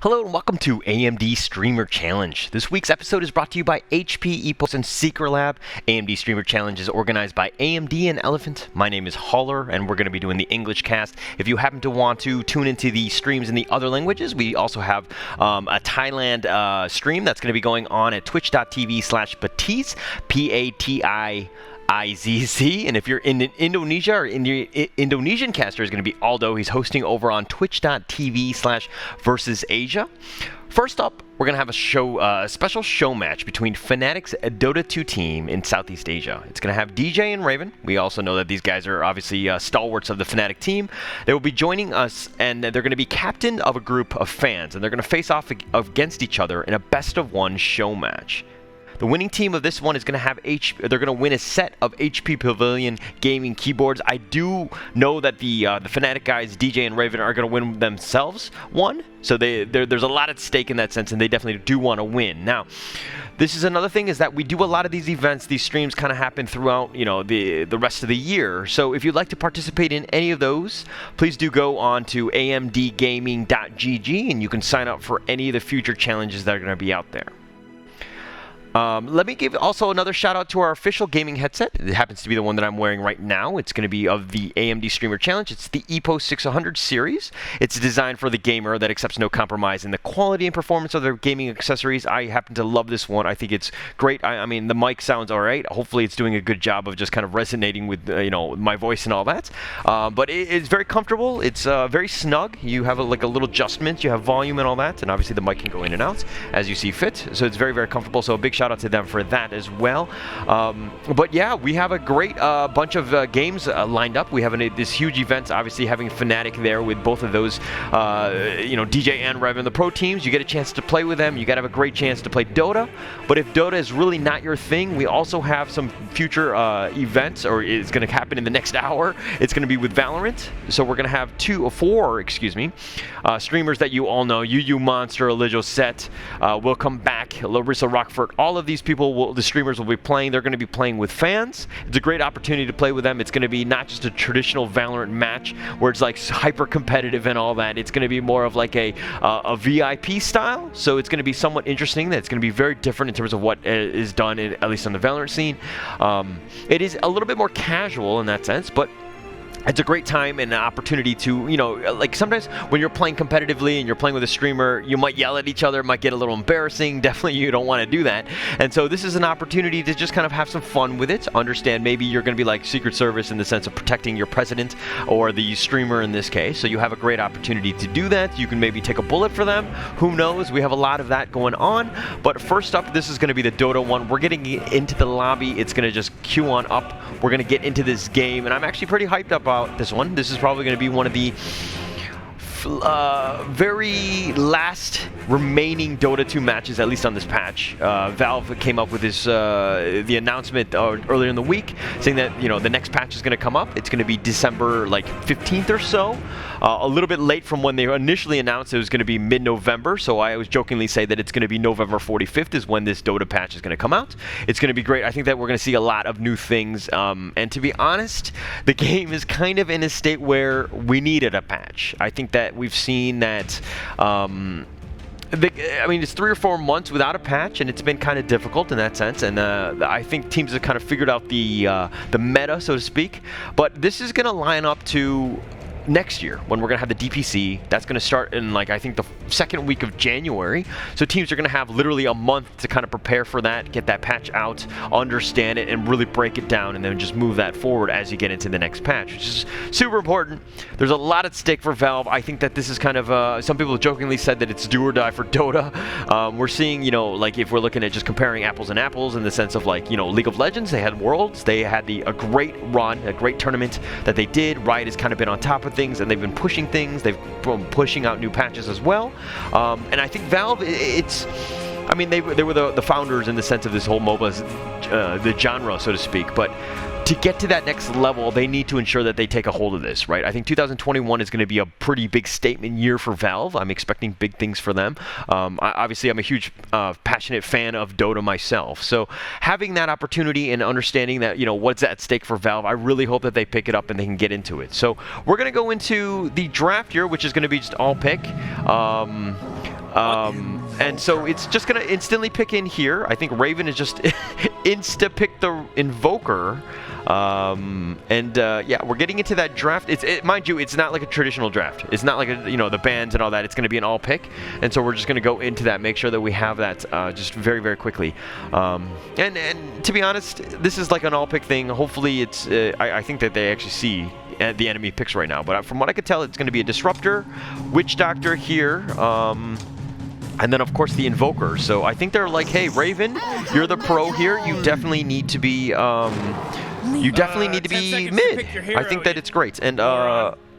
Hello and welcome to AMD Streamer Challenge. This week's episode is brought to you by HP, EPOS and Secretlab. AMD Streamer Challenge is organized by AMD and Eliphant. My name is Holler and we're going to be doing the English cast. If you happen to want to tune into the streams in the other languages, we also have a Thailand stream that's going to be going on at twitch.tv/Patizz, PATIZZ, and if you're in Indonesia or the Indonesian caster is going to be Aldo. He's hosting over on twitch.tv/versus Asia. First up, we're going to have a special show match between FNATIC's Dota 2 team in Southeast Asia. It's going to have DJ and Raven. We also know that these guys are obviously stalwarts of the FNATIC team. They will be joining us, and they're going to be captain of a group of fans, and they're going to face off against each other in a best-of-1 show match. The winning team of this one is going to have they're going to win a set of HP Pavilion gaming keyboards. I do know that the FNATIC guys, DJ and Raven, are going to win themselves one. So there's a lot at stake in that sense, and they definitely do want to win. Now, this is another thing, is that we do a lot of these events. These streams kind of happen throughout, the rest of the year. So if you'd like to participate in any of those, please do go on to amdgaming.gg, and you can sign up for any of the future challenges that are going to be out there. Let me give also another shout out to our official gaming headset. It happens to be the one that I'm wearing right now. It's going to be of the AMD Streamer Challenge. It's the EPOS 600 series. It's designed for the gamer that accepts no compromise in the quality and performance of their gaming accessories. I happen to love this one. I think it's great. I mean, the mic sounds all right. Hopefully it's doing a good job of just kind of resonating with my voice and all that. But it's very comfortable. It's very snug. You have a little adjustment. You have volume and all that. And obviously the mic can go in and out as you see fit. So it's very, very comfortable. So a big shout out to them for that as well. But yeah, we have a great bunch of games lined up. We have this huge event, obviously having FNATIC there with both of those, DJ and Rev and the pro teams. You get a chance to play with them. You got to have a great chance to play Dota. But if Dota is really not your thing, we also have some future events, or it's going to happen in the next hour. It's going to be with Valorant. So we're going to have four streamers that you all know: Yuyumonster, Josette, Willcomeback, Larissa Rochefort. All of these people, the streamers will be playing. They're going to be playing with fans. It's a great opportunity to play with them. It's going to be not just a traditional Valorant match where it's like hyper competitive and all that. It's going to be more of like a VIP style. So it's going to be somewhat interesting. It's going to be very different in terms of what is done, at least on the Valorant scene. It is a little bit more casual in that sense, but it's a great time and an opportunity to, you know, like sometimes when you're playing competitively and you're playing with a streamer, you might yell at each other, it might get a little embarrassing. Definitely you don't want to do that. And so this is an opportunity to just kind of have some fun with it. Understand maybe you're going to be like Secret Service in the sense of protecting your president or the streamer in this case. So you have a great opportunity to do that. You can maybe take a bullet for them. Who knows? We have a lot of that going on. But first up, this is going to be the Dota one. We're getting into the lobby. It's going to just queue on up. We're going to get into this game. And I'm actually pretty hyped about this one. This is probably going to be one of the very last remaining Dota 2 matches, at least on this patch. Valve came up with this the announcement earlier in the week, saying that, you know, the next patch is going to come up. It's going to be December like 15th or so. A little bit late from when they initially announced it was going to be mid-November, so I always jokingly say that it's going to be November 45th is when this Dota patch is going to come out. It's going to be great. I think that we're going to see a lot of new things, and to be honest, the game is kind of in a state where we needed a patch. I think that we've seen that I mean, it's 3 or 4 months without a patch, and it's been kind of difficult in that sense. And I think teams have kind of figured out the meta, so to speak. But this is going to line up to next year when we're going to have the DPC. That's going to start in, like, I think the second week of January. So teams are going to have literally a month to kind of prepare for that, get that patch out, understand it, and really break it down, and then just move that forward as you get into the next patch, which is super important. There's a lot at stake for Valve. I think that this is kind of, some people jokingly said that it's do or die for Dota. We're seeing, you know, like if we're looking at just comparing apples and apples in the sense of, like, you know, League of Legends, they had Worlds, they had a great run, a great tournament that they did. Riot has kind of been on top of things, and they've been pushing things. They've been pushing out new patches as well. And I think Valve, I mean, they were the founders in the sense of this whole MOBA, the genre, so to speak. But to get to that next level, they need to ensure that they take a hold of this, right? I think 2021 is going to be a pretty big statement year for Valve. I'm expecting big things for them. Obviously, I'm a huge, passionate fan of Dota myself. So having that opportunity and understanding that, you know, what's at stake for Valve, I really hope that they pick it up and they can get into it. So we're going to go into the draft here, which is going to be just all pick. And so it's just going to instantly pick in here. I think Raven is just insta-pick the Invoker. Yeah, we're getting into that draft. Mind you, it's not like a traditional draft. It's not like you know, the bands and all that. It's going to be an all pick, and so we're just going to go into that, make sure that we have that just very, very quickly. And to be honest, this is like an all pick thing. Hopefully, it's I think that they actually see the enemy picks right now. But from what I could tell, it's going to be a Disruptor, Witch Doctor here. And then, of course, the Invoker. So I think they're like, hey, Raven, you're the pro here. You definitely need to be, mid. I think that it's great. And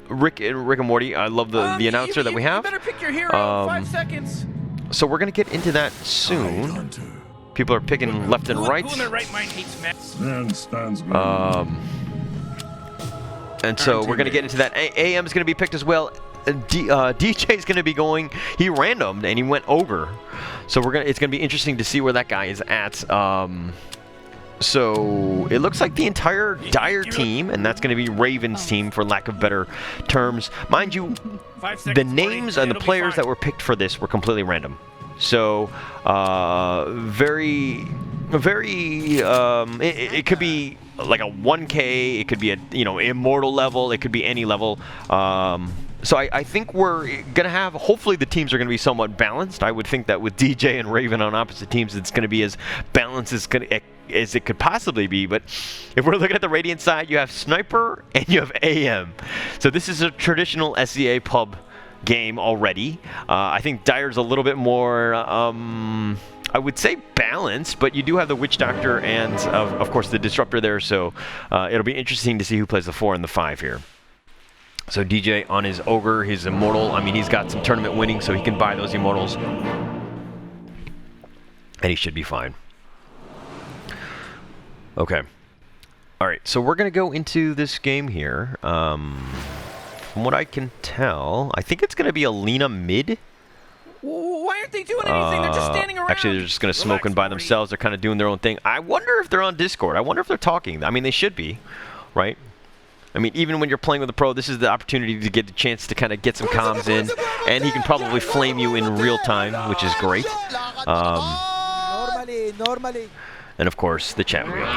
Rick and Morty, I love the announcer that we have. You better pick your hero. 5 seconds. So we're going to get into that soon. People are picking left and right. And so we're going to get into that. AM is going to be picked as well. DJ is going to be going. He randomed and he went Ogre. So it's going to be interesting to see where that guy is at. So it looks like the entire Dire team, and that's going to be Raven's team for lack of better terms. Mind you, the names and the players that were picked for this were completely random. So it could be like a 1K, it could be a, you know, immortal level, it could be any level. So I think we're going to have, hopefully the teams are going to be somewhat balanced. I would think that with DJ and Raven on opposite teams, it's going to be as balanced as it could possibly be. But if we're looking at the Radiant side, you have Sniper and you have AM. So this is a traditional SEA pub game already. I think Dire's a little bit more, I would say balanced, but you do have the Witch Doctor and, of course, the Disruptor there. So it'll be interesting to see who plays the 4 and the 5 here. So DJ on his Ogre, his Immortal. I mean, he's got some tournament winning, so he can buy those Immortals. And he should be fine. Okay. All right, so we're going to go into this game here. From what I can tell, I think it's going to be a Lina mid. Why aren't they doing anything? They're just standing around. Actually, they're just going to smoke and by themselves. They're kind of doing their own thing. I wonder if they're on Discord. I wonder if they're talking. I mean, they should be, right? I mean, even when you're playing with a pro, this is the opportunity to get a chance to kind of get some comms in, and he can probably flame you in real time, which is great. And of course, the chat wheel,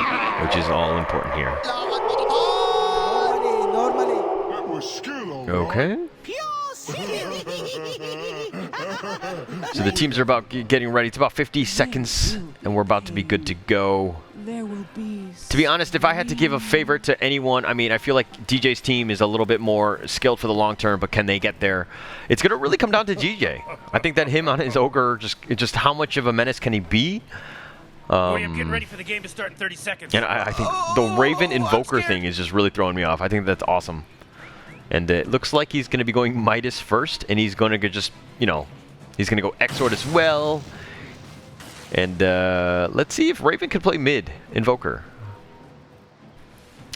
which is all important here. Okay. So the teams are about getting ready. It's about 50 seconds, and we're about to be good to go. To be honest, if I had to give a favorite to anyone, I mean, I feel like DJ's team is a little bit more skilled for the long term, but can they get there? It's going to really come down to DJ. I think that him on his ogre, just how much of a menace can he be? I'm getting ready for the game to start in 30 seconds. And I think the Raven Invoker thing is just really throwing me off. I think that's awesome. And it looks like he's going to be going Midas first, and he's going to just, you know, he's going to go Exort as well. And let's see if Raven can play mid Invoker.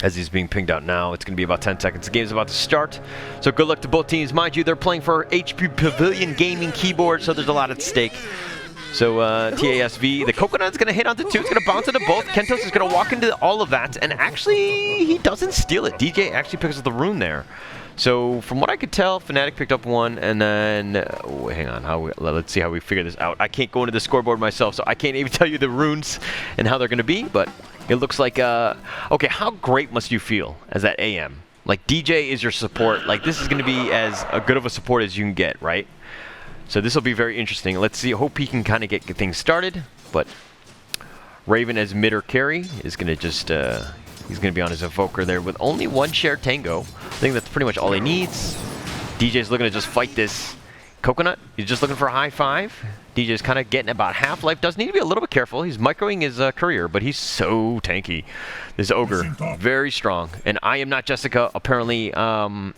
As he's being pinged out now, it's going to be about 10 seconds. The game's about to start. So good luck to both teams. Mind you, they're playing for HP Pavilion Gaming keyboard, so there's a lot at stake. So TASV, the Coconut's going to hit onto two. It's going to bounce into both. Kentos is going to walk into all of that. And actually, he doesn't steal it. DJ actually picks up the rune there. So from what I could tell, FNATIC picked up one. And then, hang on. Let's see how we figure this out. I can't go into the scoreboard myself, so I can't even tell you the runes and how they're going to be. But it looks like, okay, how great must you feel as that AM? Like, DJ is your support. Like, this is going to be as good of a support as you can get, right? So this will be very interesting. Let's see. I hope he can kind of get things started. But Raven as mid or carry is going to just, he's going to be on his Evoker there with only one shared Tango. I think that's pretty much all he needs. DJ's looking to just fight this. Coconut, he's just looking for a high five. DJ's kind of getting about half-life. Does need to be a little bit careful. He's microing his courier, but he's so tanky. This Ogre, very strong. And I Am Not Jessica apparently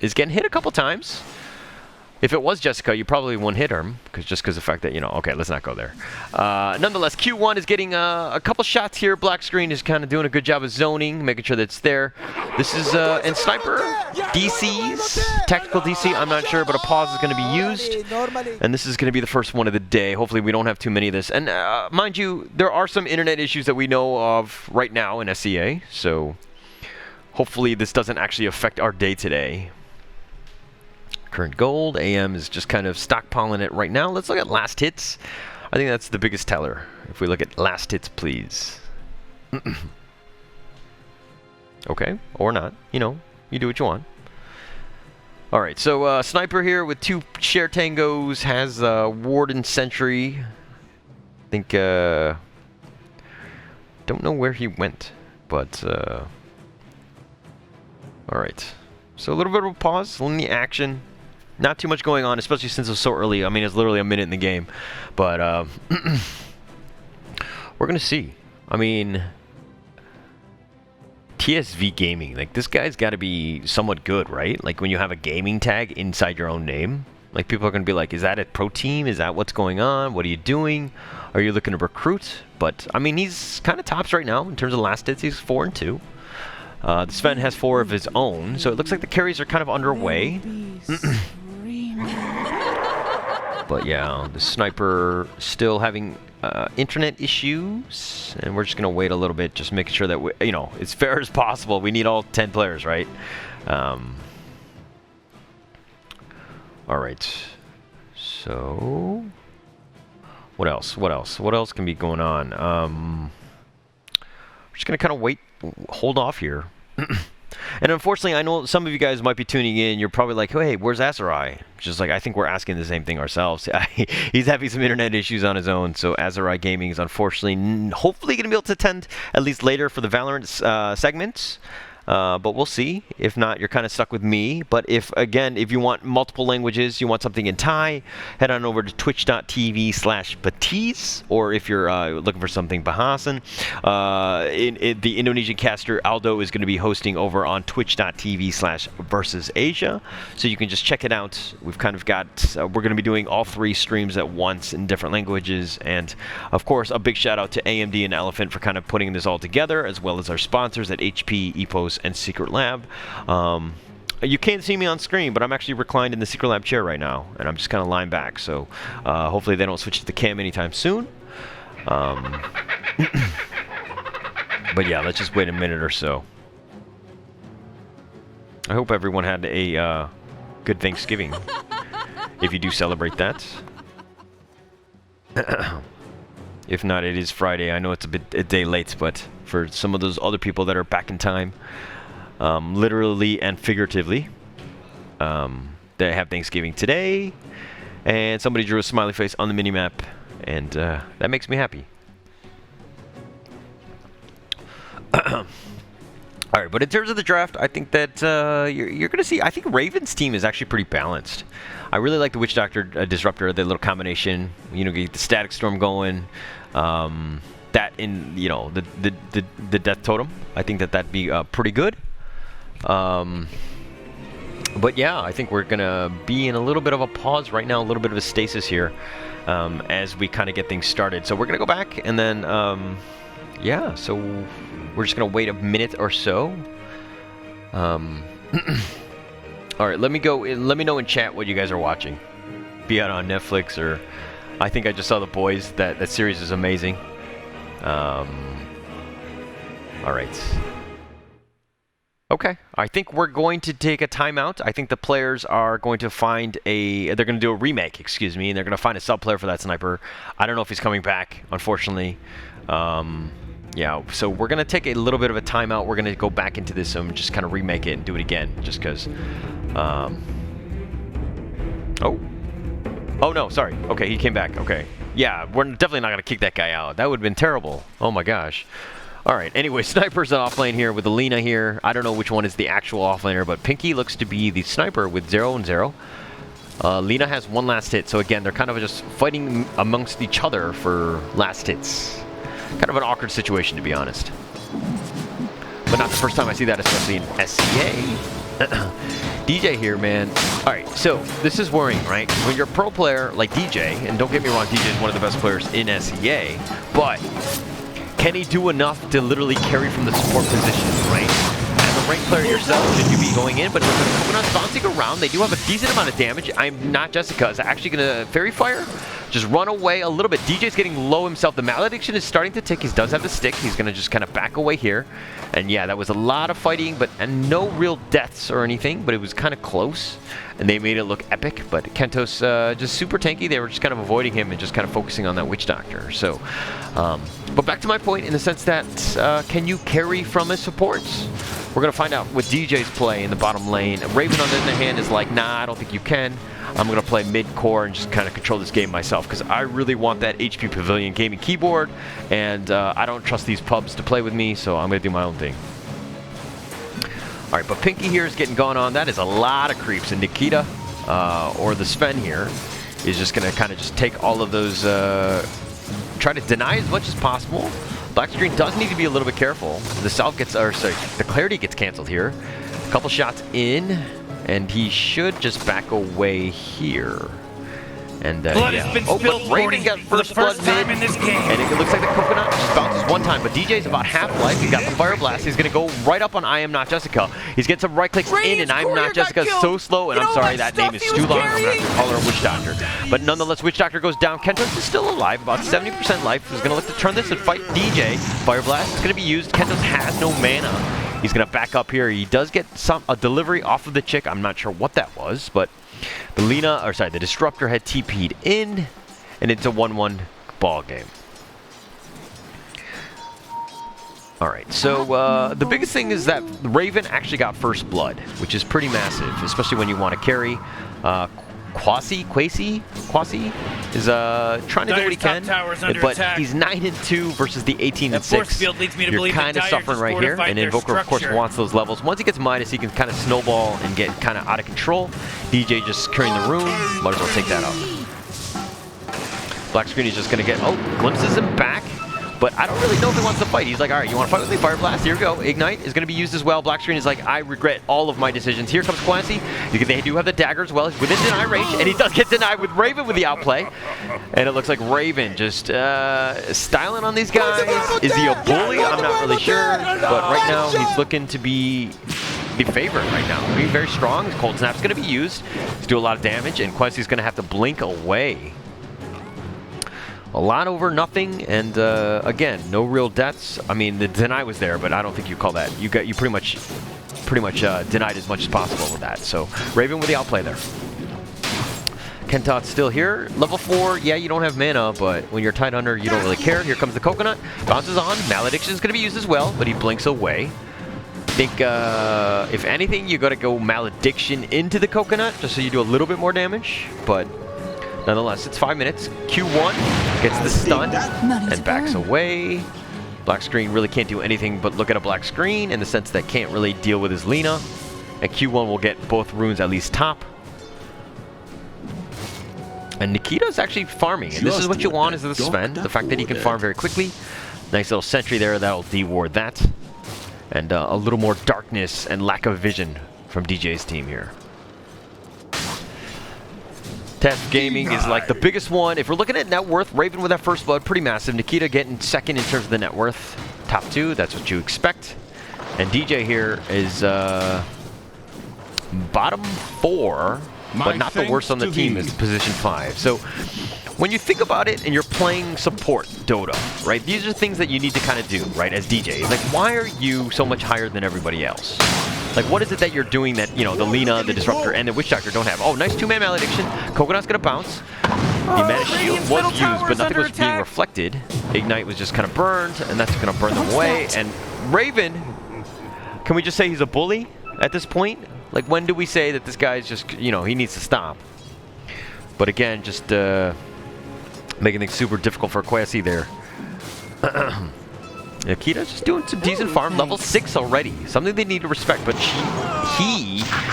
is getting hit a couple times. If it was Jessica, you probably wouldn't hit her, just because of the fact that, you know, okay, let's not go there. Nonetheless, Q1 is getting a couple shots here. Black screen is kind of doing a good job of zoning, making sure that it's there. This is, and Sniper, DCs, tactical DC, I'm not sure, but a pause is going to be used. And this is going to be the first one of the day. Hopefully we don't have too many of this. And mind you, there are some internet issues that we know of right now in SCA, so hopefully this doesn't actually affect our day today. Current gold. AM is just kind of stockpiling it right now. Let's look at last hits. I think that's the biggest teller. If we look at last hits, please. Okay, or not. You know, you do what you want. All right, so Sniper here with two share tangos has Warden Sentry. I think, don't know where he went, but, all right. So a little bit of a pause in the action. Not too much going on, especially since it's so early. I mean, it's literally a minute in the game. But we're going to see. I mean, TSV Gaming. Like, this guy's got to be somewhat good, right? Like, when you have a gaming tag inside your own name. Like, people are going to be like, is that a pro team? Is that what's going on? What are you doing? Are you looking to recruit? But, I mean, he's kind of tops right now in terms of last hits. He's 4-2. Sven has 4 of his own, so it looks like the carries are kind of underway. But yeah, the Sniper still having internet issues, and we're just gonna wait a little bit, just making sure that we, you know, as fair as possible. We need all 10 players, right? All right. So, what else? What else? What else can be going on? We're just gonna kind of wait, hold off here. And unfortunately, I know some of you guys might be tuning in. You're probably like, hey, where's Azarai? Just like, I think we're asking the same thing ourselves. He's having some internet issues on his own, so Azarai Gaming is unfortunately, hopefully going to be able to attend at least later for the Valorant segments. But we'll see. If not, you're kind of stuck with me. But if you want multiple languages, you want something in Thai, head on over to twitch.tv/Batiz, or if you're looking for something Bahasan, the Indonesian caster Aldo is going to be hosting over on twitch.tv/VersusAsia. So you can just check it out. We've kind of got, we're going to be doing all 3 streams at once in different languages. And of course, a big shout out to AMD and Eliphant for kind of putting this all together, as well as our sponsors at HP, EPOS and Secretlab. You can't see me on screen, but I'm actually reclined in the Secretlab chair right now, and I'm just kind of lying back, so hopefully they don't switch to the cam anytime soon. But yeah, let's just wait a minute or so. I hope everyone had a good Thanksgiving, if you do celebrate that. If not, it is Friday. I know it's a day late, but for some of those other people that are back in time, literally and figuratively. They have Thanksgiving today, and somebody drew a smiley face on the minimap, and that makes me happy. All right, but in terms of the draft, I think that you're going to see. I think Raven's team is actually pretty balanced. I really like the Witch Doctor Disruptor, the little combination. You know, get the Static Storm going. That in the Death Totem. I think that'd be pretty good. But yeah, I think we're gonna be in a little bit of a pause right now, a little bit of a stasis here, as we kind of get things started. So we're gonna go back and then, yeah. So we're just gonna wait a minute or so. All right, let me know in chat what you guys are watching, be it on Netflix or. I think I just saw The Boys. That series is amazing. All right. Okay, I think we're going to take a timeout. I think the players are going to find they're going to do a remake, excuse me, and they're going to find a sub-player for that sniper. I don't know if he's coming back, unfortunately. Yeah, so we're going to take a little bit of a timeout. We're going to go back into this and just kind of remake it and do it again, just because. Oh, no, sorry. Okay, he came back. Okay. Yeah, we're definitely not going to kick that guy out. That would have been terrible. Oh, my gosh. All right, anyway, Sniper's an offlane here with Alina here. I don't know which one is the actual offlaner, but Pinky looks to be the Sniper with 0 and 0. Lina has one last hit, so again, they're kind of just fighting amongst each other for last hits. Kind of an awkward situation, to be honest. But not the first time I see that, especially in SCA. DJ here, man. All right, so this is worrying, right? When you're a pro player like DJ, and don't get me wrong, DJ is one of the best players in SCA, but can he do enough to literally carry from the support position, right? As a ranked player yourself, should you be going in? But with the Coconuts bouncing around, they do have a decent amount of damage. I'm not Jessica. Is actually going to Fairy Fire? Just run away a little bit. DJ's getting low himself. The Malediction is starting to tick. He does have the stick. He's going to just kind of back away here. And yeah, that was a lot of fighting, and no real deaths or anything, but it was kind of close. And they made it look epic, but Kentos just super tanky. They were just kind of avoiding him and just kind of focusing on that Witch Doctor. So, but back to my point in the sense that can you carry from his supports? We're going to find out with DJ's play in the bottom lane. Raven, on the other hand, is like, nah, I don't think you can. I'm going to play mid-core and just kind of control this game myself because I really want that HP Pavilion gaming keyboard, and I don't trust these pubs to play with me, so I'm going to do my own thing. All right, but Pinky here is getting gone on. That is a lot of creeps, and Nikita, or the Sven here, is just going to kind of just take all of those, try to deny as much as possible. Black screen does need to be a little bit careful. The South gets, or sorry, the Clarity gets canceled here. A couple shots in, and he should just back away here. And yeah. Oh, but Raven got first blood mid, and it looks like the Coconut just bounces one time, but DJ's about half life. He's got the Fire Blast. He's going to go right up on I Am Not Jessica. He's getting some right clicks in, and I Am Not Jessica so slow, and I'm sorry, that name is too long. I'm going to have to call her a Witch Doctor. But nonetheless, Witch Doctor goes down. Kentos is still alive, about 70% life. He's going to look to turn this and fight DJ. Fire Blast is going to be used. Kentos has no mana. He's going to back up here. He does get a delivery off of the chick. I'm not sure what that was, but the Disruptor had TP'd in, and it's a 1-1 ball game. All right, so the biggest thing is that Raven actually got first blood, which is pretty massive, especially when you want to carry. Quasi is trying to do what he can, but he's 9-2 versus the 18-6. You're kind of suffering right here, and Invoker, of course, wants those levels. Once he gets Midas, he can kind of snowball and get kind of out of control. DJ just carrying the room. Might as well take that out. Black screen is just going to get, glimpses him back. But I don't really know if he wants to fight. He's like, all right, you want to fight with me? Fire Blast, here we go. Ignite is going to be used as well. Black screen is like, I regret all of my decisions. Here comes Quancy. They do have the dagger as well. He's within deny range, and he does get denied with Raven with the outplay. And it looks like Raven just styling on these guys. Is he a bully? I'm not really sure. But right now, he's looking to be the favorite right now. Being very strong. His Cold Snap's going to be used to do a lot of damage, and Quancy's going to have to blink away. A lot over nothing, and again, no real deaths. I mean, the deny was there, but I don't think you call that. You pretty much denied as much as possible with that. So Raven with the outplay there. Kentot's still here. Level 4, yeah, you don't have mana, but when you're tight under, you don't really care. Here comes the Coconut. Bounces on. Malediction is going to be used as well, but he blinks away. think, if anything, you gotta go Malediction into the Coconut, just so you do a little bit more damage. But nonetheless, it's 5 minutes. Q1 gets the stun and backs away. Black screen really can't do anything but look at a black screen in the sense that can't really deal with his Lina. And Q1 will get both runes at least top. And Nikita's actually farming, and this is what you want as the Sven. The fact that he can farm very quickly. Nice little sentry there, that'll de-ward that. And a little more darkness and lack of vision from DJ's team here. Test Gaming is like the biggest one. If we're looking at net worth, Raven with that first blood, pretty massive. Nikita getting second in terms of the net worth. Top 2, that's what you expect. And DJ here is bottom 4, but not the worst on the team, is position 5. So when you think about it and you're playing support Dota, right? These are things that you need to kind of do, right, as DJ. Like, why are you so much higher than everybody else? Like, what is it that you're doing that, you know, the Lina, the Disruptor, and the Witch Doctor don't have? Oh, nice 2-man Malediction. Coconut's gonna bounce. The Mana Shield was used, but nothing was being reflected. Ignite was just kind of burned, and that's gonna burn them away. And Raven, can we just say he's a bully at this point? Like, when do we say that this guy's just, you know, he needs to stop? But again, just making things super difficult for Kwesi there. Nikita's just doing some decent farm, level 6 already. Something they need to respect, but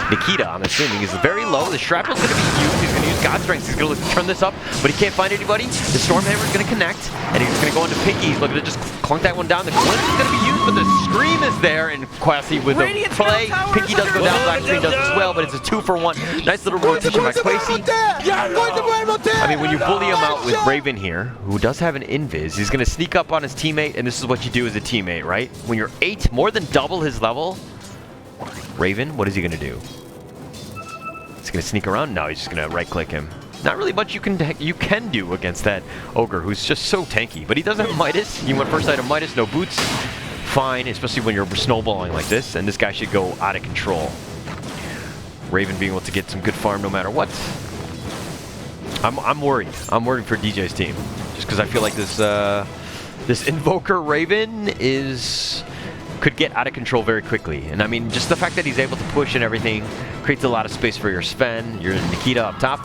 Nikita, I'm assuming, is very low. The Shrapnel's going to be used. He's going to use God Strength. He's going to turn this up, but he can't find anybody. The Stormhammer's going to connect, and he's going to go into Pinky. He's looking to just clunk that one down. The Glimpse is going to be used, but the Scream is there, and Kwesi with the play. Pinky does go down, Black Screen does as well, but it's a 2-for-1. Nice little rotation by Kwesi. I mean, when you bully him out with Raven here, who does have an invis, he's going to sneak up on his teammate, and this is what you do as a teammate, right? When you're 8, more than double his level, Raven, what is he going to do? He's going to sneak around? No, he's just going to right-click him. Not really much you can do against that Ogre, who's just so tanky. But he does have Midas. He went first item Midas, no boots. Fine, especially when you're snowballing like this, and this guy should go out of control. Raven being able to get some good farm no matter what. I'm worried. I'm worried for DJ's team. Just because I feel like this Invoker Raven could get out of control very quickly. And I mean, just the fact that he's able to push and everything creates a lot of space for your Sven, your Nikita up top.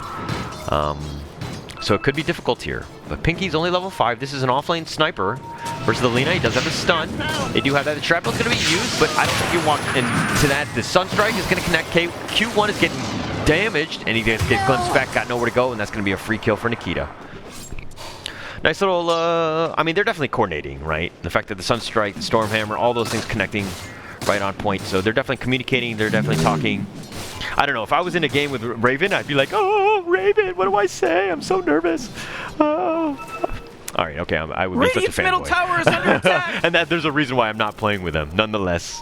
So it could be difficult here. But Pinky's only level 5. This is an offlane sniper versus the Lina. He does have the stun. They do have that. The Shrapnel's going to be used, but I don't think you walk into that. The Sunstrike is going to connect. Q1 is getting damaged, and he gets glimpsed back, got nowhere to go, and that's going to be a free kill for Nikita. Nice little, I mean, they're definitely coordinating, right? The fact that the Sunstrike, the Stormhammer, all those things connecting right on point. So they're definitely communicating, they're definitely talking. I don't know, if I was in a game with Raven, I'd be like, oh, Raven, what do I say? I'm so nervous. Oh. All right, okay, I would be such a fanboy. Middle tower is under attack. And there's a reason why I'm not playing with them, nonetheless.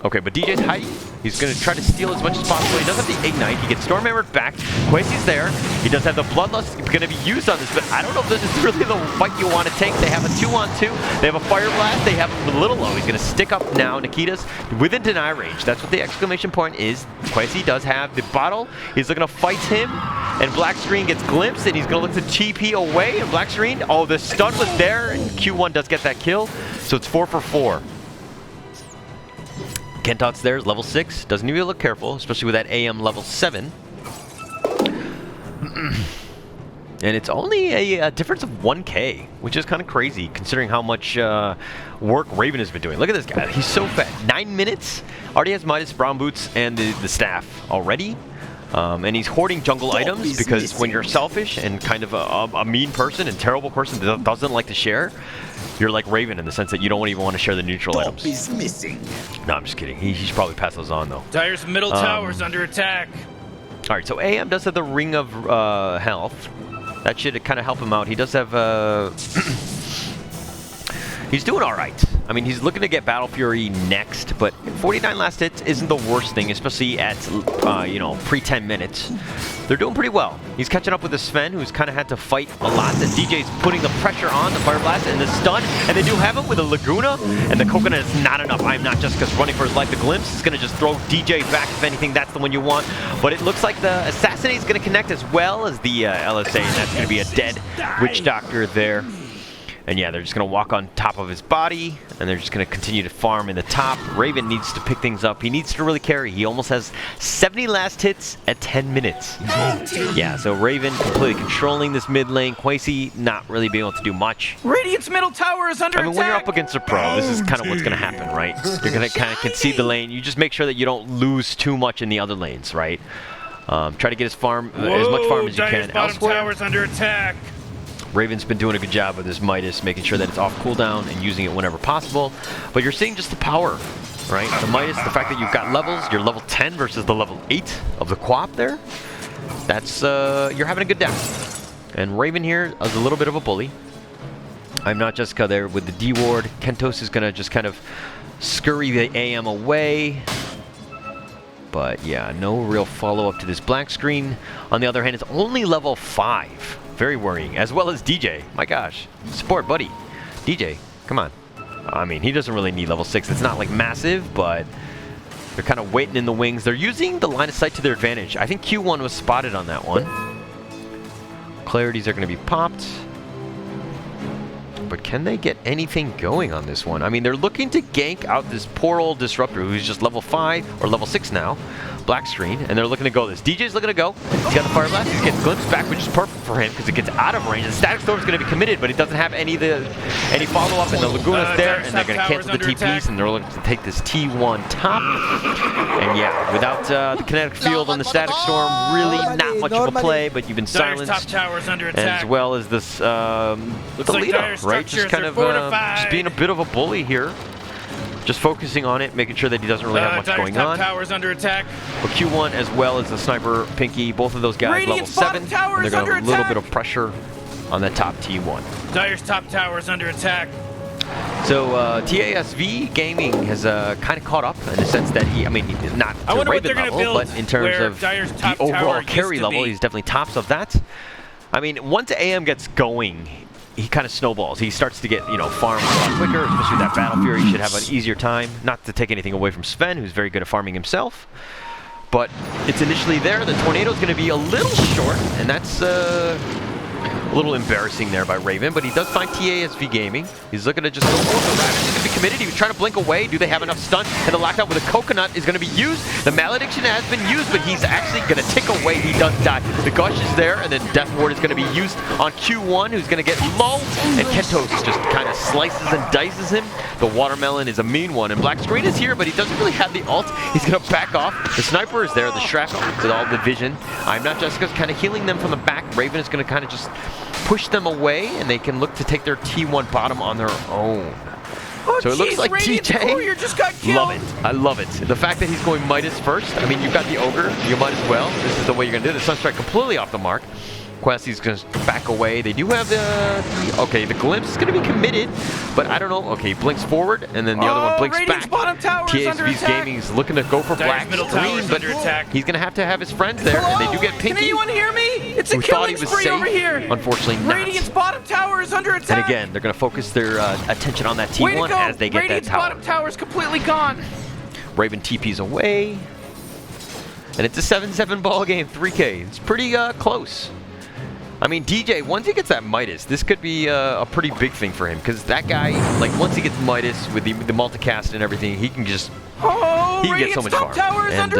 Okay, but DJ's hiding. He's going to try to steal as much as possible. He does have the Ignite. He gets Stormhammered back. Kwesi's there. He does have the Bloodlust going to be used on this, but I don't know if this is really the fight you want to take. They have a 2-on-2. They have a Fire Blast. They have him a little low. He's going to stick up now. Nikita's within deny range. That's what the exclamation point is. Kwesi does have the bottle. He's looking to fight him, and Black Screen gets glimpsed, and he's going to look to TP away, and Black Screen, oh, the stun was there, and Q1 does get that kill, so it's 4 for 4. Kentot's there, level 6. Doesn't even look careful, especially with that AM level 7. And it's only a difference of 1K, which is kind of crazy, considering how much work Raven has been doing. Look at this guy. He's so fat. 9 minutes. Already has Midas, Brown Boots, and the staff already. And he's hoarding jungle items because when you're selfish and kind of a mean person and terrible person that doesn't like to share, you're like Raven in the sense that you don't even want to share the neutral items. Is missing. No, I'm just kidding. He should probably pass those on, though. Dire's middle tower is under attack. All right, so AM does have the Ring of Health. That should kind of help him out. He does have... he's doing all right. I mean, he's looking to get Battle Fury next, but 49 last hits isn't the worst thing, especially at, you know, pre-10 minutes. They're doing pretty well. He's catching up with the Sven, who's kind of had to fight a lot. The DJ's putting the pressure on the Fire Blast and the stun, and they do have him with a Laguna, and the Coconut is not enough. I'm not just because running for his life. The Glimpse is going to just throw DJ back. If anything, that's the one you want. But it looks like the Assassinate is going to connect as well as the LSA, and that's going to be a dead Witch Doctor there. And yeah, they're just going to walk on top of his body, and they're just going to continue to farm in the top. Raven needs to pick things up. He needs to really carry. He almost has 70 last hits at 10 minutes. Yeah, so Raven completely controlling this mid lane. Quasi not really being able to do much. Radiant's middle tower is under attack. When you're up against a pro, this is kind of what's going to happen, right? You're going to kind of concede the lane. You just make sure that you don't lose too much in the other lanes, right? Try to get his farm, as much farm as you can elsewhere. Tower's under attack. Raven's been doing a good job with his Midas, making sure that it's off cooldown and using it whenever possible. But you're seeing just the power, right? The Midas, the fact that you've got levels, you're level 10 versus the level 8 of the Quap there. That's, you're having a good day. And Raven here is a little bit of a bully. I'm not Jessica there with the D ward. Kentos is going to just kind of scurry the AM away. But yeah, no real follow-up to this black screen. On the other hand, it's only level 5. Very worrying, as well as DJ. My gosh, support buddy. DJ, come on. I mean, he doesn't really need level 6. It's not like massive, but they're kind of waiting in the wings. They're using the line of sight to their advantage. I think Q1 was spotted on that one. Clarities are going to be popped. But can they get anything going on this one? I mean, they're looking to gank out this poor old Disruptor who's just level 5 or level 6 now. Black screen, and they're looking to go this. DJ's looking to go. He's got the Fire Blast. He's getting glimpsed back, which is perfect for him because it gets out of range. The Static Storm's going to be committed, but he doesn't have any follow-up, and the Laguna's there, and they're going to cancel the TPs, and they're looking to take this T1 top. And yeah, without the kinetic field on the Static Storm, really not much of a play, but you've been silenced. Top tower's under attack. As well as this, the leader, right? Just kind of just being a bit of a bully here. Just focusing on it, making sure that he doesn't really have much going on. Tower's under attack. But Q1 as well as the Sniper Pinky, both of those guys level 7. And they're going to have a little bit of pressure on that top T1. Dire's top tower's under attack. So TASV Gaming has kind of caught up in the sense that he, I mean, not to Raven level, but in terms of the overall carry level, he's definitely tops of that. I mean, once AM gets going, he kind of snowballs. He starts to get, you know, farmed a lot quicker, especially with that Battle Fury. He should have an easier time. Not to take anything away from Sven, who's very good at farming himself. But it's initially there. The Tornado's going to be a little short, and that's a little embarrassing there by Raven. But he does find TASV Gaming. He's looking to just go for the Ravage. He's going to be committed. He was trying to blink away. Do they have enough stun? And the lockdown with a Coconut is going to be used. The Malediction has been used, but he's actually going to tick away. He does die. The Gush is there, and then Death Ward is going to be used on Q1, who's going to get low. And Kentos just kind of slices and dices him. The Watermelon is a mean one. And Black Screen is here, but he doesn't really have the ult. He's going to back off. The Sniper is there. The Shrapnel with all the vision. I'm not Jessica's kind of healing them from the back. Raven is going to kind of just push them away, and they can look to take their T1 bottom on their own. So it looks like TJ, just got killed. Love it. I love it. The fact that he's going Midas first, I mean, you've got the Ogre, you might as well. This is the way you're going to do it. The Sunstrike completely off the mark. Quasi's going to back away. They do have okay, the Glimpse is going to be committed, but I don't know. Okay, he blinks forward, and then the other one blinks back. TSV's Gaming is looking to go for Black Screen, but he's going to have his friends there, and they do get Pinky. Can anyone hear me? It's a killing spree over here. Unfortunately not. Radiant's bottom tower is under attack. And again, they're going to focus their attention on that T1 as they get that tower. Bottom tower is completely gone. Raven TP's away. And it's a 7-7 ball game, 3K. It's pretty close. I mean, DJ, once he gets that Midas, this could be a pretty big thing for him. Because that guy, like, once he gets Midas with the multicast and everything, he can just... he can get so much farm. And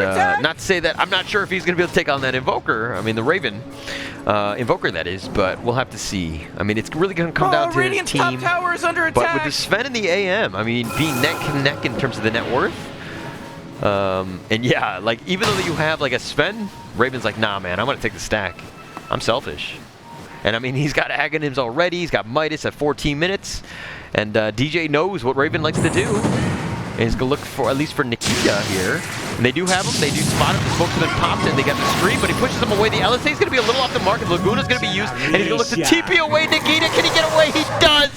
not to say that I'm not sure if he's going to be able to take on that Invoker. I mean, the Raven Invoker, that is. But we'll have to see. I mean, it's really going to come down to his team. Top tower is under attack. But with the Sven and the AM, I mean, being neck and neck in terms of the net worth. And yeah, like, even though you have, like, a Sven, Raven's like, nah, man, I'm going to take the stack. I'm selfish. And I mean, he's got Aghanims already. He's got Midas at 14 minutes. And DJ knows what Raven likes to do. And he's going to look for, at least for Nikita here. And they do have him. They do spot him. The smoke's been popped, and they got the screen, but he pushes him away. The LSA is going to be a little off the mark. Laguna's going to be used, and he's going to look to TP away. Nikita, can he get away? He does!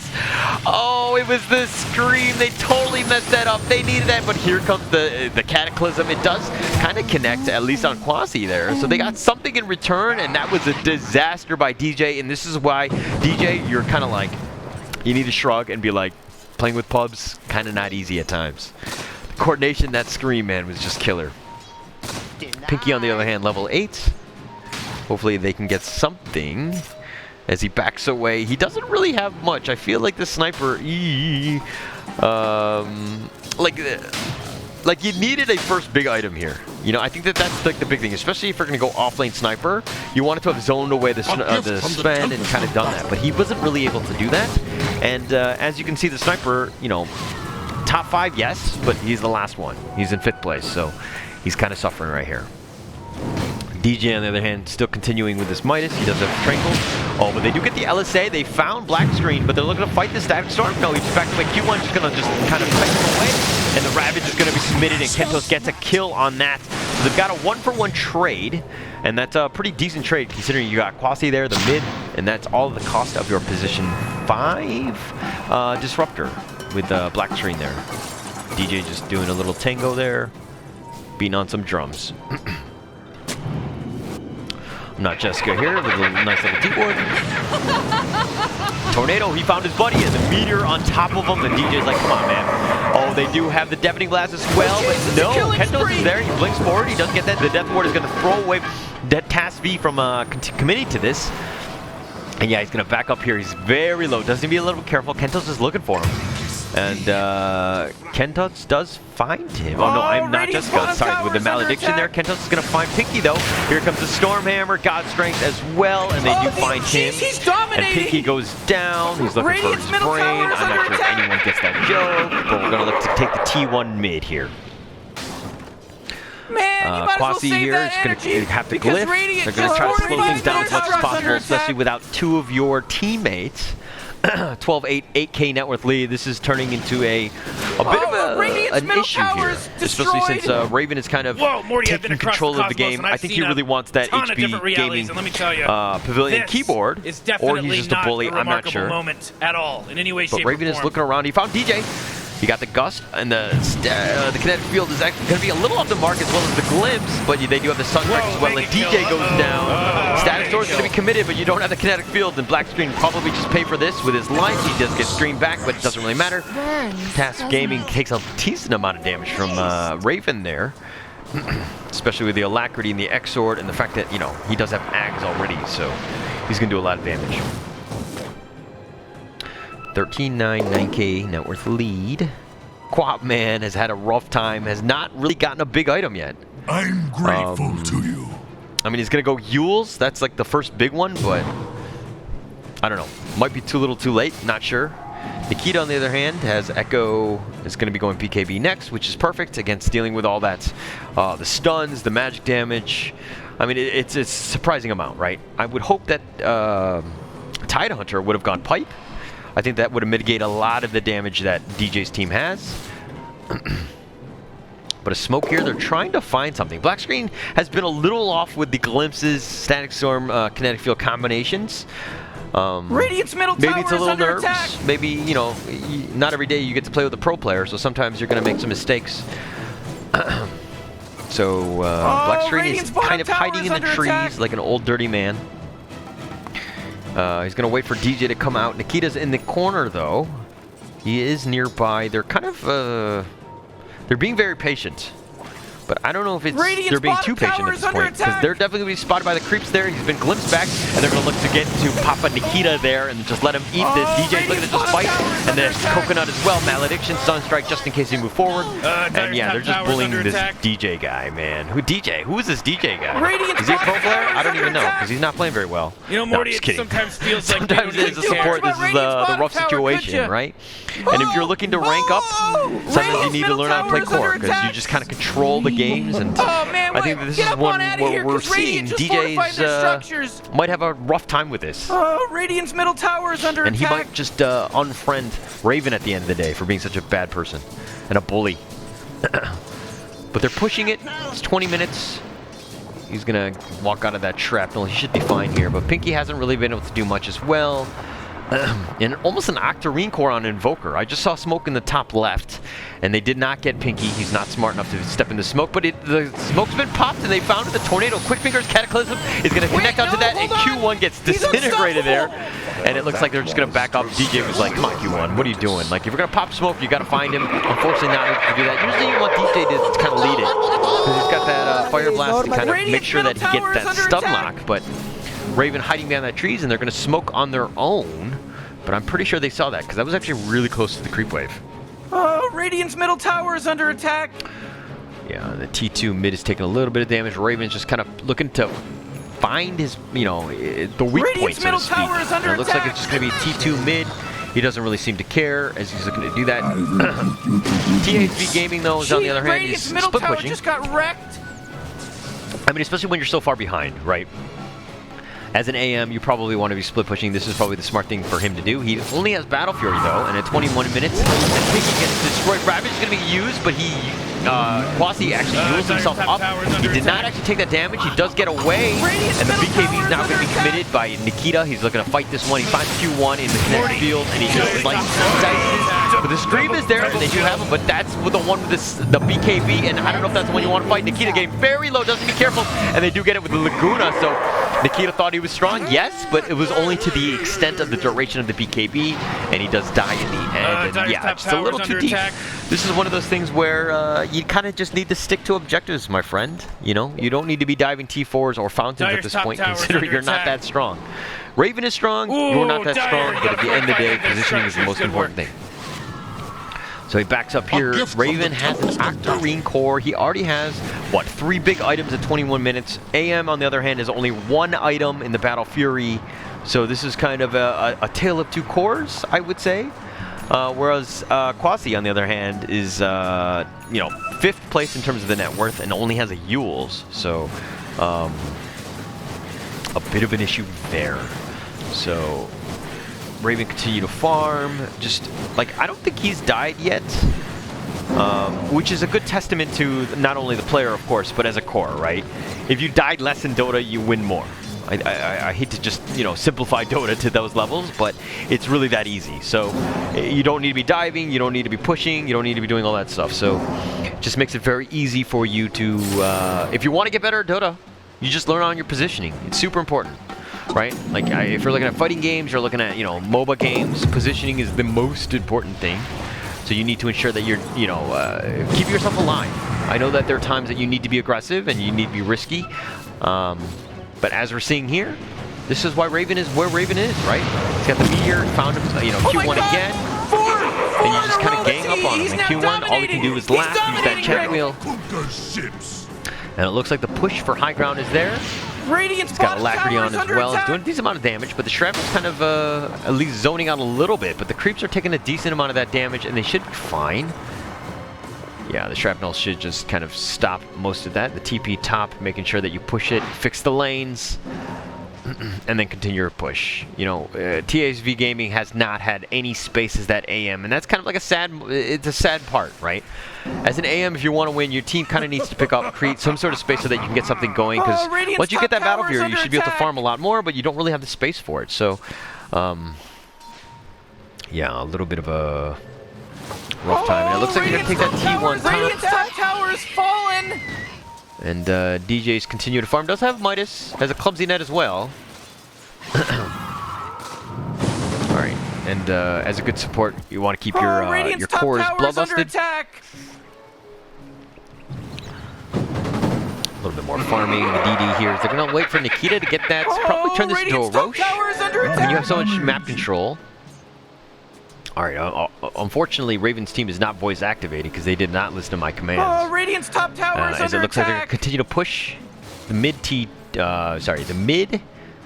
Oh, it was the scream. They totally messed that up. They needed that, but here comes the Cataclysm. It does kind of connect, at least on Quasi there. So they got something in return, and that was a disaster by DJ. And this is why, DJ, you're kind of like, you need to shrug and be like, playing with pubs, kind of not easy at times. The coordination, that scream, man, was just killer. Pinky, on the other hand, level 8. Hopefully they can get something. as he backs away. He doesn't really have much. I feel like the sniper, like you needed a first big item here. You know, I think that's like the big thing, especially if you're going to go off-lane sniper. You wanted to have zoned away the spend and kind of done that, but he wasn't really able to do that. And as you can see, the sniper, you know, top 5, yes, but he's the last one. He's in 5th place, so he's kind of suffering right here. DJ, on the other hand, still continuing with this Midas. He does have Tranquil. Oh, but they do get the LSA. They found Black Screen, but they're looking to fight the Static Storm. No, he's back to my Q1, just going to just kind of fight him away. And the Ravage is going to be submitted, and Kentos gets a kill on that. So they've got a 1-for-1 trade, and that's a pretty decent trade considering you got Quasi there, the mid, and that's all the cost of your position 5 Disruptor with Black Screen there. DJ just doing a little tango there, beating on some drums. Not Jessica here with a nice little keyboard. Tornado, he found his buddy, and the meteor on top of him. And DJ's like, come on, man. Oh, they do have the Deafening Blast as well, but no, Kentos is there. He blinks forward. He doesn't get that. The Death Ward is going to throw away that Task V from committing to this. And yeah, he's going to back up here. He's very low. Doesn't be a little bit careful. Kentos is looking for him. And Kentos does find him. Oh no, I'm not Jessica. Sorry, with the malediction there. Kentos is going to find Pinky though. Here comes the Stormhammer, God Strength as well, and they do find him. And Pinky goes down. He's looking for his brain. I'm not sure if anyone gets that joke, but we're going to look to take the T1 mid here. Quasi here is going to have to glyph. They're going to try to slow things down as much as possible, especially without 2 of your teammates. 12-8, 8K net worth lead. This is turning into a bit of an issue here, especially since Raven is kind of taking control of the game. I think he really wants that HP Gaming Pavilion keyboard, or he's just a bully. I'm not sure. But Raven is looking around. He found DJ. You got the Gust, and the kinetic field is actually going to be a little off the mark as well as the glimpse, but they do have the Sunstrike as well, and DJ goes down. Static Sword is going to be committed, but you don't have the kinetic field, and Black Screen probably just pay for this with his life. He does get streamed back, but it doesn't really matter. Task Gaming takes a decent amount of damage from Raven there, especially with the Alacrity and the X-Sword, and the fact that, you know, he does have Ags already, so he's going to do a lot of damage. 13-9, 9K net worth lead. Quapman has had a rough time, has not really gotten a big item yet. I'm grateful to you. I mean, he's going to go Yules. That's like the first big one, but I don't know. Might be too little too late. Not sure. Nikita, on the other hand, has Echo. Is going to be going PKB next, which is perfect against dealing with all that. The stuns, the magic damage. I mean, it's a surprising amount, right? I would hope that Tide Hunter would have gone Pipe. I think that would have mitigated a lot of the damage that DJ's team has. But a smoke here, they're trying to find something. Black Screen has been a little off with the glimpses, Static Storm, kinetic field combinations. Radiant's middle maybe it's a little under nerves. Attack. Maybe, you know, not every day you get to play with a pro player, so sometimes you're going to make some mistakes. So Black Screen is kind of hiding in the trees like an old dirty man. He's going to wait for DJ to come out. Nikita's in the corner, though. He is nearby. They're kind of, they're being very patient. But I don't know if it's they're being too patient at this point, because they're definitely going to be spotted by the creeps there. He's been glimpsed back, and they're going to look to get to Papa Nikita there and just let him eat this. DJ's looking to just fight, and there's Coconut as well. Malediction, Sunstrike, just in case he move forward. And yeah, they're just bullying this DJ guy, man. Who DJ? Who is this DJ guy? Is he a pro player? I don't even know, because he's not playing very well. You know, Morty, it sometimes feels like sometimes it is a support. This is the rough situation, right? And if you're looking to rank up, sometimes you need to learn how to play core, because you just kind of control the games. And I think that this is one where we're seeing DJs might have a rough time with this. Radiant's middle tower is under attack. And he attack. might just unfriend Raven at the end of the day for being such a bad person and a bully. But they're pushing it. It's 20 minutes. He's going to walk out of that shrapnel. He should be fine here. But Pinky hasn't really been able to do much as well. And almost an Octarine core on Invoker. I just saw smoke in the top left, and they did not get Pinky. He's not smart enough to step in the smoke, but the smoke's been popped, and they found the Tornado. Quick Fingers Cataclysm is going to connect onto that, and Q1 gets disintegrated there. And it looks like they're just going to back up. DJ was like, come on, Q1, what are you doing? Like, if you're going to pop smoke, you got to find him. Unfortunately, not able to do that. Usually you want DJ to kind of lead it, because he's got that Fire Blast to kind of make sure that he gets that stun lock, but Raven hiding behind that trees, and they're going to smoke on their own. But I'm pretty sure they saw that, because that was actually really close to the creep wave. Radiant's middle tower is under attack. Yeah, the T2 mid is taking a little bit of damage. Raven's just kind of looking to find his, you know, the weak point, so to speak. And it looks like it's just going to be T2 mid. He doesn't really seem to care as he's looking to do that. THV Gaming, though, is on the other hand, he's split pushing. Just got wrecked. I mean, especially when you're so far behind, right? As an AM, you probably want to be split pushing. This is probably the smart thing for him to do. He only has Battle Fury, though, and at 21 minutes, I think he gets destroyed. Ravage is going to be used, but he, Quasi actually heals himself up. He did not actually take that damage. He does get away, and the BKB is now going to be committed by Nikita. He's looking to fight this one. He finds Q1 in the kinetic field, and he just, like, dices. But the scream is there, and they do have him, but that's with the one with the BKB, and I don't know if that's the one you want to fight. Nikita getting very low, doesn't be careful, and they do get it with the Laguna, so Nikita thought he was strong, yes, but it was only to the extent of the duration of the BKB, and he does die in the end. And yeah, just a little too deep. This is one of those things where you kind of just need to stick to objectives, my friend. You know, you don't need to be diving T4s or fountains at this point, considering you're not that strong. Raven is strong, you're not that strong, but at the end of the day, positioning is the most important thing. So he backs up here. Raven has an Octarine core. He already has, what, 3 big items at 21 minutes. AM, on the other hand, is only 1 item in the Battle Fury. So this is kind of a tale of 2 cores, I would say. Whereas Quasi, on the other hand, is, you know, 5th place in terms of the net worth and only has a Yules. So a bit of an issue there. So Raven continue to farm, just, like, I don't think he's died yet, which is a good testament to not only the player, of course, but as a core, right? If you died less in Dota, you win more. I hate to just, you know, simplify Dota to those levels, but it's really that easy. So you don't need to be diving, you don't need to be pushing, you don't need to be doing all that stuff. So it just makes it very easy for you to, if you want to get better at Dota, you just learn on your positioning. It's super important. Right? Like, if you're looking at fighting games, you're looking at, you know, MOBA games, positioning is the most important thing. So you need to ensure that you're, you know, keep yourself alive. I know that there are times that you need to be aggressive and you need to be risky. But as we're seeing here, this is why Raven is where Raven is, right? He's got the meteor, found him, you know, Q1 again. And you just kind of gang up on him. And Q1, all he can do is laugh, use that chat wheel. And it looks like the push for high ground is there. He's got Alacrity on as well. He's doing a decent amount of damage, but the Shrapnel's kind of at least zoning out a little bit. But the creeps are taking a decent amount of that damage, and they should be fine. Yeah, the Shrapnel should just kind of stop most of that. The TP top, making sure that you push it, fix the lanes, and then continue your push. You know, THV Gaming has not had any spaces that AM, and that's kind of like it's a sad part, right? As an AM, if you want to win, your team kind of needs to pick up, create some sort of space so that you can get something going, because once you get that Battle Fury, you should be able to farm a lot more, but you don't really have the space for it. So, yeah, a little bit of a rough time. And it looks like you're going to take that T1 top. Tower is fallen. And DJ's continue to farm. Does have Midas, has a clumsy net as well. Alright, and as a good support, you want to keep your cores bloodlusted. A little bit more farming. The DD here is they're going to wait for Nikita to get that. Probably turn this into a Roche. And you have so much map control. Alright, unfortunately, Raven's team is not voice activated because they did not listen to my commands. Radiant's top tower is as it looks like they're going to continue to push the the mid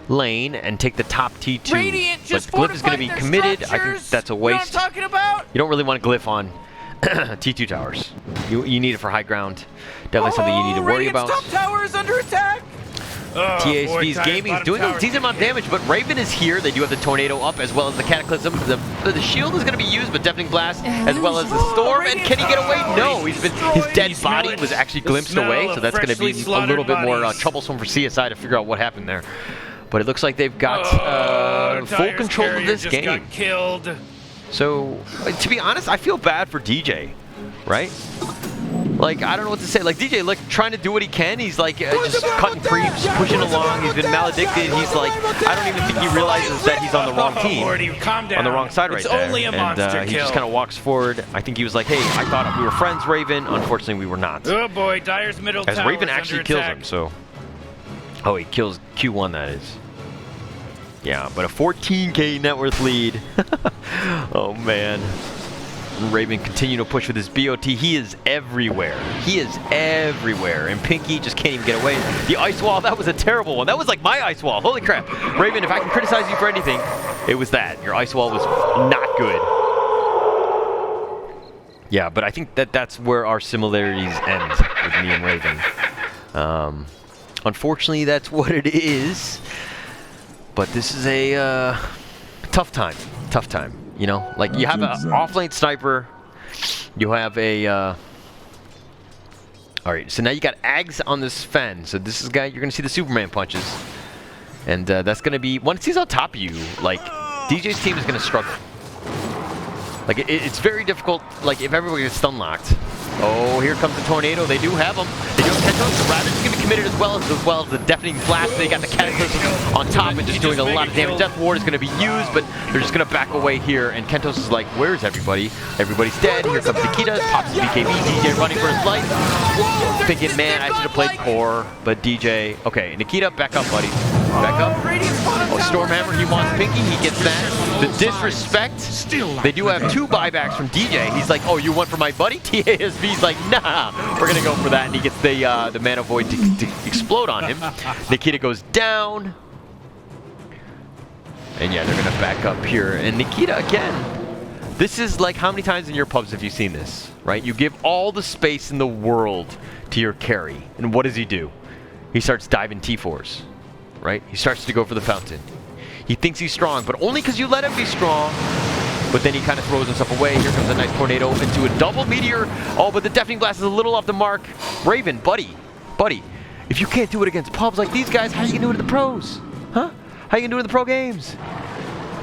lane and take the top T2. But Glyph is going to be committed. I think that's a waste. You know what I'm talking about? You don't really want to Glyph on T2 towers. You need it for high ground. Definitely something you need to worry about. Top tower is under attack. THV's Gaming is doing a decent amount of damage, but Raven is here. They do have the Tornado up as well as the Cataclysm. The shield is going to be used, but Deafening Blast as well as the Storm. And can he get away? No, his dead body was actually glimpsed away, so that's going to be a little bit more troublesome for CSI to figure out what happened there. But it looks like they've got full control of this game. So, to be honest, I feel bad for DJ, right? Like, I don't know what to say. Like, DJ, like, trying to do what he can. He's, like, just cutting creeps, pushing along. He's been maledicted. He's, like, I don't even think he realizes that he's on the wrong team. On the wrong side right there. And he just kind of walks forward. I think he was like, hey, I thought we were friends, Raven. Unfortunately, we were not. Oh, boy. Dyer's middle tower. As Raven actually kills him, so. Oh, he kills Q1, that is. Yeah, but a 14K net worth lead. Oh man. Raven continue to push with his BOT. He is everywhere. He is everywhere. And Pinky just can't even get away. The ice wall, that was a terrible one. That was like my ice wall. Holy crap. Raven, if I can criticize you for anything, it was that. Your ice wall was not good. Yeah, but I think that's where our similarities end with me and Raven. Unfortunately, that's what it is. But this is a tough time. Tough time. You know, like you have an offlane sniper, you have a, all right, so now you got Ags on this Fen. So this is guy, you're gonna see the Superman punches. And that's gonna be, once he's on top of you, like, DJ's team is gonna struggle. Like, it's very difficult, like, if everybody gets stun locked. Oh, here comes the tornado. They do have them. They do have Kentos. The Ravage is going to be committed as well as the deafening blast. They got the Cataclysm on top and just doing a lot of damage. Death Ward is going to be used, but they're just going to back away here. And Kentos is like, where's everybody? Everybody's dead. Here comes Nikita. Pops his BKB. DJ running for his life. Thinking, man, I should have played core. But DJ, okay, Nikita, back up, buddy. Back up. Oh, Stormhammer, he wants Pinky. He gets that. The disrespect. They do have 2 buybacks from DJ. He's like, oh, you went for my buddy? TASV's like, nah, we're going to go for that. And he gets the Mana Void to explode on him. Nikita goes down. And yeah, they're going to back up here. And Nikita, again, this is like, how many times in your pubs have you seen this, right? You give all the space in the world to your carry. And what does he do? He starts diving T4s, right? He starts to go for the fountain. He thinks he's strong, but only because you let him be strong. But then he kind of throws himself away. Here comes a nice tornado into a double meteor. Oh, but the deafening blast is a little off the mark. Raven, buddy, if you can't do it against pubs like these guys, how you gonna do it in the pros? Huh? How you gonna do it in the pro games?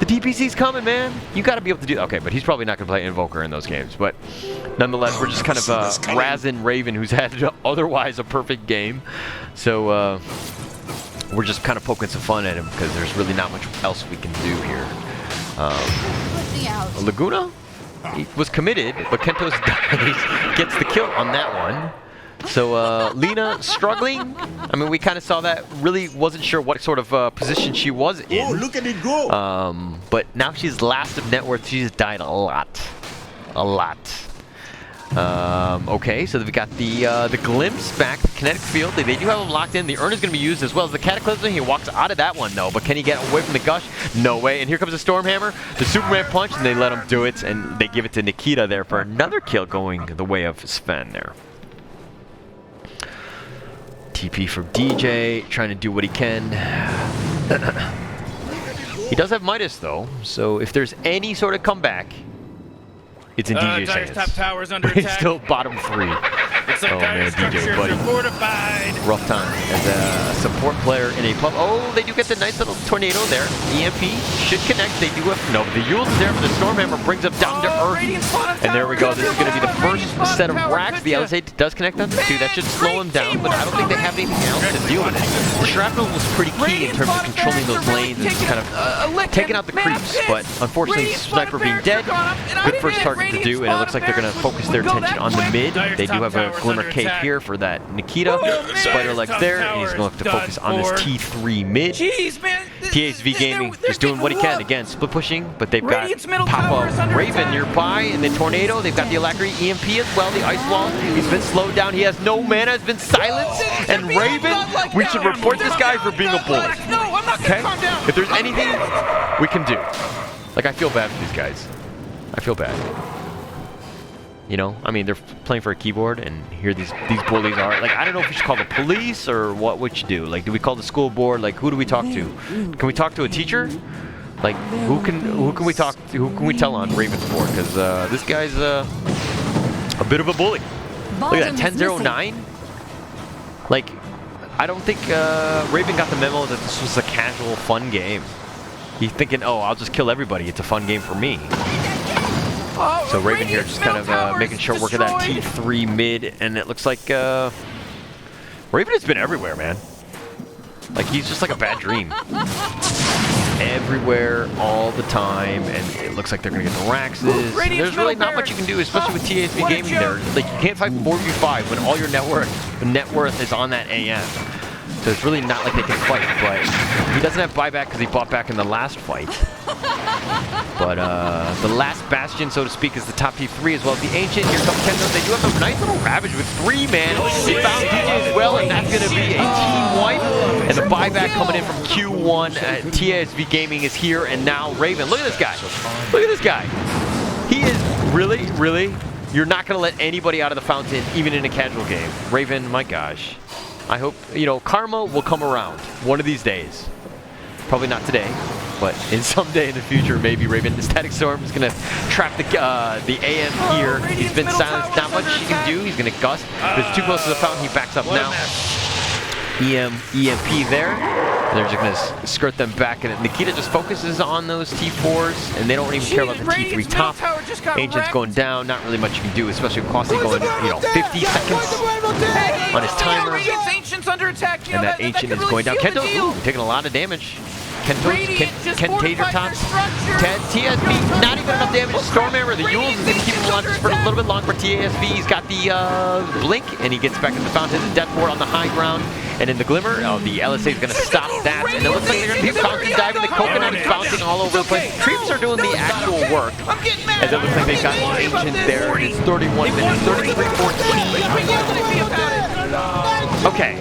The DPC's coming, man. You gotta be able to do that. Okay, but he's probably not gonna play Invoker in those games. But nonetheless, we're just kind of razzing Raven, who's had otherwise a perfect game. So we're just kind of poking some fun at him because there's really not much else we can do here. Laguna, he was committed, but Kentos dies, gets the kill on that one. So Lena struggling. I mean, we kind of saw that. Really wasn't sure what sort of position she was in. Oh, look at it go! But now she's last of net worth. She's died a lot. Okay, so we've got the glimpse back, the kinetic field. They do have him locked in. The urn is going to be used as well as the cataclysm. He walks out of that one though, but can he get away from the gush? No way. And here comes the Stormhammer, the Superman punch, and they let him do it, and they give it to Nikita there for another kill going the way of Sven there. TP for DJ, trying to do what he can. He does have Midas though, so if there's any sort of comeback, it's in DJ's hands. Top tower's under He's attack. still bottom 3. Oh man, DJ, buddy. Fortified. Rough time as a support player in a pub. Oh, they do get the nice little tornado there. EMP should connect. They do have no. The Yule's is there, but the Stormhammer brings him down to earth. And there we go. This is going to be the first set of racks. The LSA does connect on the 2. That should slow him down, but I don't think they have anything else to deal with it. The shrapnel was pretty key in terms of controlling those lanes and just kind of taking out the creeps. But unfortunately, Sniper being dead, good first target to do, and it looks like they're going to focus their attention on the mid. They do have a Glimmer Cape here for that Nikita. Spider legs there, and he's going to have to focus on this T3 mid. Jeez, man. TSV Gaming just doing what he can. Again, split pushing, but they've got Pop-Up Raven nearby, and the Tornado. They've got the Alacrity EMP as well, the Ice Wall. He's been slowed down. He has no mana, has been silenced. And Raven, we should report this guy for being a bully. Okay? If there's anything we can do. Like, I feel bad for these guys. I feel bad. You know, I mean, they're playing for a keyboard, and here these bullies are. Like, I don't know if we should call the police or what we should do. Like, do we call the school board? Like, who do we talk to? Can we talk to a teacher? Like, who can we talk to? Who can we tell on Ravensboard? Because this guy's a bit of a bully. Look at that, 10-0-9. Like, I don't think Raven got the memo that this was a casual, fun game. He's thinking, oh, I'll just kill everybody. It's a fun game for me. So Raven here just kind of making sure working that T3 mid, and it looks like Raven has been everywhere, man. Like, he's just like a bad dream. Everywhere, all the time, and it looks like they're going to get the Raxes. There's really not much you can do, especially with TSV Gaming there. Like, you can't fight 4v5 when all your net worth is on that AM. So it's really not like they can fight, but he doesn't have buyback because he bought back in the last fight. But the last bastion, so to speak, is the top T3 as well as the Ancient. Here comes Kendo. They do have a nice little Ravage with 3, man. They found DJ as well, and that's going to be a team wipe. And the buyback coming in from Q1. TSV Gaming is here, and now Raven. Look at this guy. Look at this guy. He is really, really... You're not going to let anybody out of the fountain, even in a casual game. Raven, my gosh. I hope, you know, karma will come around one of these days. Probably not today, but in someday in the future, maybe Raven. The Static Storm is going to trap the AM here. He's been silenced. Not much he can do. He's going to gust. There's too close to the fountain. He backs up now. EMP there. And they're just going to skirt them back. And Nikita just focuses on those T4s, and they don't even care about the T3 top. Ancient's going down. Not really much you can do, especially with Kwasi going, you know, 50 seconds on his timer. And that Ancient is going down. Kento, taking a lot of damage. Kentator Tots. TSV, not even enough damage. Stormhammer, the Yules is going to keep him alive just for a little bit longer for TSV. He's got the Blink, and he gets back in the fountain. The Death Ward on the high ground. And in the Glimmer, the LSA is going to stop that. And it looks like they're going to be fountain diving. The Coconut is bouncing all over the place. Creeps are doing the actual work. As it looks like they got the Ancient there. It's 31 minutes, 33-14. Okay.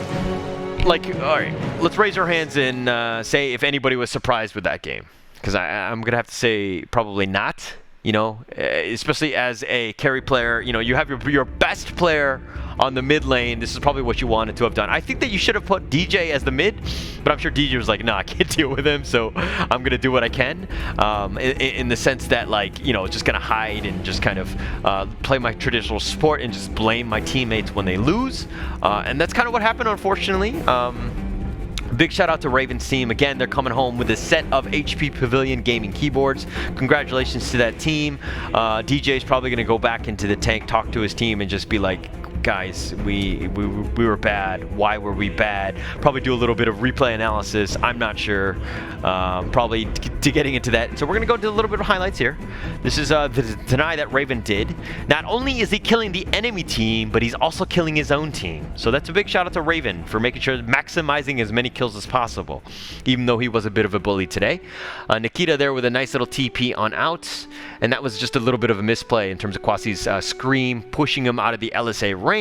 Like, all right, let's raise our hands and say if anybody was surprised with that game. Because I'm going to have to say probably not, you know, especially as a carry player. You know, you have your best player on the mid lane. This is probably what you wanted to have done. I think that you should have put DJ as the mid, but I'm sure DJ was like, nah, I can't deal with him, so I'm going to do what I can. In the sense that, like, you know, just going to hide and just kind of play my traditional support and just blame my teammates when they lose. And that's kind of what happened, unfortunately. Big shout out to Raven's team. Again, they're coming home with a set of HP Pavilion gaming keyboards. Congratulations to that team. DJ's probably going to go back into the tank, talk to his team, and just be like, guys, we were bad. Why were we bad? Probably do a little bit of replay analysis. I'm not sure. Probably to getting into that. So we're going to go into a little bit of highlights here. This is the deny that Raven did. Not only is he killing the enemy team, but he's also killing his own team. So that's a big shout out to Raven for making sure maximizing as many kills as possible, even though he was a bit of a bully today. Nikita there with a nice little TP on out, and that was just a little bit of a misplay in terms of Kwasi's Scream, pushing him out of the LSA range.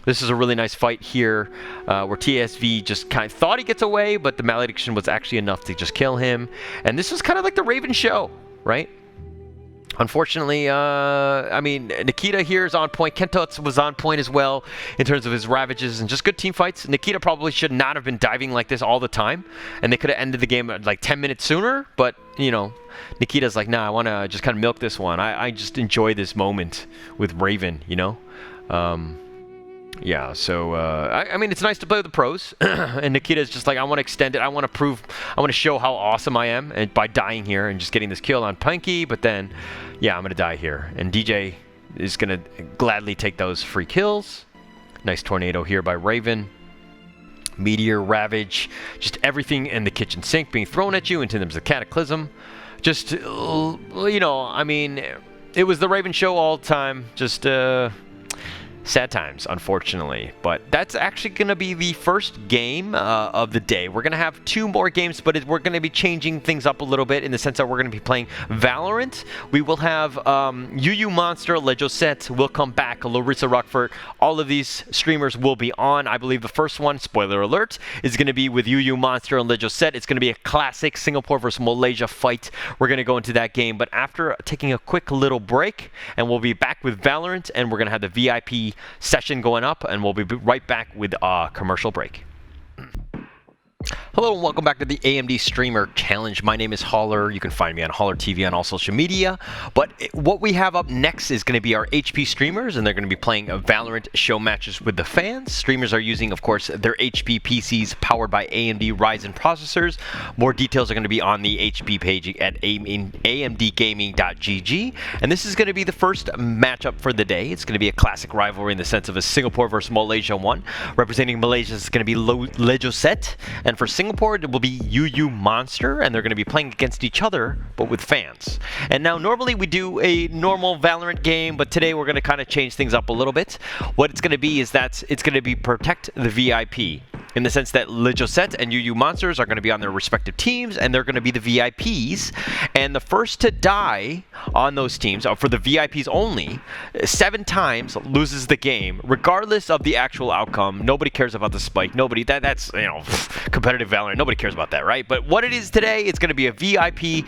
This is a really nice fight here where TSV just kind of thought he gets away, but the malediction was actually enough to just kill him. And this was kind of like the Raven show, right? Unfortunately, I mean, Nikita here is on point. Kento was on point as well in terms of his ravages and just good team fights. Nikita probably should not have been diving like this all the time, and they could have ended the game like 10 minutes sooner, but, you know, Nikita's like, nah, I want to just kind of milk this one. I just enjoy this moment with Raven, you know? Yeah, so, I mean, it's nice to play with the pros, and Nikita's just like, I want to extend it, I want to show how awesome I am, and by dying here and just getting this kill on Punky, but then, yeah, I'm going to die here, and DJ is going to gladly take those free kills. Nice tornado here by Raven. Meteor, Ravage, just everything in the kitchen sink being thrown at you, and then there's a Cataclysm. Just, you know, I mean, it was the Raven show all the time, just, sad times, unfortunately, but that's actually going to be the first game of the day. We're going to have 2 more games, but we're going to be changing things up a little bit in the sense that we're going to be playing Valorant. We will have Yuyumonster, Josette, Willcomeback, Larissa Rochefort. All of these streamers will be on. I believe the first one, spoiler alert, is going to be with Yuyumonster and Josette. It's going to be a classic Singapore versus Malaysia fight. We're going to go into that game, but after taking a quick little break, and we'll be back with Valorant, and we're going to have the VIP session going up, and we'll be right back with a commercial break. Hello and welcome back to the AMD Streamer Challenge. My name is Holler. You can find me on Holler TV on all social media. But what we have up next is going to be our HP streamers, and they're going to be playing Valorant show matches with the fans. Streamers are using, of course, their HP PCs powered by AMD Ryzen processors. More details are going to be on the HP page at amdgaming.gg. And this is going to be the first matchup for the day. It's going to be a classic rivalry in the sense of a Singapore versus Malaysia one. Representing Malaysia is going to be Josette. And for Singapore, Singapore, it will be Yuyumonster, and they're going to be playing against each other, but with fans. And now, normally we do a normal Valorant game, but today we're going to kind of change things up a little bit. What it's going to be is that it's going to be Protect the VIP. In the sense that Josette and Yuyumonsters are going to be on their respective teams, and they're going to be the VIPs. And the first to die on those teams, for the VIPs only, 7 times loses the game, regardless of the actual outcome. Nobody cares about the spike. Nobody. That's competitive Valorant. Nobody cares about that, right? But what it is today, it's going to be a VIP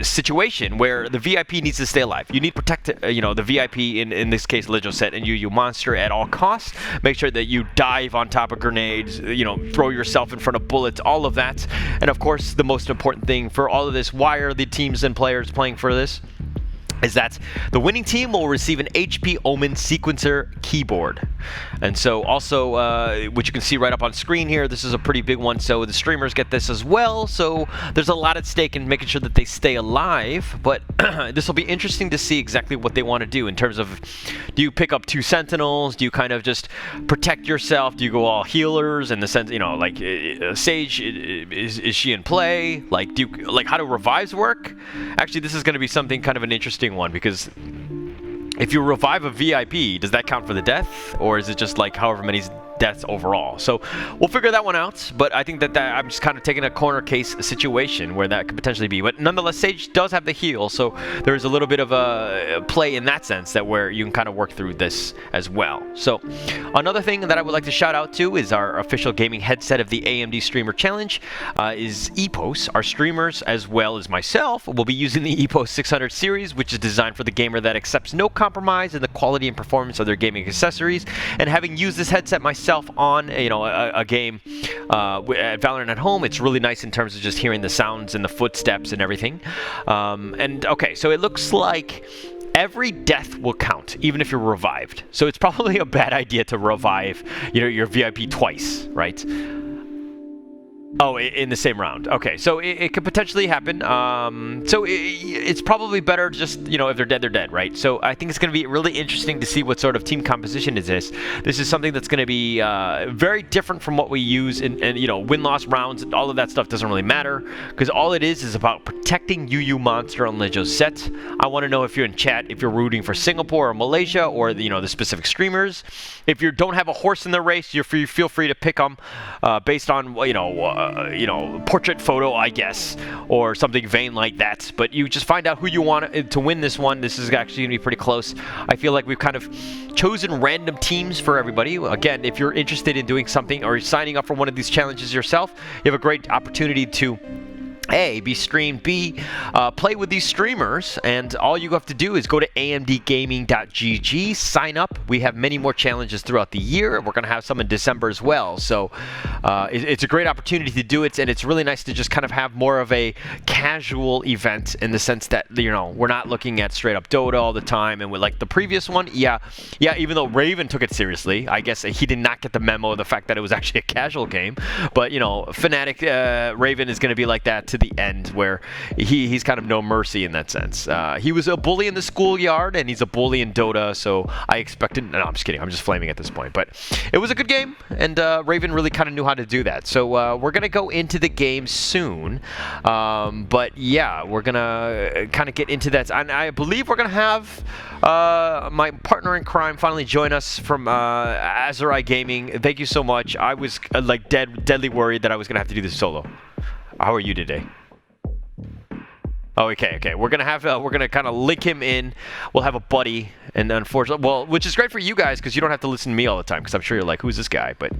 situation where the VIP needs to stay alive. You need to protect, the VIP in this case, Josette and Yuyumonster at all costs. Make sure that you dive on top of grenades, throw yourself in front of bullets, all of that. And of course, the most important thing for all of this, why are the teams and players playing for this, is that the winning team will receive an HP Omen sequencer keyboard. And so also, which you can see right up on screen here, this is a pretty big one, so the streamers get this as well. So there's a lot at stake in making sure that they stay alive, but this will be interesting to see exactly what they want to do in terms of, do you pick up 2 sentinels? Do you kind of just protect yourself? Do you go all healers in the sense, like Sage, is she in play? Like, how do revives work? Actually, this is going to be something kind of an interesting one, because if you revive a VIP, does that count for the death, or is it just like however many deaths overall? So we'll figure that one out, but I think that I'm just kind of taking a corner case situation where that could potentially be. But nonetheless, Sage does have the heal, so there's a little bit of a play in that sense that where you can kind of work through this as well. So another thing that I would like to shout out to is our official gaming headset of the AMD Streamer Challenge is EPOS. Our streamers, as well as myself, will be using the EPOS 600 series, which is designed for the gamer that accepts no compromise in the quality and performance of their gaming accessories. And having used this headset myself on a game at Valorant at home, it's really nice in terms of just hearing the sounds and the footsteps and everything. And okay, so it looks like every death will count, even if you're revived. So it's probably a bad idea to revive your VIP twice, right? Oh, in the same round. Okay, so it could potentially happen. So it's probably better just, if they're dead, right? So I think it's going to be really interesting to see what sort of team composition is this. This is something that's going to be very different from what we use in win-loss rounds. All of that stuff doesn't really matter, because all it is about protecting Yuyumonster and Josette. I want to know if you're in chat, if you're rooting for Singapore or Malaysia or the specific streamers. If you don't have a horse in the race, you feel free to pick them based on portrait photo, I guess, or something vain like that. But you just find out who you want to win this one. This is actually going to be pretty close. I feel like we've kind of chosen random teams for everybody. Again, if you're interested in doing something or signing up for one of these challenges yourself, you have a great opportunity to A, be streamed, B, play with these streamers, and all you have to do is go to amdgaming.gg, sign up. We have many more challenges throughout the year. We're going to have some in December as well, so it's a great opportunity to do it, and it's really nice to just kind of have more of a casual event in the sense that, we're not looking at straight up Dota all the time, and with like the previous one, yeah, even though Raven took it seriously, I guess he did not get the memo of the fact that it was actually a casual game, but, FNATIC, Raven is going to be like that to the end, where he's kind of no mercy in that sense. He was a bully in the schoolyard, and he's a bully in Dota, so I expected... No, I'm just kidding. I'm just flaming at this point. But it was a good game, and Raven really kind of knew how to do that. So we're going to go into the game soon. But yeah, we're going to kind of get into that. And I believe we're going to have my partner in crime finally join us from Azurai Gaming. Thank you so much. I was deadly worried that I was going to have to do this solo. How are you today? Oh, okay. We're gonna kind of link him in. We'll have a buddy, and unfortunately, which is great for you guys because you don't have to listen to me all the time. Because I'm sure you're like, who's this guy? But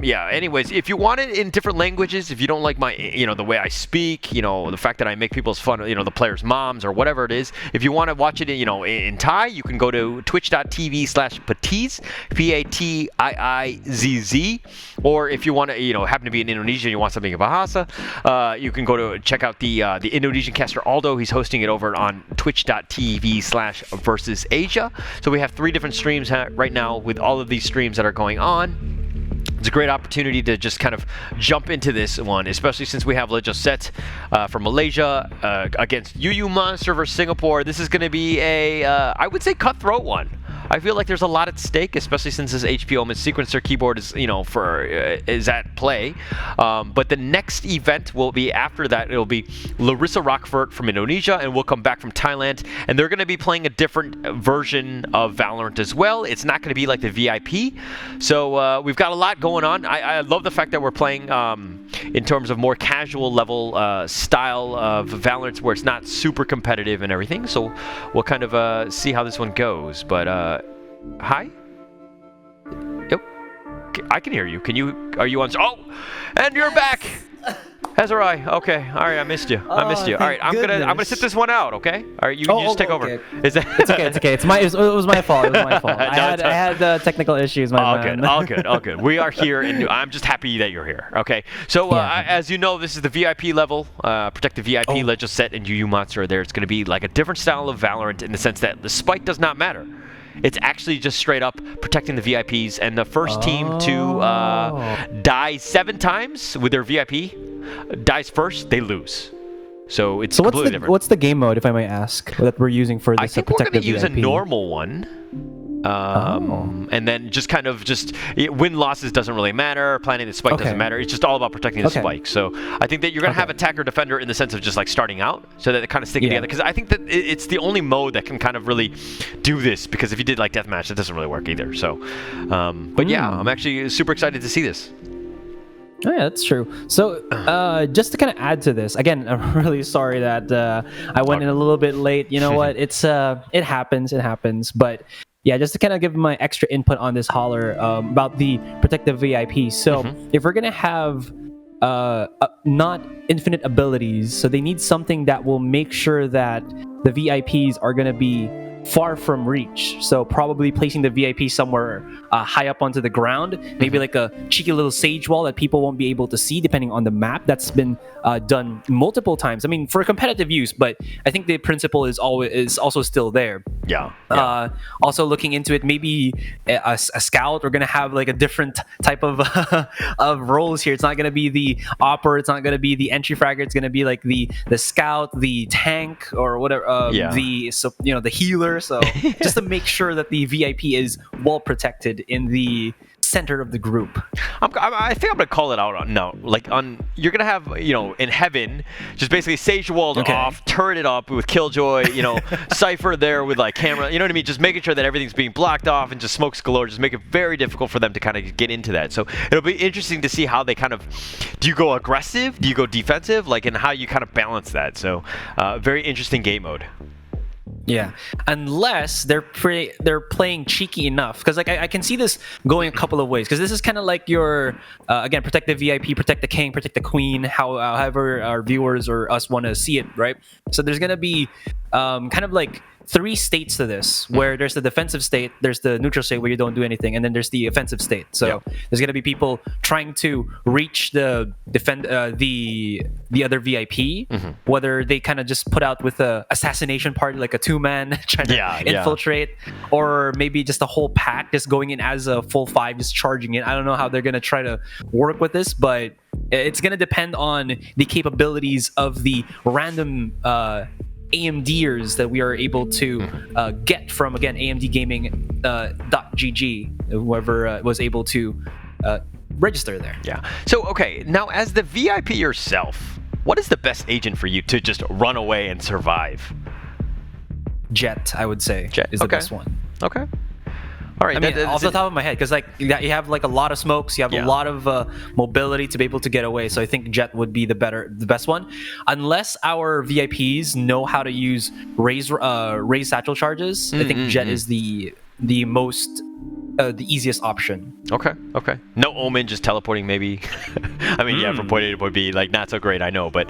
yeah. Anyways, if you want it in different languages, if you don't like my, the way I speak, the fact that I make people's fun, the players' moms or whatever it is. If you want to watch it, in Thai, you can go to twitch.tv/Patiz, P-A-T-I-I-Z-Z. Or if you want to, happen to be in Indonesia and you want something in Bahasa, you can go to check out the Indonesian caster Aldo. He's hosting it over on twitch.tv/VersusAsia. So we have 3 different streams right now with all of these streams that are going on. It's a great opportunity to just kind of jump into this one, especially since we have Josette from Malaysia against Yuyumonster versus Singapore. This is going to be a, I would say, cutthroat one. I feel like there's a lot at stake, especially since this HP Omen sequencer keyboard is, is at play. But the next event will be after that. It'll be Larissa Rochefort from Indonesia and Willcomeback from Thailand, and they're going to be playing a different version of Valorant as well. It's not going to be like the VIP. So we've got a lot going on. I love the fact that we're playing in terms of more casual level style of Valorant, where it's not super competitive and everything. So we'll kind of see how this one goes. But hi. Yep. I can hear you. Are you on? Oh, and you're back. Hezrai. Okay. All right. I missed you. All right. I'm gonna sit this one out. Okay. All right. You just take over. Is that? It's okay. It's okay. It was my fault. I had technical issues. All good. We are here, and I'm just happy that you're here. Okay. So as you know, this is the VIP level. Protect the VIP. Josette and Yuyumonster are there. It's going to be like a different style of Valorant in the sense that the spike does not matter. It's actually just straight up protecting the VIPs, and the first team to die 7 times with their VIP dies first, they lose. So it's completely different. What's the game mode, if I may ask, that we're using for this protective VIP? I think we're going to use a normal one. And then win losses doesn't really matter. Planning the spike doesn't matter. It's just all about protecting the spike. So I think that you're going to have attacker defender in the sense of just like starting out, so that they kind of stick together. Because I think that it's the only mode that can kind of really do this. Because if you did like deathmatch, it doesn't really work either. So, but yeah, I'm actually super excited to see this. Oh, yeah, that's true. So, just to kind of add to this, again, I'm really sorry that I went in a little bit late. You know what? It happens. But yeah, just to kind of give my extra input on this holler about the protective VIP. So, if we're gonna have not infinite abilities, so they need something that will make sure that the VIPs are gonna be far from reach. So probably placing the VIP somewhere high up onto the ground, maybe like a cheeky little sage wall that people won't be able to see depending on the map. That's been done multiple times. I mean, for competitive use, but I think the principle is also still there. Yeah. Also looking into it, maybe a scout. We're gonna have like a different type of of roles here. It's not gonna be the opper. It's not gonna be the entry fragger. It's gonna be like the scout, the tank, or whatever. The healer. So just to make sure that the VIP is well protected in the center of the group. I think I'm gonna call it out you're gonna have in heaven just basically sage walled off, turret it up with killjoy, Cypher there with like camera, you know what I mean, just making sure that everything's being blocked off and just smokes galore, just make it very difficult for them to kind of get into that. So it'll be interesting to see how they kind of, do you go aggressive, do you go defensive, and how you kind of balance that. So very interesting game mode. Yeah, unless they're playing cheeky enough, because I can see this going a couple of ways, because this is kind of like your again, protect the VIP, protect the king, protect the queen, however our viewers or us want to see it, right? So there's gonna be kind of like 3 states to this, where there's the defensive state, there's the neutral state where you don't do anything, and then there's the offensive state. So there's gonna be people trying to reach the other VIP, whether they kind of just put out with a assassination party, like a 2-man trying to infiltrate, or maybe just a whole pack just going in as a full 5, just charging it. I don't know how they're gonna try to work with this, but it's gonna depend on the capabilities of the random AMDers that we are able to get from, again, AMD Gaming .gg, whoever was able to register there. Yeah. So, okay, now as the VIP yourself, what is the best agent for you to just run away and survive? Jet, I would say, is the best one. Okay. All right. I mean, off the top of my head, because you have like a lot of smokes, you have a lot of mobility to be able to get away. So I think Jet would be the best one, unless our VIPs know how to use raise satchel charges. I think Jet is the most the easiest option. Okay. No Omen, just teleporting maybe. I mean, from point A to point B, like not so great, I know, but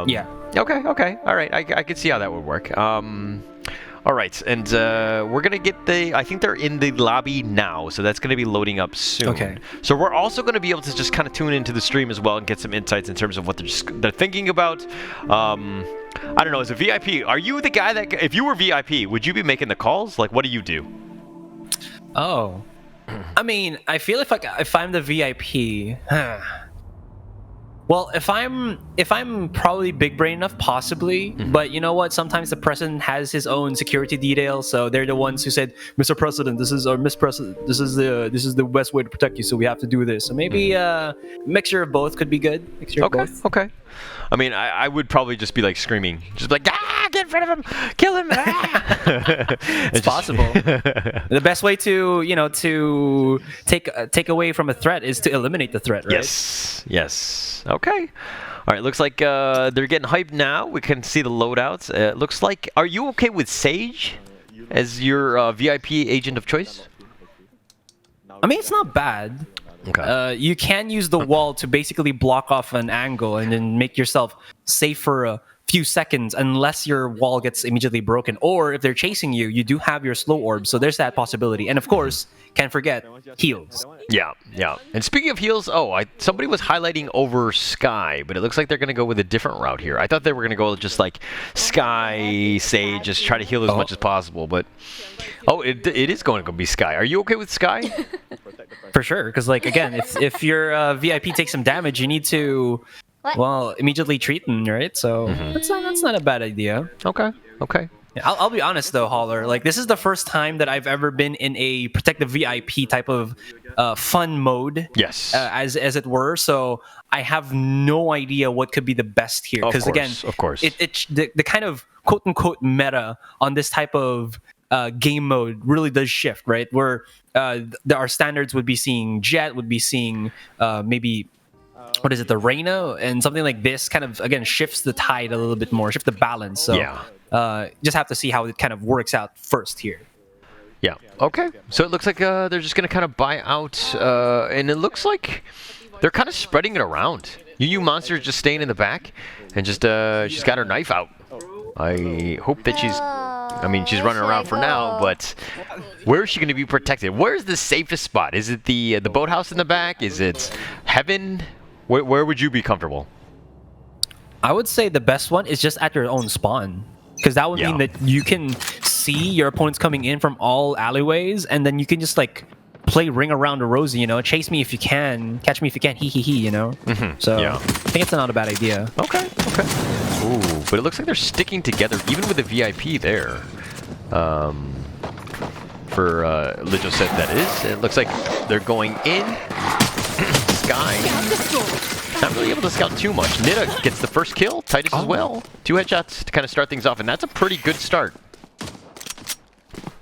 yeah. Okay. All right. I could see how that would work. All right, and we're going to get I think they're in the lobby now, so that's going to be loading up soon. Okay. So we're also going to be able to just kind of tune into the stream as well and get some insights in terms of what they're thinking about. I don't know, as a VIP, are you the guy that, if you were VIP, would you be making the calls? Like, what do you do? Oh. I mean, I feel if I'm the VIP... Well, if I'm probably big brain enough, possibly. But you know what? Sometimes the president has his own security details, so they're the ones who said, "Mr. President, this is or Miss President, this is the best way to protect you, so we have to do this." So maybe mixture of both could be good. Mixture of both. Okay. I mean, I would probably just be like screaming, just like, get rid of him, kill him. It's possible. The best way to to take away from a threat is to eliminate the threat, right? Yes. Okay. All right. Looks like they're getting hyped now. We can see the loadouts. Looks like. Are you okay with Sage as your VIP agent of choice? I mean, it's not bad. Okay. You can use the wall to basically block off an angle and then make yourself safe for a few seconds unless your wall gets immediately broken. Or if they're chasing you, you do have your slow orb, so there's that possibility. And of course, can't forget heals. Yeah. And speaking of heals, somebody was highlighting over Sky, but it looks like they're going to go with a different route here. I thought they were going to go just like Sky, Sage, just try to heal as much as possible. But it is going to be Sky. Are you okay with Sky? For sure, because like again, if your VIP takes some damage, you need to immediately treat them, right? So that's not a bad idea. Okay. I'll be honest though, Holler. Like this is the first time that I've ever been in a protect the VIP type of fun mode. Yes. As it were. So I have no idea what could be the best here. Because again, of course, the kind of quote unquote meta on this type of game mode really does shift, right? Where our standards would be seeing Jet, would be seeing maybe. What is it, the Reyna? And something like this kind of, again, shifts the tide a little bit more, shifts the balance. So just have to see how it kind of works out first here. Yeah, okay. So it looks like they're just going to kind of buy out, and it looks like they're kind of spreading it around. Yuyumonster is just staying in the back, and just she's got her knife out. I hope that she's running around for now, but where is she going to be protected? Where's the safest spot? Is it the boathouse in the back? Is it heaven? Where would you be comfortable? I would say the best one is just at your own spawn. Because that would mean that you can see your opponents coming in from all alleyways, and then you can just like play ring around the rosy, chase me if you can, catch me if you can, hee, So I think it's not a bad idea. Okay. Ooh, but it looks like they're sticking together, even with the VIP there. For Josette, that is. It looks like they're going in. Sky. Not really able to scout too much. Nita gets the first kill. Titus as well. 2 headshots to kind of start things off, and that's a pretty good start.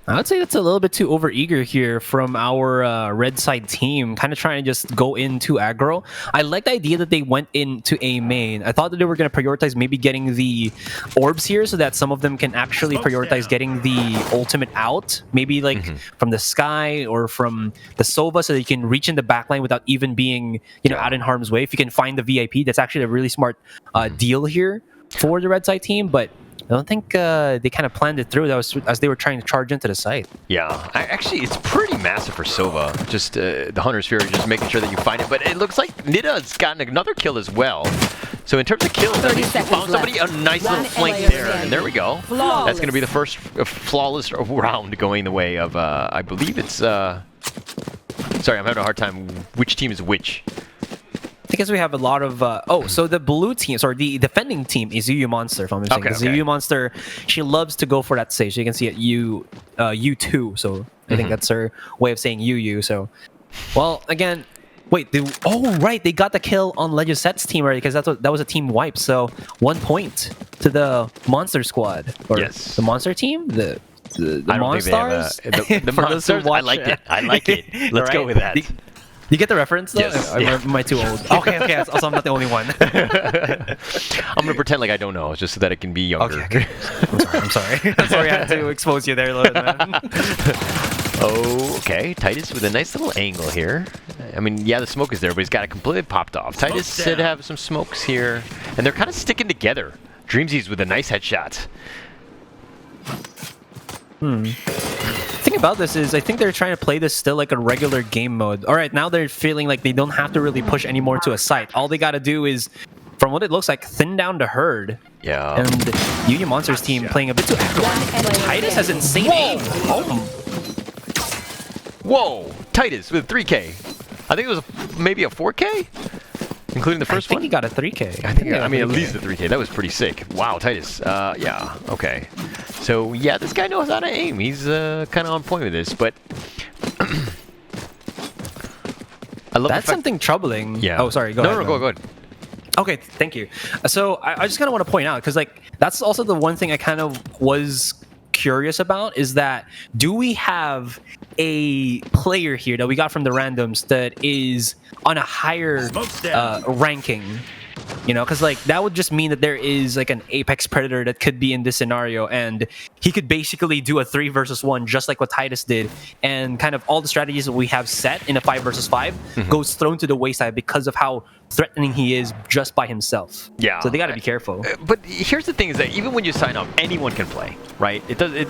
I would say that's a little bit too overeager here from our red side team, kind of trying to just go into aggro. I like the idea that they went into A main. I thought that they were going to prioritize maybe getting the orbs here so that some of them can actually prioritize getting the ultimate out, maybe like from the Sky or from the Sova, so that you can reach in the backline without even being out in harm's way. If you can find the VIP, that's actually a really smart deal here for the red side team, but I don't think they kind of planned it through as they were trying to charge into the site. Yeah, actually, it's pretty massive for Sova. Just the Hunter's Fury, just making sure that you find it. But it looks like Nita's gotten another kill as well. So in terms of kills, at least you found somebody a nice little flank there. And there we go. Flawless. That's going to be the first flawless round going the way of, I believe it's... Sorry, I'm having a hard time. Which team is which? I guess we have a lot of... so the blue team, sorry, the defending team is Yuyumonster, if I'm mistaken. Okay. Yuyumonster, she loves to go for that stage. So you can see it, U2. So I think that's her way of saying Yu. So, well, again, wait. Right. They got the kill on Josette's team already because that was a team wipe. So 1 point to the Monster squad. Or yes. The Monster team? The Monstars? The Monsters? I like it. Let's go with that. You get the reference, though? Yes. Am I too old? Okay. Also, I'm not the only one. I'm going to pretend like I don't know, just so that it can be younger. Okay. I'm sorry. I'm sorry I had to expose you there a little bit, man. Okay. Titus with a nice little angle here. I mean, yeah, the smoke is there, but he's got it completely popped off. Titus should have some smokes here. And they're kind of sticking together. Dreamsies with a nice headshot. The thing about this is I think they're trying to play this still like a regular game mode. All right, now they're feeling like they don't have to really push anymore to a site. All they got to do is, from what it looks like, thin down the herd. Yeah. And Yuyumonster's team playing a bit too active. Titus has insane aim. Whoa! Titus with 3K. I think it was maybe a 4K? Including the first I think one? he got a 3K. I mean, at least the 3K. That was pretty sick. Wow, Titus. Yeah, okay. So, yeah, this guy knows how to aim. He's kind of on point with this, but... I love That's something troubling. Yeah. Oh, sorry. Go ahead. Go ahead. Okay, thank you. So I just kind of want to point out, because like that's also the one thing I kind of was curious about, is that do we have a player here that we got from the randoms that is on a higher ranking? You know, because like that would just mean that there is like an apex predator that could be in this scenario, and he could basically do a 3 versus 1 just like what Titus did, and kind of all the strategies that we have set in a 5 versus 5 goes thrown to the wayside because of how threatening he is just by himself. Yeah. So they got to be careful. But here's the thing: is that even when you sign up, anyone can play, right?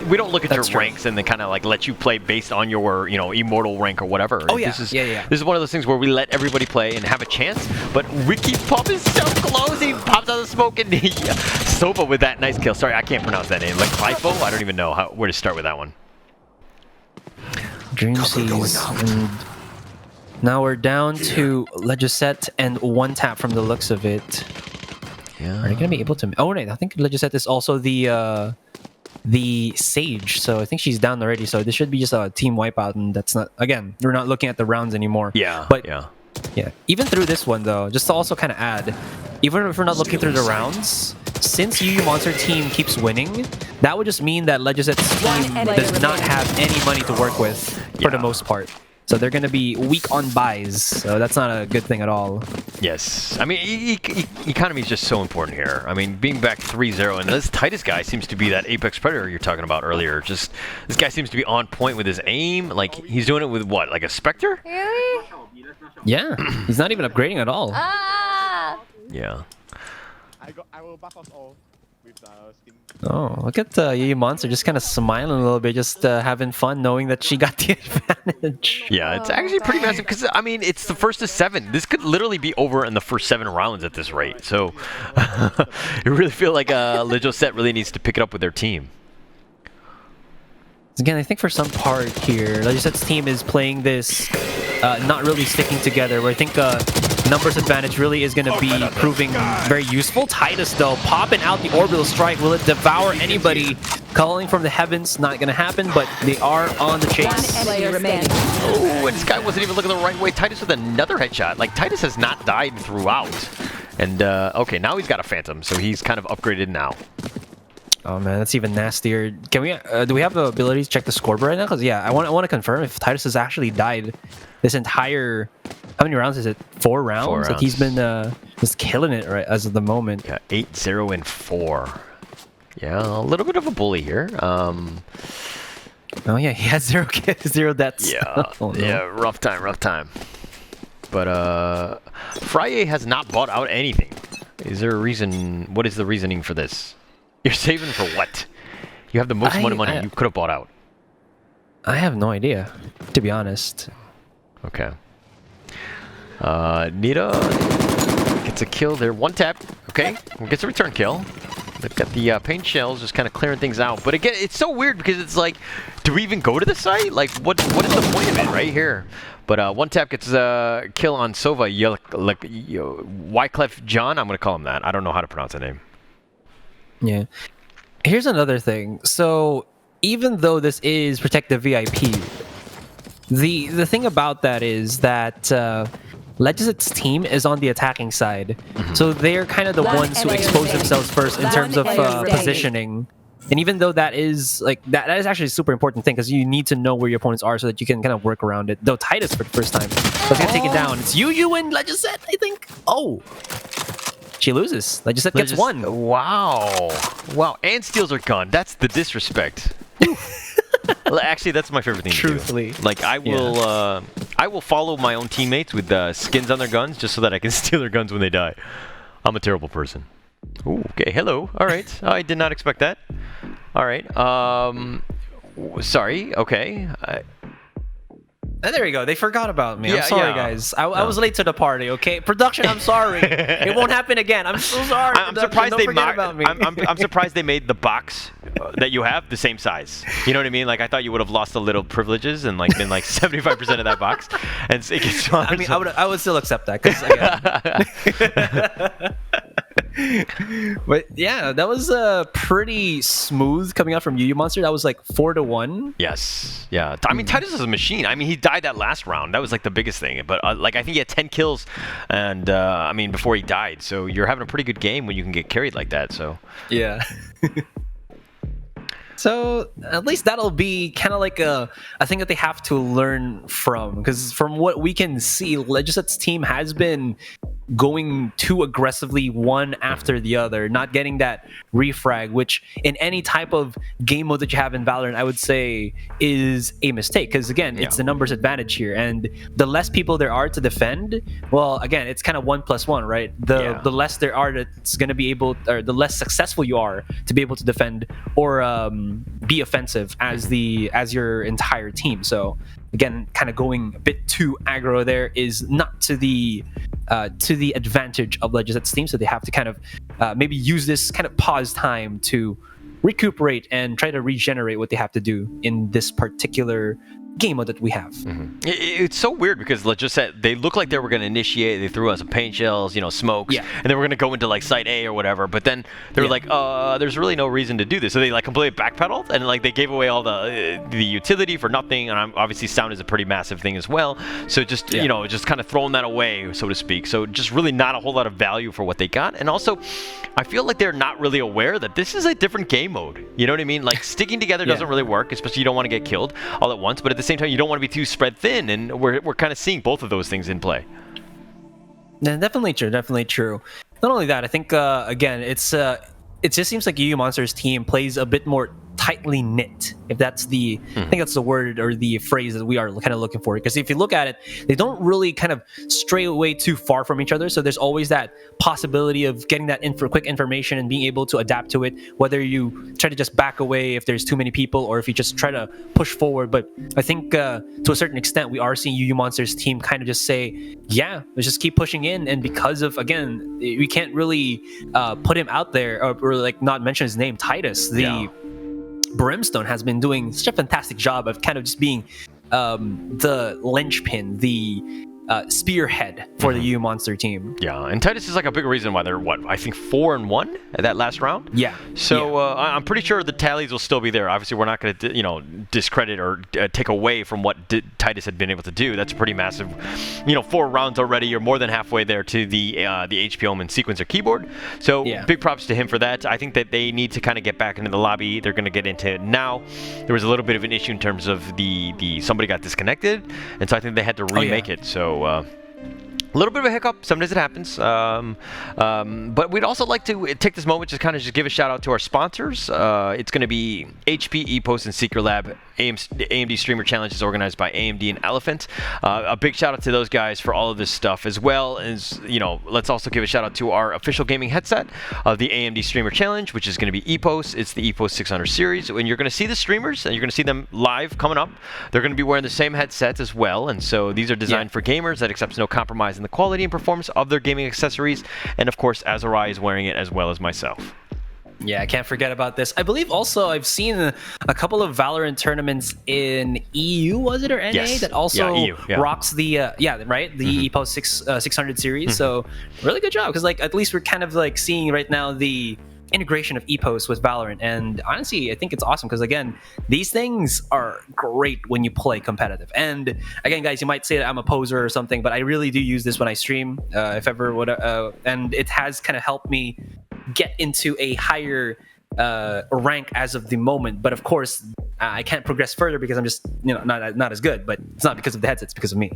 We don't look at That's your true. ranks and then kind of like let you play based on your immortal rank or whatever. Oh, yeah. This is one of those things where we let everybody play and have a chance. But Ricky Pop is so close. He pops out of the smoke and Sova with that nice kill. Sorry, I can't pronounce that name. Like Clifo? I don't even know where to start with that one. Dream Seas. And now we're down to Josette and one tap from the looks of it. Yeah. Are they gonna be able to? Oh wait, I think Josette is also the Sage, so I think she's down already. So this should be just a team wipeout, and that's not. Again, we're not looking at the rounds anymore. Yeah. But yeah. yeah, even through this one though, just to also kind of add, even if we're not looking through the rounds, since Yuyumonster team keeps winning, that would just mean that Josette's team does not have any money to work with for the most part. So they're going to be weak on buys, so that's not a good thing at all. Yes. I mean, economy is just so important here. I mean, being back 3-0, and this Titus guy seems to be that Apex Predator you're talking about earlier. Just, this guy seems to be on point with his aim. Like, he's doing it with what, like a Spectre? Really? Yeah, he's not even upgrading at all. Yeah. I will buff us all with the skin. Oh, look at Yuyumonster just kind of smiling a little bit, just having fun knowing that she got the advantage. Yeah, it's actually pretty massive because, I mean, it's the first of 7. This could literally be over in the first 7 rounds at this rate. So, you really feel like Josette really needs to pick it up with their team. Again, I think for some part here, Josette's team is playing this not really sticking together, where I think numbers advantage really is going to be proving very useful. Titus, though, popping out the orbital strike. Will it devour anybody? Calling from the heavens, not going to happen, but they are on the chase. Oh, and this guy wasn't even looking the right way. Titus with another headshot. Like, Titus has not died throughout. And, okay, now he's got a Phantom, so he's kind of upgraded now. Oh man, that's even nastier. Can we? Do we have the ability to check the scoreboard right now? Because yeah, I want to confirm if Titus has actually died this entire. How many rounds is it? 4 rounds. 4 Like he's been just killing it right as of the moment. Yeah, 8-0 and 4. Yeah, a little bit of a bully here. Oh yeah, he has 0 kills, 0 deaths. Yeah, Oh, no. yeah, rough time. But Frye has not bought out anything. Is there a reason? What is the reasoning for this? You're saving for what? You have the most amount of money you could have bought out. I have no idea, to be honest. Okay. Nita gets a kill there. 1 tap. Okay. Gets a return kill. They've got the paint shells just kind of clearing things out. But again, it's so weird because it's like, do we even go to the site? Like, what is the point of it right here? But 1 tap gets a kill on Sova. Wyclef John. I'm going to call him that. I don't know how to pronounce that name. Yeah. Here's another thing. So even though this is Protect the VIP, the thing about that is that Josette's team is on the attacking side. So they're kind of the ones who expose themselves first in terms of positioning. And even though that is like that is actually a super important thing because you need to know where your opponents are so that you can kind of work around it. Though Titus for the first time was gonna take it down. It's you and Josette, I think. Oh. She loses. Josette gets 1. Wow. And steals her gun. That's the disrespect. Well, actually, that's my favorite thing Truthfully. to do. Like, I will follow my own teammates with skins on their guns just so that I can steal their guns when they die. I'm a terrible person. Ooh, okay, hello. All right. I did not expect that. All right. Sorry. Okay. There we go. They forgot about me. I'm Yeah, sorry, yeah. guys. I was late to the party. Okay, production. I'm sorry. It won't happen again. I'm so sorry. I'm production. surprised Don't they forget about me. I'm surprised they made the box that you have the same size. You know what I mean? Like I thought you would have lost a little privileges and like been like 75% of that box, and it gets smaller. I mean, I would still accept that because but yeah, that was pretty smooth coming out from Yuyumonster. That was like 4-1. Yes. Yeah. I mean, Titus is a machine. I mean, he died that last round. That was like the biggest thing. But like, I think he had 10 kills, and I mean, before he died. So you're having a pretty good game when you can get carried like that. So yeah. So at least that'll be kind of like a thing that they have to learn from, because from what we can see, Josette's team has been going too aggressively one after the other, not getting that refrag, which in any type of game mode that you have in Valorant, I would say is a mistake, because again, it's the numbers advantage here, and the less people there are to defend, well, again, it's kind of 1+1, right? The less there are that's going to be able, or the less successful you are to be able to defend or be offensive as your entire team. So again, kind of going a bit too aggro there is not to the advantage of Josette's team. So they have to kind of maybe use this kind of pause time to recuperate and try to regenerate what they have to do in this particular game mode that we have. It's so weird because Josette, they look like they were going to initiate. They threw out some paint shells, smokes, and they were going to go into like site A or whatever. But then they were like, there's really no reason to do this. So they like completely backpedaled, and like they gave away all the utility for nothing. And obviously sound is a pretty massive thing as well. So just just kind of throwing that away, so to speak. So just really not a whole lot of value for what they got. And also, I feel like they're not really aware that this is a different game mode. You know what I mean? Like sticking together doesn't really work, especially you don't want to get killed all at once. But at the same time, you don't want to be too spread thin, and we're kind of seeing both of those things in play. Yeah, definitely true. Not only that, I think again, it just seems like Yuyumonster's team plays a bit more tightly knit, if that's I think that's the word or the phrase that we are kind of looking for. Because if you look at it, they don't really kind of stray away too far from each other. So there's always that possibility of getting that quick information and being able to adapt to it, whether you try to just back away if there's too many people or if you just try to push forward. But I think to a certain extent, we are seeing Yuyumonster's team kind of just say, yeah, let's just keep pushing in. And because of, again, we can't really put him out there or like not mention his name, Titus, Brimstone has been doing such a fantastic job of kind of just being the linchpin, the spearhead for the Yuyumonster team. Yeah, and Titus is like a big reason why they're I think 4-1 at that last round. Yeah. So I'm pretty sure the tallies will still be there. Obviously, we're not going to discredit or take away from what Titus had been able to do. That's a pretty massive. 4 rounds already. You're more than halfway there to the HP Omen sequencer keyboard. So big props to him for that. I think that they need to kind of get back into the lobby. They're going to get into it now. There was a little bit of an issue in terms of the somebody got disconnected, and so I think they had to remake it. So. A little bit of a hiccup. Sometimes it happens. But we'd also like to take this moment to kind of just give a shout out to our sponsors. It's going to be HP, EPOS, and Secretlab. AMD Streamer Challenge is organized by AMD and Eliphant. A big shout out to those guys for all of this stuff, as well as, let's also give a shout out to our official gaming headset of the AMD Streamer Challenge, which is going to be EPOS. It's the EPOS 600 series. And you're going to see the streamers, and you're going to see them live coming up. They're going to be wearing the same headsets as well. And so these are designed for gamers that accepts no compromise in the quality and performance of their gaming accessories. And of course, Azurai is wearing it as well as myself. Yeah, I can't forget about this. I believe also I've seen a couple of Valorant tournaments in EU, was it, or NA, that also EU, rocks the the EPOS 600 series. So really good job, because like at least we're kind of like seeing right now the integration of EPOS with Valorant, and honestly I think it's awesome, because again, these things are great when you play competitive. And again, guys, you might say that I'm a poser or something, but I really do use this when I stream, if ever and it has kind of helped me get into a higher rank as of the moment. But of course, I can't progress further because I'm just not as good. But it's not because of the headsets, it's because of me.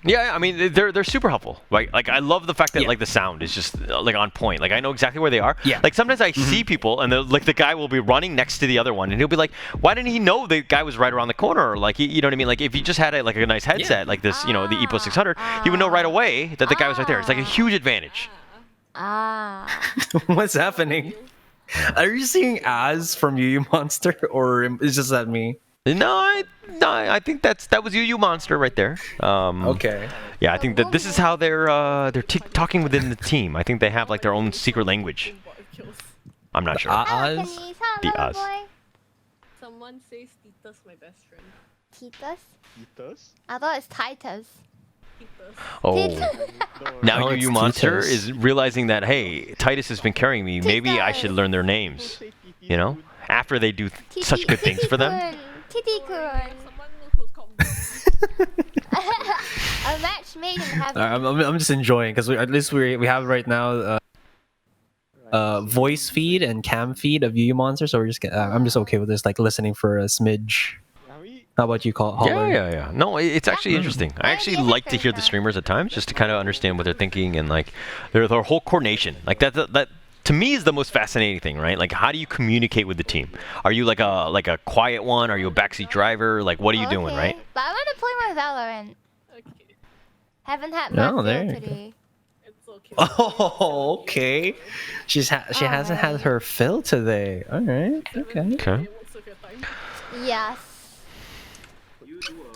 Yeah, I mean, they're super helpful. Like I love the fact that like the sound is just like on point. Like I know exactly where they are. Yeah. Like sometimes I see people and like the guy will be running next to the other one, and he'll be like, "Why didn't he know the guy was right around the corner?" Or like you know what I mean? Like if he just had a nice headset like this, the EPOS 600, he would know right away that the guy was right there. It's like a huge advantage. What's happening? Are you seeing Az from Yuyumonster, or is just that me? No, I think that was Yuyumonster right there. Okay. Yeah, I think that this is how they're talking within the team. I think they have like their own secret language. I'm not sure. Az? The lover us. boy? Someone says Tita's my best friend. Titus? Eaters? I thought it's Titus. Titas. Oh. Now Oh, it's Yuyumonster Titus. is realizing that, hey, Titus has been carrying me. Maybe I should learn their names. You know? After they do such good things for them. Titi-kun. Someone who's called A match made in heaven. I'm just enjoying because at least we have right now voice feed and cam feed of Yuyumonster, so we're just I'm just okay with this, like listening for a smidge. How about you, Holler? Yeah. No, it's actually interesting. I actually like to hear the streamers at times just to kind of understand what they're thinking and like their whole coordination. Like that to me is the most fascinating thing, right? Like how do you communicate with the team? Are you like a quiet one? Are you a backseat driver? Like what are you doing, right? But I want to play more Valorant. Okay, Haven't had No, my there fill you go. today. it's okay. Oh, okay. She hasn't had her fill today. All right. Okay. Okay. Most of your time. Yes.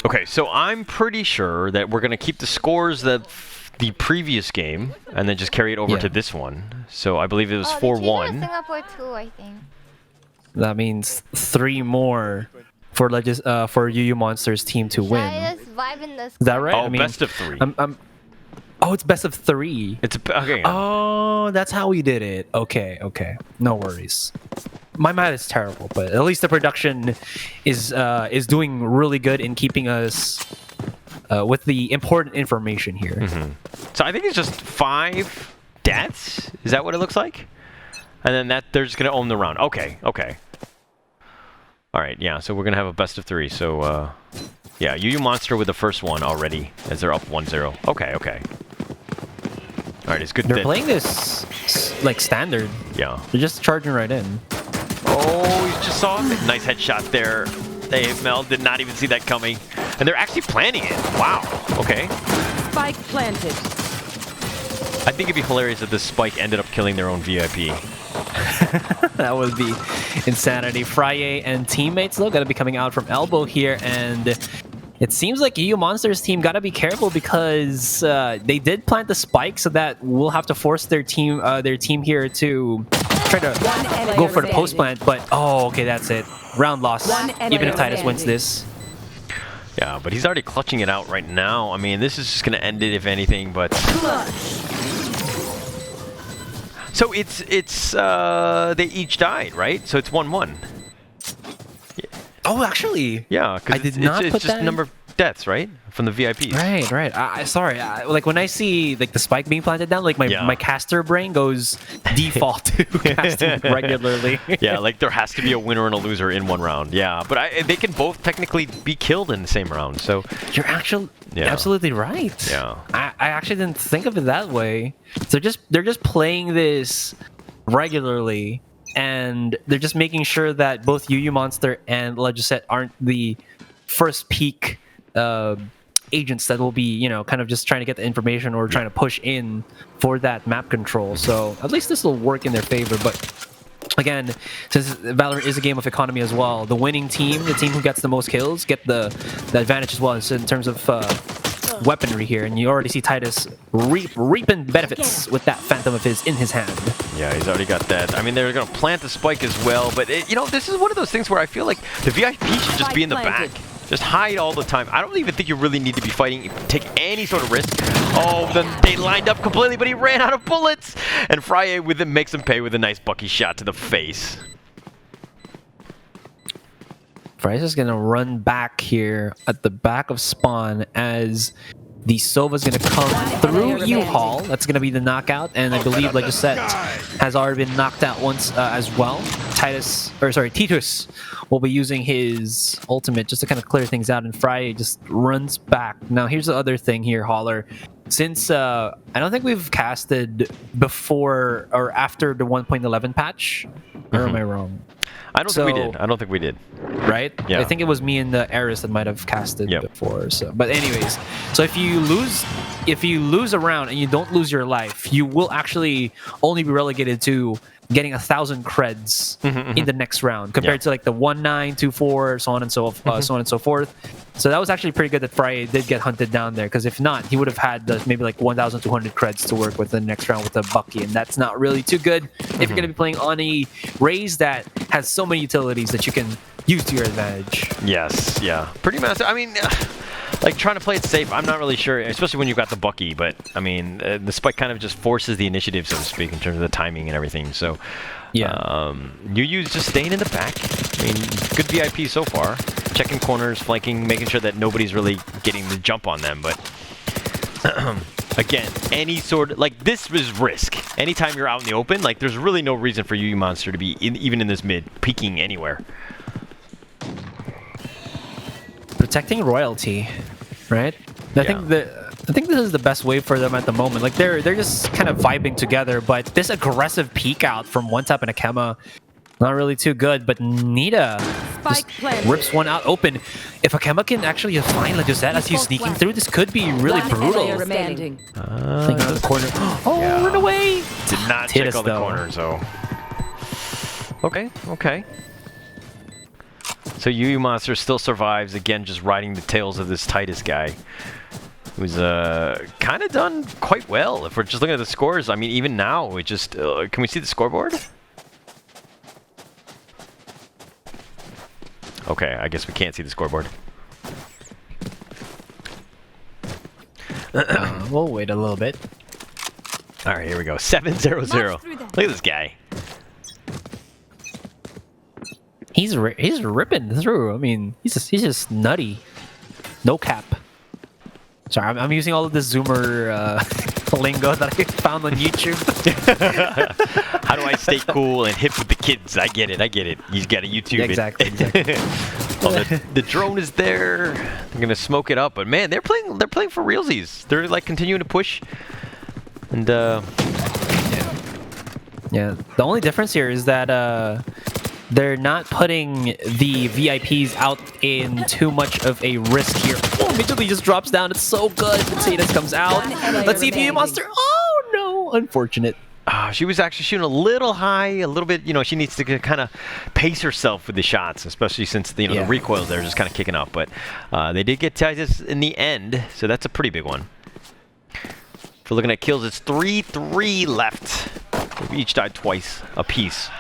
Okay, so I'm pretty sure that we're gonna keep the scores that the previous game and then just carry it over Yeah. to this one. So I believe it was Oh, they changed it to 4-1. Singapore 2, I think. That means 3 more for Yuyumonster's team to win. I just vibe in this. Is that right? Oh, I mean, best of 3. Oh, it's best of 3. It's okay. Oh, that's how we did it. Okay. No worries. My math is terrible, but at least the production is doing really good in keeping us with the important information here. So I think it's just 5 deaths. Is that what it looks like? And then they're just gonna own the round. Okay. All right. Yeah. So we're gonna have a best of 3. So yeah, Yuyumonster with the first one already as they're up 1-0. Okay. All right. It's good. They're that- playing this like standard. Yeah. They're just charging right in. Oh, you just saw it. Nice headshot there. Mel did not even see that coming. And they're actually planning it. Wow. Okay. Spike planted. I think it'd be hilarious if this spike ended up killing their own VIP. That would be insanity. Frye and teammates though gotta be coming out from elbow here, and it seems like Yuyumonster's team gotta be careful because they did plant the spike, so that we'll have to force their team here to try to go for the post plant. But oh, okay, that's it. Round loss. Even if Titus wins this. Yeah, but he's already clutching it out right now. I mean, this is just gonna end it if anything, but... So it's they each died, right? So it's 1-1. Oh, actually. Yeah, I because did not it's put just that in. number of deaths, right? From the VIPs. Right. Sorry. Like when I see like the spike being planted down, like my caster brain goes default to casting regularly. Yeah, like there has to be a winner and a loser in one round. Yeah, but they can both technically be killed in the same round. So You're actually Yeah. absolutely right. Yeah. I actually didn't think of it that way. So they're just playing this regularly, and they're just making sure that both Yuyumonster and Josette aren't the first peak agents that will be, kind of just trying to get the information or trying to push in for that map control. So at least this will work in their favor. But again, since Valorant is a game of economy as well, the winning team, the team who gets the most kills, get the advantage as well. So in terms of weaponry here, and you already see Titus reaping benefits with that Phantom of his in his hand. yeah, he's already got that. I mean, they're gonna plant the spike as well, but this is one of those things where I feel like the VIP should just be in the back. Just hide all the time. I don't even think you really need to be fighting, take any sort of risk. Oh, then they lined up completely, but he ran out of bullets. And Frye with him makes him pay with a nice Bucky shot to the face. Frye's is gonna run back here at the back of spawn as the Sova's gonna come through U-Haul. That's gonna be the knockout, and I believe like Josette has already been knocked out once as well. Titus will be using his ultimate just to kind of clear things out, and Frye just runs back. Now here's the other thing here, Holler. Since I don't think we've casted before or after the 1.11 patch, or am I wrong? I don't think we did. Right? Yeah. I think it was me and the Eris that might have casted before. So, but anyways, so if you lose if you lose a round and you don't lose your life, you will actually only be relegated to getting 1,000 creds in the next round, compared to like the 1-9, 2-4, so on and so forth. So that was actually pretty good that Friday did get hunted down there, because if not, he would have had maybe like 1,200 creds to work with in the next round with a Bucky, and that's not really too good if you're going to be playing on a Raze that has so many utilities that you can use to your advantage. Yes, yeah. Pretty massive. I mean, like trying to play it safe, I'm not really sure, especially when you've got the Bucky, but I mean, the spike kind of just forces the initiative, so to speak, in terms of the timing and everything. So, yeah. Yuyu's just staying in the back. I mean, good VIP so far. Checking corners, flanking, making sure that nobody's really getting the jump on them, but again, any sort of, like, this is risk. Anytime you're out in the open, like, there's really no reason for Yuyumonster to be, even in this mid, peeking anywhere. Protecting royalty, right? I think this is the best way for them at the moment. Like they're just kind of vibing together, but this aggressive peek out from one tap and Akema, not really too good. But Nita just rips one out open. If Akema can actually just find Josette as he's sneaking through, this could be really brutal. Remaining. Thinking of the corner. Oh, Yeah. run away! Did not check all the corners, so. Okay, okay. So Yuyumonster still survives, again, just riding the tails of this Titus guy. Who's kind of done quite well. If we're just looking at the scores, I mean, even now, it just... can we see the scoreboard? Okay, I guess we can't see the scoreboard. We'll wait a little bit. All right, here we go. 7-0-0. Look at this guy. He's ripping through. I mean, he's just nutty. No cap. Sorry, I'm using all of the Zoomer lingo that I found on YouTube. How do I stay cool and hip with the kids? I get it. You got to YouTube exactly, it. Oh, the drone is there. They're gonna smoke it up, but man, they're playing for realsies. They're like continuing to push, and yeah. The only difference here is that they're not putting the VIPs out in too much of a risk here. Oh, immediately just drops down. It's so good. Potatoes comes out. Let's see if Yuyumonster. Oh no, unfortunate. She was actually shooting a little high, a little bit. You know, she needs to kind of pace herself with the shots, especially since the recoils there are just kind of kicking up. But they did get Titus in the end, so that's a pretty big one. If we're looking at kills, it's 3-3 left. We each died twice apiece.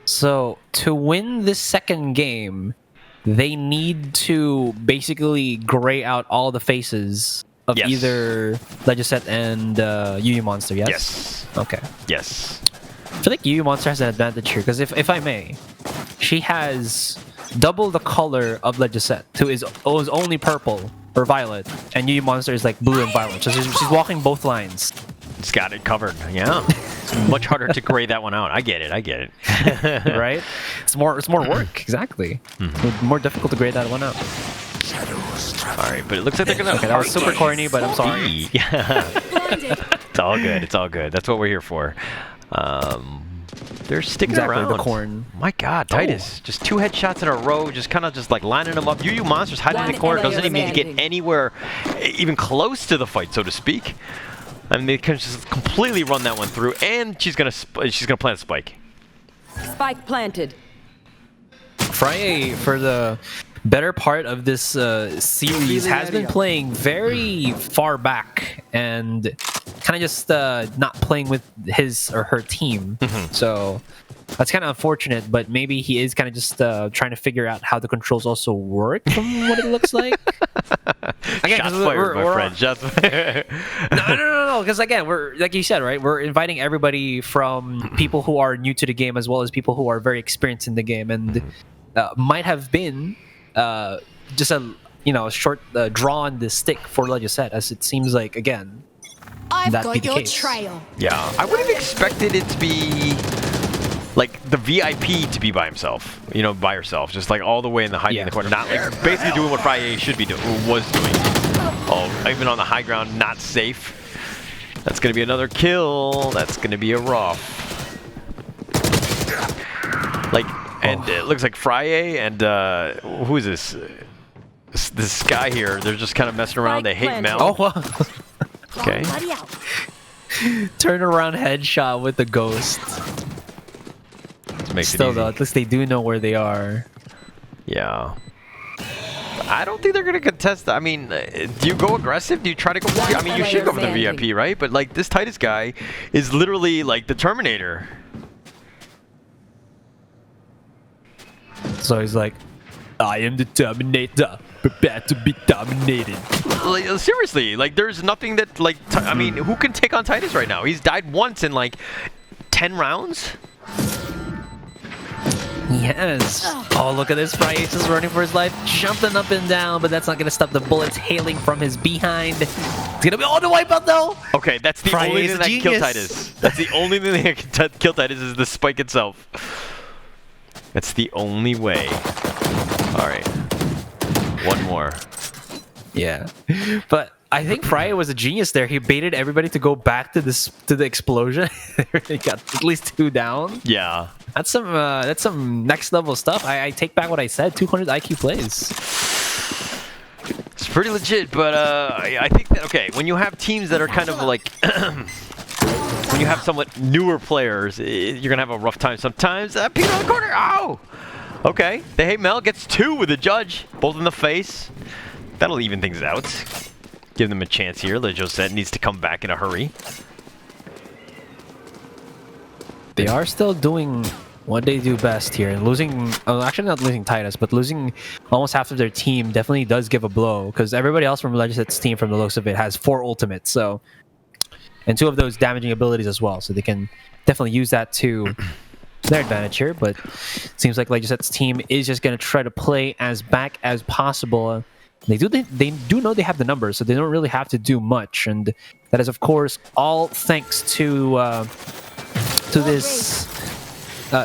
So to win this second game, they need to basically gray out all the faces of either Josette and Yuyumonster, yes? Yes. Okay. Yes. I feel like Yuyumonster has an advantage here, because if I may, she has double the color of Josette, who is only purple or violet, and Yuyumonster is like blue and violet. So she's walking both lines. It's got it covered, yeah. It's much harder to gray that one out. I get it. Right? It's more work, exactly. More difficult to grade that one out. All right, but it looks like they're gonna. Okay, that was super corny, but I'm sorry. Yeah. It's all good. That's what we're here for. They're sticking around. The corn. My God, Titus, just 2 headshots in a row, just kind of like lining them up. Yuyumonster's hiding in the corner, doesn't even need to get anywhere, even close to the fight, so to speak. I mean, they can just completely run that one through, and she's gonna plant a spike. Spike planted. Friday, for the better part of this series, has been playing very far back and kind of just not playing with his or her team. So that's kind of unfortunate, but maybe he is kind of just trying to figure out how the controls also work from what it looks like. Again, Shots fired, my friend. Shots fired. No. Because again, we're like you said, right? We're inviting everybody from people who are new to the game as well as people who are very experienced in the game and might have been just a short draw on the stick for Josette, as it seems like again. I've that got be the your case. trail. Yeah, I would have expected it to be like the VIP to be by himself, by herself, just like all the way in the hiding in the corner, not like basically doing what Friday should be doing, was doing. Oh, even on the high ground, not safe. That's gonna be another kill. That's gonna be a rough. Like And it looks like Frye and who is this? This guy here. They're just kind of messing around. They hate Mel. Oh, wow. Okay. Turn around headshot with the ghost. Still though, at least they do know where they are. Yeah. I don't think they're gonna contest. I mean, do you go aggressive? Do you try to go? I mean, you should go for the VIP, right? But like this Titus guy is literally like the Terminator. So he's like, I am the Terminator, prepared to be dominated. Like, seriously, like there's nothing that like. I mean, who can take on Titus right now? He's died once in like 10 rounds. Yes. Oh, look at this. Frye just running for his life, jumping up and down, but that's not going to stop the bullets hailing from his behind. It's going to be all the wipeout, though. Okay, that's the only thing that can kill Titus. That's the only thing that can kill Titus is the spike itself. That's the only way. All right. One more. Yeah. But I think Frye was a genius there. He baited everybody to go back to the explosion. They got at least 2 down. Yeah. That's some next level stuff. I take back what I said. 200 IQ plays. It's pretty legit, but I think that okay, when you have teams that are kind of like when you have somewhat newer players, you're gonna have a rough time sometimes. Peter on the corner. Oh. Okay. The hate Mel gets 2 with the judge, both in the face. That'll even things out. Give them a chance here. The Josette needs to come back in a hurry. They are still doing what they do best here. Losing, actually not losing Titus, but losing almost half of their team definitely does give a blow, because everybody else from Legisette's team, from the looks of it, has 4 ultimates, so, and 2 of those damaging abilities as well, so they can definitely use that to their advantage here. But it seems like Legisette's team is just going to try to play as back as possible. They do know they have the numbers, so they don't really have to do much, and that is of course all thanks to this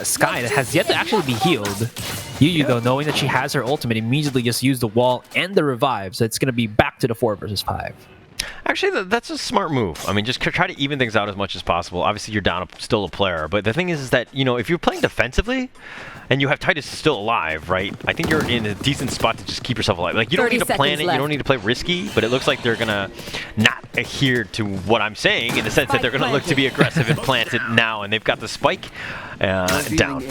Skye that has yet to actually be healed. Yuyu though, knowing that she has her ultimate, immediately just used the wall and the revive, so it's going to be back to the 4 versus 5. Actually, that's a smart move. I mean, just try to even things out as much as possible. Obviously, you're down still a player, but the thing is that, you know, if you're playing defensively and you have Titus still alive, right? I think you're in a decent spot to just keep yourself alive. Like, you don't need to plan it, you don't need to play risky, but it looks like they're gonna not adhere to what I'm saying in the sense that they're gonna look to be aggressive and plant it now, and they've got the spike down.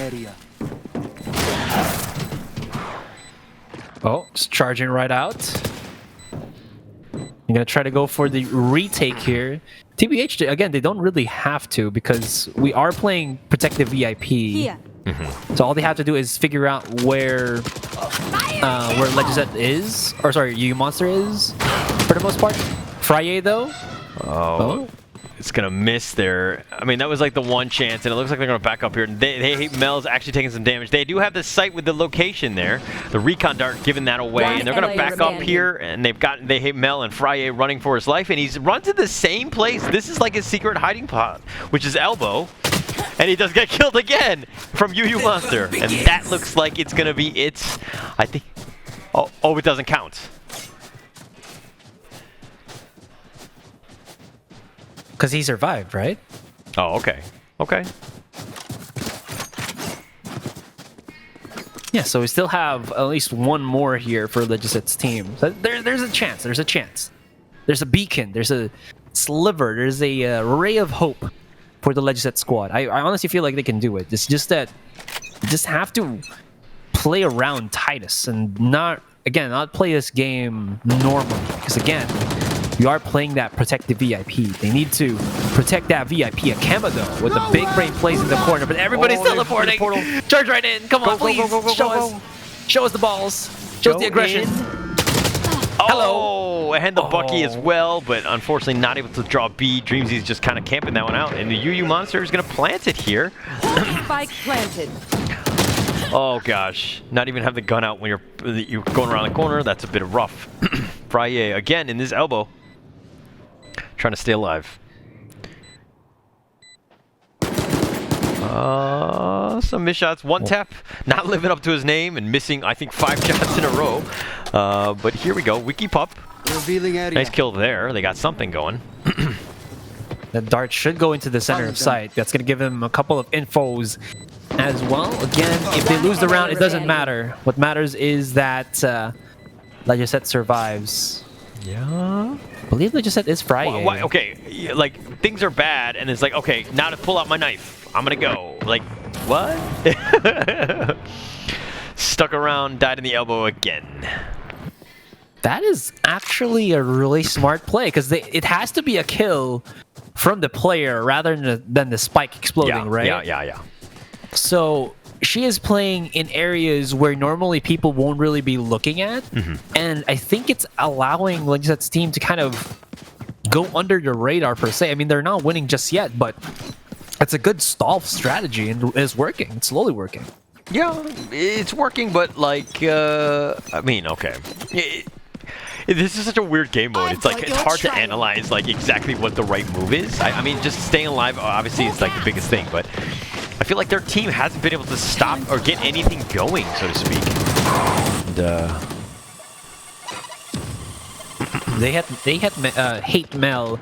Oh, it's charging right out. I'm going to try to go for the retake here. TBH, again, they don't really have to, because we are playing Protective VIP. Here. So all they have to do is figure out where Legisette is, or sorry, Yuyumonster is, for the most part. Frye, though. Oh. It's gonna miss there. I mean, that was like the one chance, and it looks like they're gonna back up here. They hate Mel's actually taking some damage. They do have the site with the location there, the recon dart giving that away, and they're gonna back up here. And they hate Mel and Frye running for his life, and he's run to the same place. This is like his secret hiding spot, which is elbow, and he does get killed again from Yuyumonster, and that looks like it's gonna be it. I think. Oh, it doesn't count. Because he survived, right? Oh, okay. Okay. Yeah, so we still have at least one more here for Legisette's team. So there's a chance. There's a chance. There's a beacon. There's a sliver. There's a ray of hope for the Legisette squad. I honestly feel like they can do it. It's just that you just have to play around Titus and not play this game normally. Because again, you are playing that protective VIP. They need to protect that VIP. Akema, though, with the big brain plays in the corner, but everybody's teleporting. Charge right in. Come on, please. Show us the balls. Show us the aggression. Hello. And the Bucky as well, but unfortunately not able to draw B. Dreamsy's just kind of camping that one out, and the Yuyumonster is going to plant it here. Spike planted. Oh gosh, not even have the gun out when you're going around the corner. That's a bit rough. Frye again in this elbow, trying to stay alive. Some missed shots. One tap, not living up to his name and missing, I think, 5 shots in a row. But here we go. Wiki Pup. Nice kill there. They got something going. The dart should go into the center of sight. That's going to give him a couple of infos as well. Again, if they lose the round, it doesn't matter. What matters is that Josette survives. Yeah. I believe Josette is Friday. Okay, like things are bad, and it's like, okay, now to pull out my knife. I'm gonna go. Like, what? Stuck around, died in the elbow again. That is actually a really smart play because it has to be a kill from the player rather than the spike exploding, right? Yeah. So she is playing in areas where normally people won't really be looking at, and I think it's allowing Josette's team to kind of go under the radar per se. I mean, they're not winning just yet, but it's a good stall strategy and it's working. It's slowly working. Yeah, it's working, but like, I mean, okay. This is such a weird game mode. It's like, it's hard to analyze like exactly what the right move is. I mean, just staying alive obviously is like the biggest thing, but I feel like their team hasn't been able to stop or get anything going, so to speak. And, Hate Mel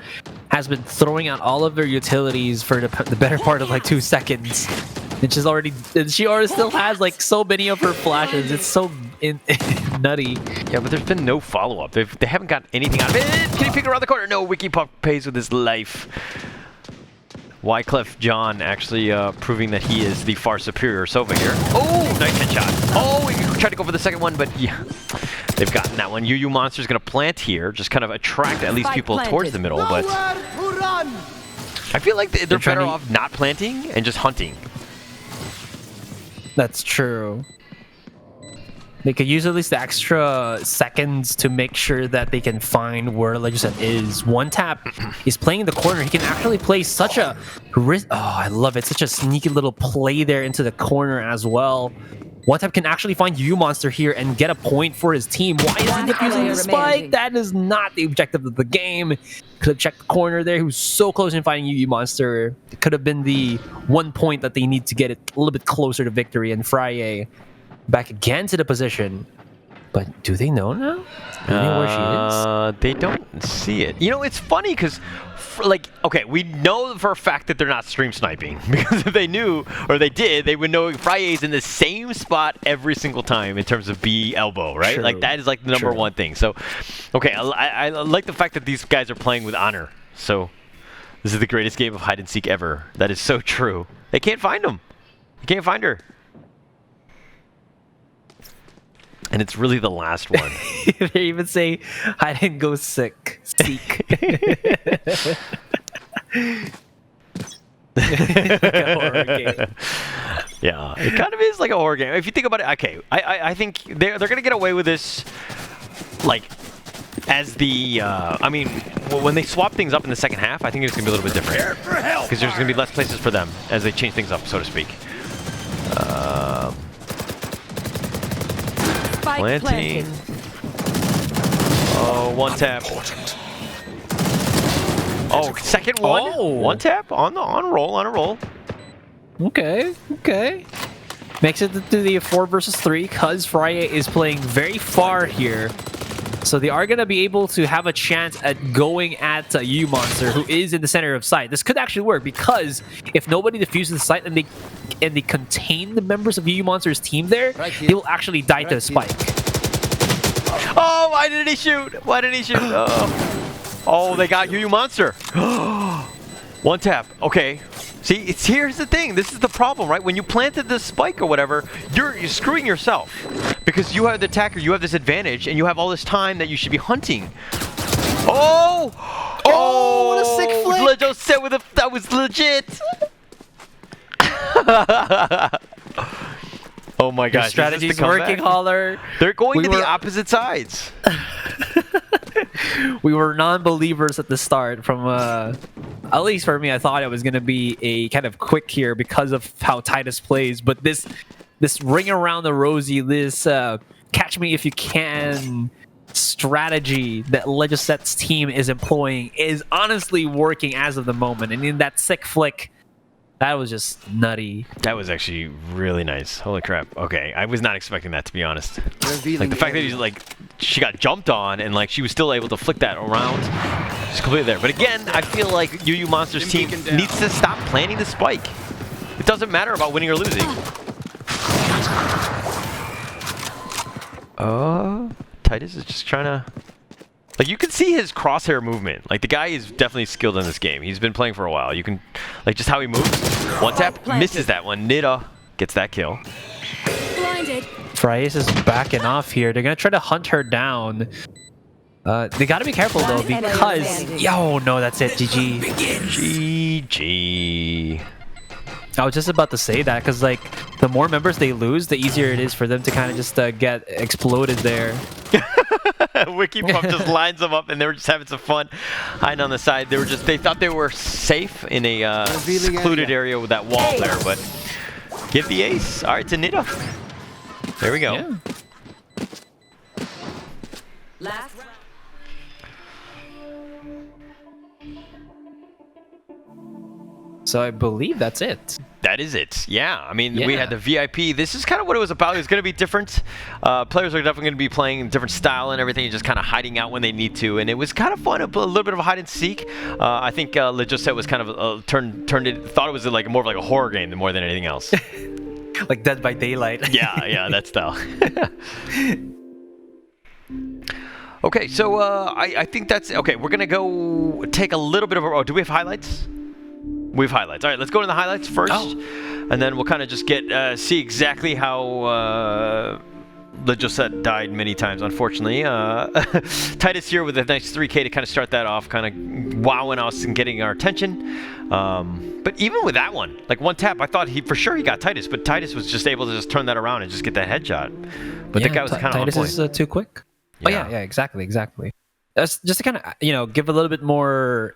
has been throwing out all of their utilities for the better part of like 2 seconds, and she already still has like so many of her flashes. It's so nutty. Yeah, but there's been no follow-up. They haven't got anything out of it. Can he pick around the corner? No, WikiPuff pays with his life. Wyclef John actually proving that he is the far superior Sova here. Oh, nice headshot. Oh, he tried to go for the second one, but yeah, they've gotten that one. Yuyumonster's going to plant here, just kind of attract at least people towards the middle, but I feel like they're better off not planting and just hunting. That's true. They could use at least the extra seconds to make sure that they can find where Josette is. One tap, he's playing in the corner. He can actually play such a I love it. Such a sneaky little play there into the corner as well. One tap can actually find Yuyumonster here and get a point for his team. Why isn't he using the spike? That is not the objective of the game. Could have checked the corner there. He was so close in finding Yuyumonster. It could have been the 1 point that they need to get it a little bit closer to victory. And Frye back again to the position. But do they know now? Do they know where she is? They don't see it. You know, it's funny because, like, okay, we know for a fact that they're not stream sniping. Because if they knew, or they did, they would know Frye's in the same spot every single time in terms of B elbow, right? True. Like, that is like the number one thing. So, okay, I like the fact that these guys are playing with honor. So, this is the greatest game of hide and seek ever. That is so true. They can't find him. They can't find her. And it's really the last one. They even say, I didn't go seek. Like a horror game. Yeah, it kind of is like a horror game. If you think about it, okay, I think they're going to get away with this, like, as the, I mean, when they swap things up in the second half, I think it's going to be a little bit different. Because there's going to be less places for them as they change things up, so to speak. Planting. Oh, one tap. Oh, second one. Oh. One tap on a roll. Okay. Makes it to the 4 versus 3 because Frye is playing very far here. So they are going to be able to have a chance at going at Yuyumonster, who is in the center of sight. This could actually work because if nobody defuses the site and they contain the members of Yuyumonster's team there, they will actually die to the spike. Oh, why didn't he shoot? Oh, they got Yuyumonster. One tap. Okay. See, here's the thing. This is the problem, right? When you planted the spike or whatever, you're screwing yourself. Because you have the attacker, you have this advantage, and you have all this time that you should be hunting. Oh, what a sick flick! Josette with that was legit. Oh my gosh! Strategy's working, Holler. They're going to the opposite sides. We were non-believers at the start. From at least for me, I thought it was going to be a kind of quick here because of how Titus plays. But this ring around the rosy, this catch me if you can strategy that Josette's team is employing is honestly working as of the moment. And in that sick flick, that was just nutty. That was actually really nice. Holy crap. Okay, I was not expecting that, to be honest. Like the fact that she got jumped on and like she was still able to flick that around. She's completely there. But again, I feel like Yuyumonster's team needs to stop planting the spike. It doesn't matter about winning or losing. Titus is just trying to... Like, you can see his crosshair movement. Like, the guy is definitely skilled in this game. He's been playing for a while. You can... Like, just how he moves. One tap, misses that one. Nida gets that kill. Blinded. Fryes is backing off here. They're gonna try to hunt her down. They gotta be careful though, because no, that's it. GG. GG. I was just about to say that because like the more members they lose, the easier it is for them to kind of just get exploded there. Wikipop just lines them up, and they were just having some fun hiding on the side. They thought they were safe in a secluded area with that wall there, but give the ace. All right, to Nida. There we go. Yeah. Last round. So I believe that's it. That is it. Yeah. I mean, we Yeah. had the VIP. This is kind of what it was about. It's going to be different. Players are definitely going to be playing in different style and everything, and just kind of hiding out when they need to. And it was kind of fun. A little bit of a hide and seek. I think Josette was kind of thought it was like more of like a horror game than more than anything else. Like Dead by Daylight. yeah, that style. Okay, so I think that's okay. We're gonna go take a little bit of a. Oh, do we have highlights? We have highlights. All right, let's go to the highlights first, and then we'll kind of just get see exactly how the Josette died many times, unfortunately. Titus here with a nice 3K to kind of start that off, kind of wowing us and getting our attention. But even with that one, like one tap, I thought for sure he got Titus, but Titus was just able to just turn that around and just get that headshot. But the guy was kind of on point. Titus is too quick. Oh yeah, exactly. That's just to kind of give a little bit more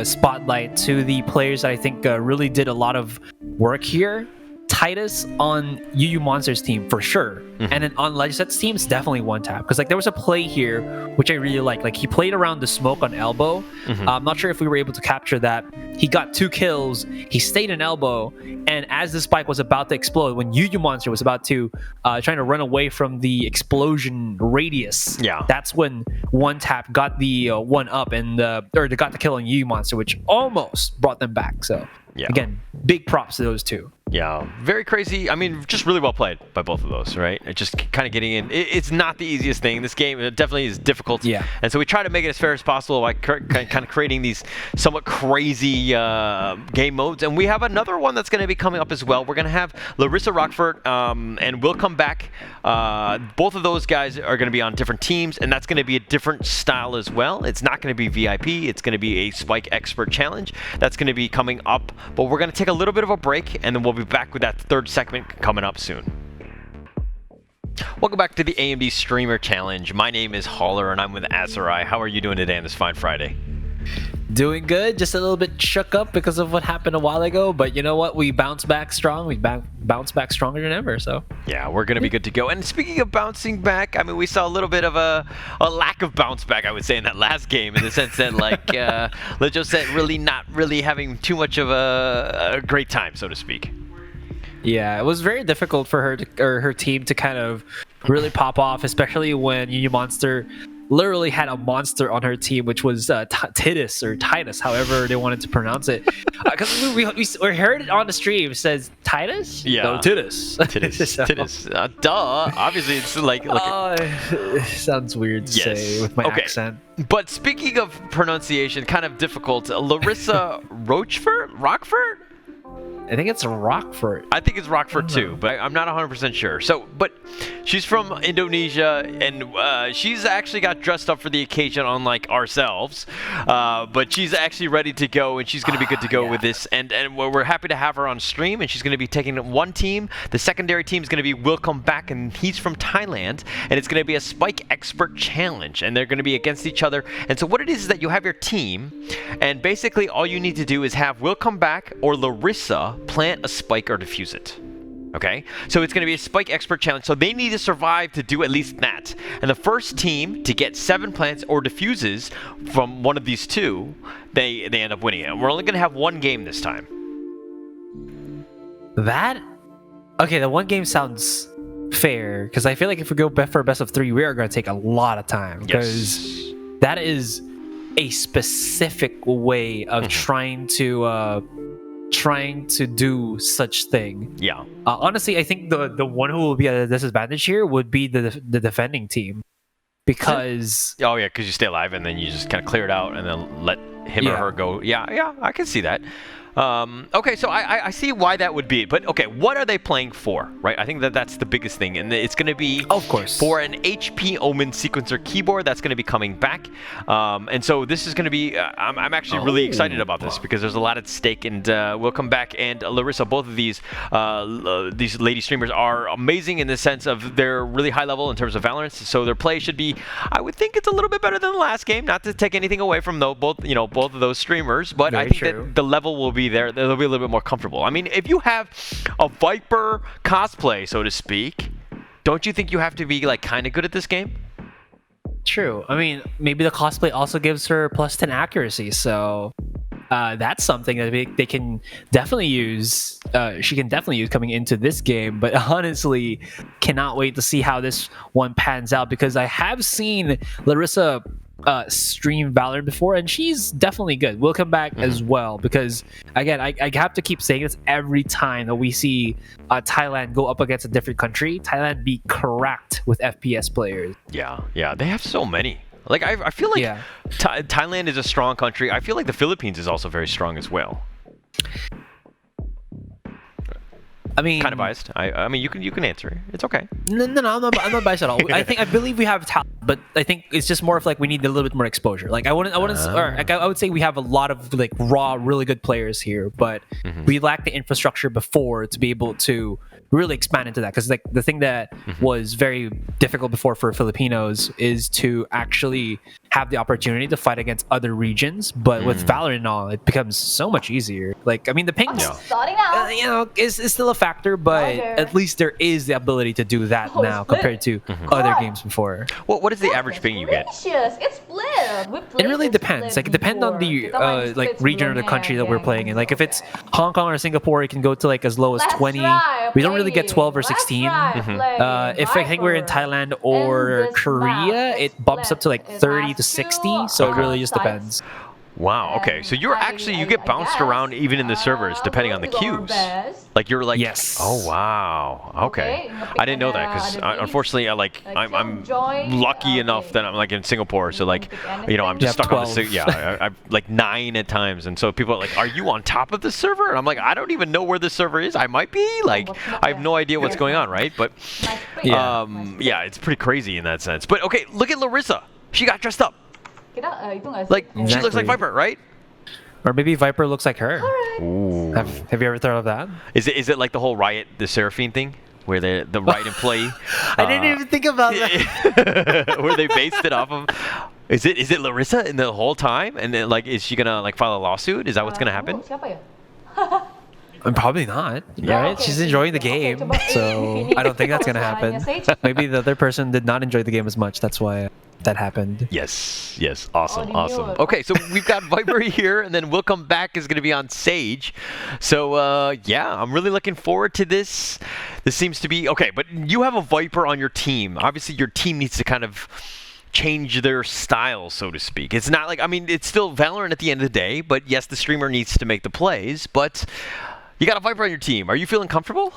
spotlight to the players that I think really did a lot of work here. Titus on Yuyumonster's team for sure, and then on Josette's team it's definitely one tap because like there was a play here which I really liked. Like he played around the smoke on elbow. I'm not sure if we were able to capture that. He got 2 kills. He stayed in elbow, and as the spike was about to explode, when Yuyumonster was about to trying to run away from the explosion radius, that's when one tap got the one up and or they got the kill on Yuyumonster, which almost brought them back. So again, big props to those two. Yeah, very crazy. I mean, just really well played by both of those, right? It just kind of getting in. It's not the easiest thing. This game definitely is difficult. Yeah. And so we try to make it as fair as possible by kind of creating these somewhat crazy game modes. And we have another one that's going to be coming up as well. We're going to have Larissa Rochefort and Willcomeback. Both of those guys are going to be on different teams, and that's going to be a different style as well. It's not going to be VIP. It's going to be a Spike Expert Challenge. That's going to be coming up. But we're going to take a little bit of a break, and then we'll be back with that third segment coming up soon. Welcome back to the AMD Streamer Challenge. My name is Holler, and I'm with Azurai. How are you doing today on this fine Friday? Doing good, just a little bit shook up because of what happened a while ago, but you know what? We bounced back strong. We bounced back stronger than ever, so. Yeah, we're going to be good to go. And speaking of bouncing back, I mean, we saw a little bit of a lack of bounce back, I would say, in that last game, in the sense that, like, Josette really not really having too much of a great time, so to speak. Yeah, it was very difficult for her or her team to kind of really pop off, especially when Yuyumonster literally had a monster on her team, which was Titus or Titus, however they wanted to pronounce it. Because we heard it on the stream. It says Titus? Yeah. No, Titus. Titus. Titus. Duh. Obviously, it's like... it sounds weird to say with my accent. But speaking of pronunciation, kind of difficult. Larissa Rochefort? I think it's Rochefort. I think it's Rochefort too, but I'm not 100% sure. So, but she's from Indonesia, and she's actually got dressed up for the occasion, unlike ourselves. But she's actually ready to go, and she's going to be good to go with this. And we're happy to have her on stream, and she's going to be taking one team. The secondary team is going to be Willcomeback, and he's from Thailand, and it's going to be a Spike Expert Challenge, and they're going to be against each other. And so what it is that you have your team, and basically all you need to do is have Willcomeback or Larissa plant a spike or defuse it. Okay, so it's going to be a Spike Expert Challenge, so they need to survive to do at least that. And the first team to get 7 plants or defuses from one of these two, they end up winning it. And we're only going to have one game this time. Okay, the one game sounds fair, because I feel like if we go for a best of 3, we are going to take a lot of time, because that is a specific way of trying to trying to do such thing. Yeah. Honestly, I think the one who will be at a disadvantage here would be the defending team, because Oh yeah, because you stay alive and then you just kind of clear it out and then let him or Yeah. her go. Yeah, I can see that. Okay, so I see why that would be, but okay, what are they playing for, right? I think that's the biggest thing, and it's going to be Of course. for an HP Omen sequencer keyboard that's going to be coming back, and so this is going to be. I'm actually really excited about this because there's a lot at stake, and Willcomeback and Larissa, both of these lady streamers are amazing in the sense of they're really high level in terms of Valorant, so their play should be. I would think it's a little bit better than the last game, not to take anything away from both of those streamers, but I Very think true. that the level will be there. They'll be a little bit more comfortable. I mean, if you have a Viper cosplay, so to speak, don't you think you have to be like kind of good at this game? True. I mean, maybe the cosplay also gives her +10 accuracy, so that's something that they can definitely use. She can definitely use coming into this game. But honestly, cannot wait to see how this one pans out, because I have seen Larissa stream Valorant before, and she's definitely good. We'll come back as well, because again, I have to keep saying this every time that we see Thailand go up against a different country. Thailand be cracked with FPS players. Yeah, they have so many. Like I feel like Yeah. Thailand is a strong country. I feel like the Philippines is also very strong as well. I mean, Kind of biased. I mean, you can answer. It's okay. No, I'm not biased at all. I believe we have talent, but I think it's just more of like we need a little bit more exposure. Like I would say we have a lot of like raw, really good players here, but we lack the infrastructure before to be able to really expand into that. Because like the thing that was very difficult before for Filipinos is to actually have the opportunity to fight against other regions. But with Valorant and all, it becomes so much easier. Like I mean, the pings, Starting out. is still a factor, but at least there is the ability to do that now compared to other games before. What is the average ping you get? It's split. It really depends. Like it depends on the like region or the country that we're playing in. Like if it's Hong Kong or Singapore, it can go to like as low as 20. We don't really get 12 or 16. If I think we're in Thailand or Korea, it bumps up to like 30 to 60. So it really just depends. Wow. Okay. So you get bounced around even in the servers depending on the queues. Like you're like. Yes. Oh wow. Okay. I didn't know that because unfortunately I'm lucky enough that I'm like in Singapore, so like I'm just stuck on the I'm like 9 at times, and so people are like, "Are you on top of the server?" And I'm like, "I don't even know where the server is. I might be like I have no idea what's going on, right?" But it's pretty crazy in that sense. But okay, look at Larissa. She got dressed up. Like she looks Exactly. like Viper, right? Or maybe Viper looks like her. Ooh. Have you ever thought of that? Is it like the whole Riot, the Seraphine thing, where the Riot employee? I didn't even think about that. Where they based it off of. Is it Larissa in the whole time? And then like, is she gonna like file a lawsuit? Is that what's gonna happen? Probably not, right? She's enjoying the game, so I don't think that's gonna happen. Maybe the other person did not enjoy the game as much. That's why that happened. Yes. Awesome. Okay, so we've got Viper here, and then Willcomeback is going to be on Sage. So I'm really looking forward to this. This seems to be okay, but you have a Viper on your team. Obviously, your team needs to kind of change their style, so to speak. It's not like, I mean, it's still Valorant at the end of the day, but yes, the streamer needs to make the plays, but you got a Viper on your team. Are you feeling comfortable?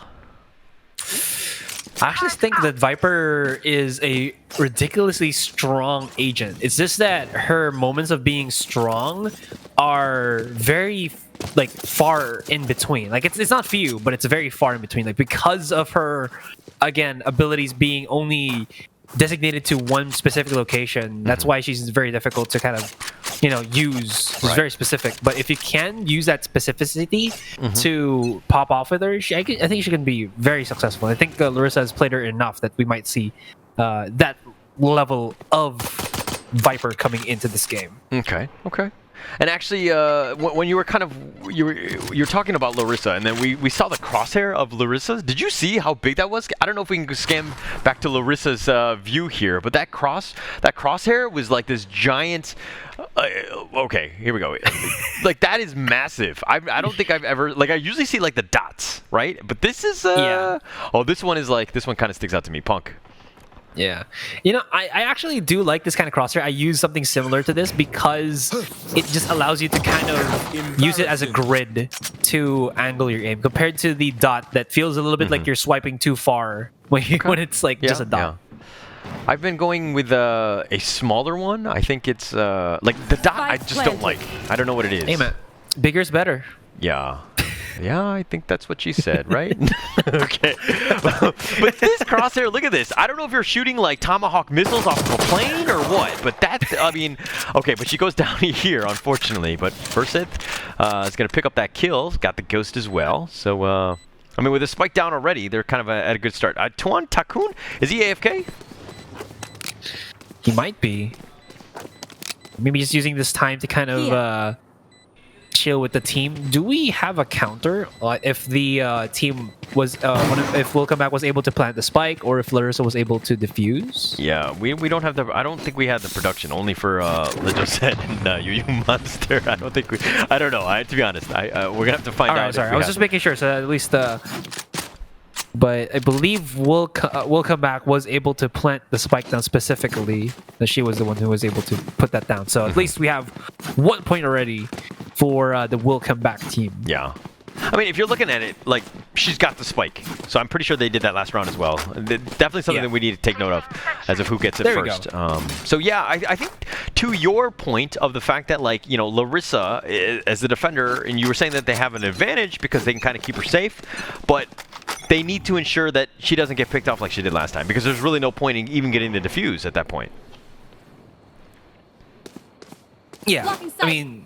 I actually think that Viper is a ridiculously strong agent. It's just that her moments of being strong are very like far in between. Like it's not few, but it's very far in between. Like because of her, again, abilities being only designated to one specific location, that's why she's very difficult to kind of use. She's very specific, but if you can use that specificity to pop off with her, I think she can be very successful. I think Larissa has played her enough that we might see that level of Viper coming into this game. Okay. And actually, when you were you're talking about Larissa, and then we saw the crosshair of Larissa. Did you see how big that was? I don't know if we can scan back to Larissa's view here, but that crosshair was like this giant. Okay, here we go. Like that is massive. I don't think I've ever I usually see like the dots, right? But this is Oh, this one kind of sticks out to me. Punk. Yeah. You know, I actually do like this kind of crosshair. I use something similar to this because it just allows you to kind of use it as a grid to angle your aim compared to the dot that feels a little bit like you're swiping too far when it's like just a dot. I've been going with a smaller one. I think it's like the dot I just don't like. I don't know what it is. Hey man, bigger's better. Yeah. Yeah, I think that's what she said, right? Okay. But this crosshair, look at this. I don't know if you're shooting like Tomahawk missiles off of a plane or what, but that's, I mean, okay, but she goes down here, unfortunately. But Verseth is going to pick up that kill. Got the ghost as well. So, I mean, with the spike down already, they're kind of at a good start. Tuan Takun, is he AFK? He might be. Maybe just using this time to kind of chill with the team. Do we have a counter if the team was if Willcomeback was able to plant the spike, or if Larissa was able to defuse? Yeah, we don't have the. I don't think we had the production only for Josette and Yuyumonster. I don't think we. I don't know. To be honest, we're gonna have to find out. Sorry, I was just making sure. So at least but I believe Willcomeback was able to plant the spike down specifically. That she was the one who was able to put that down. So at least we have 1 point already for the Willcomeback team. Yeah. I mean, if you're looking at it, like, she's got the spike. So I'm pretty sure they did that last round as well. Definitely something that we need to take note of as of who gets it first. So yeah, I think to your point of the fact that, like, you know, Larissa as the defender, and you were saying that they have an advantage because they can kind of keep her safe, but they need to ensure that she doesn't get picked off like she did last time, because there's really no point in even getting the defuse at that point. Yeah, I mean,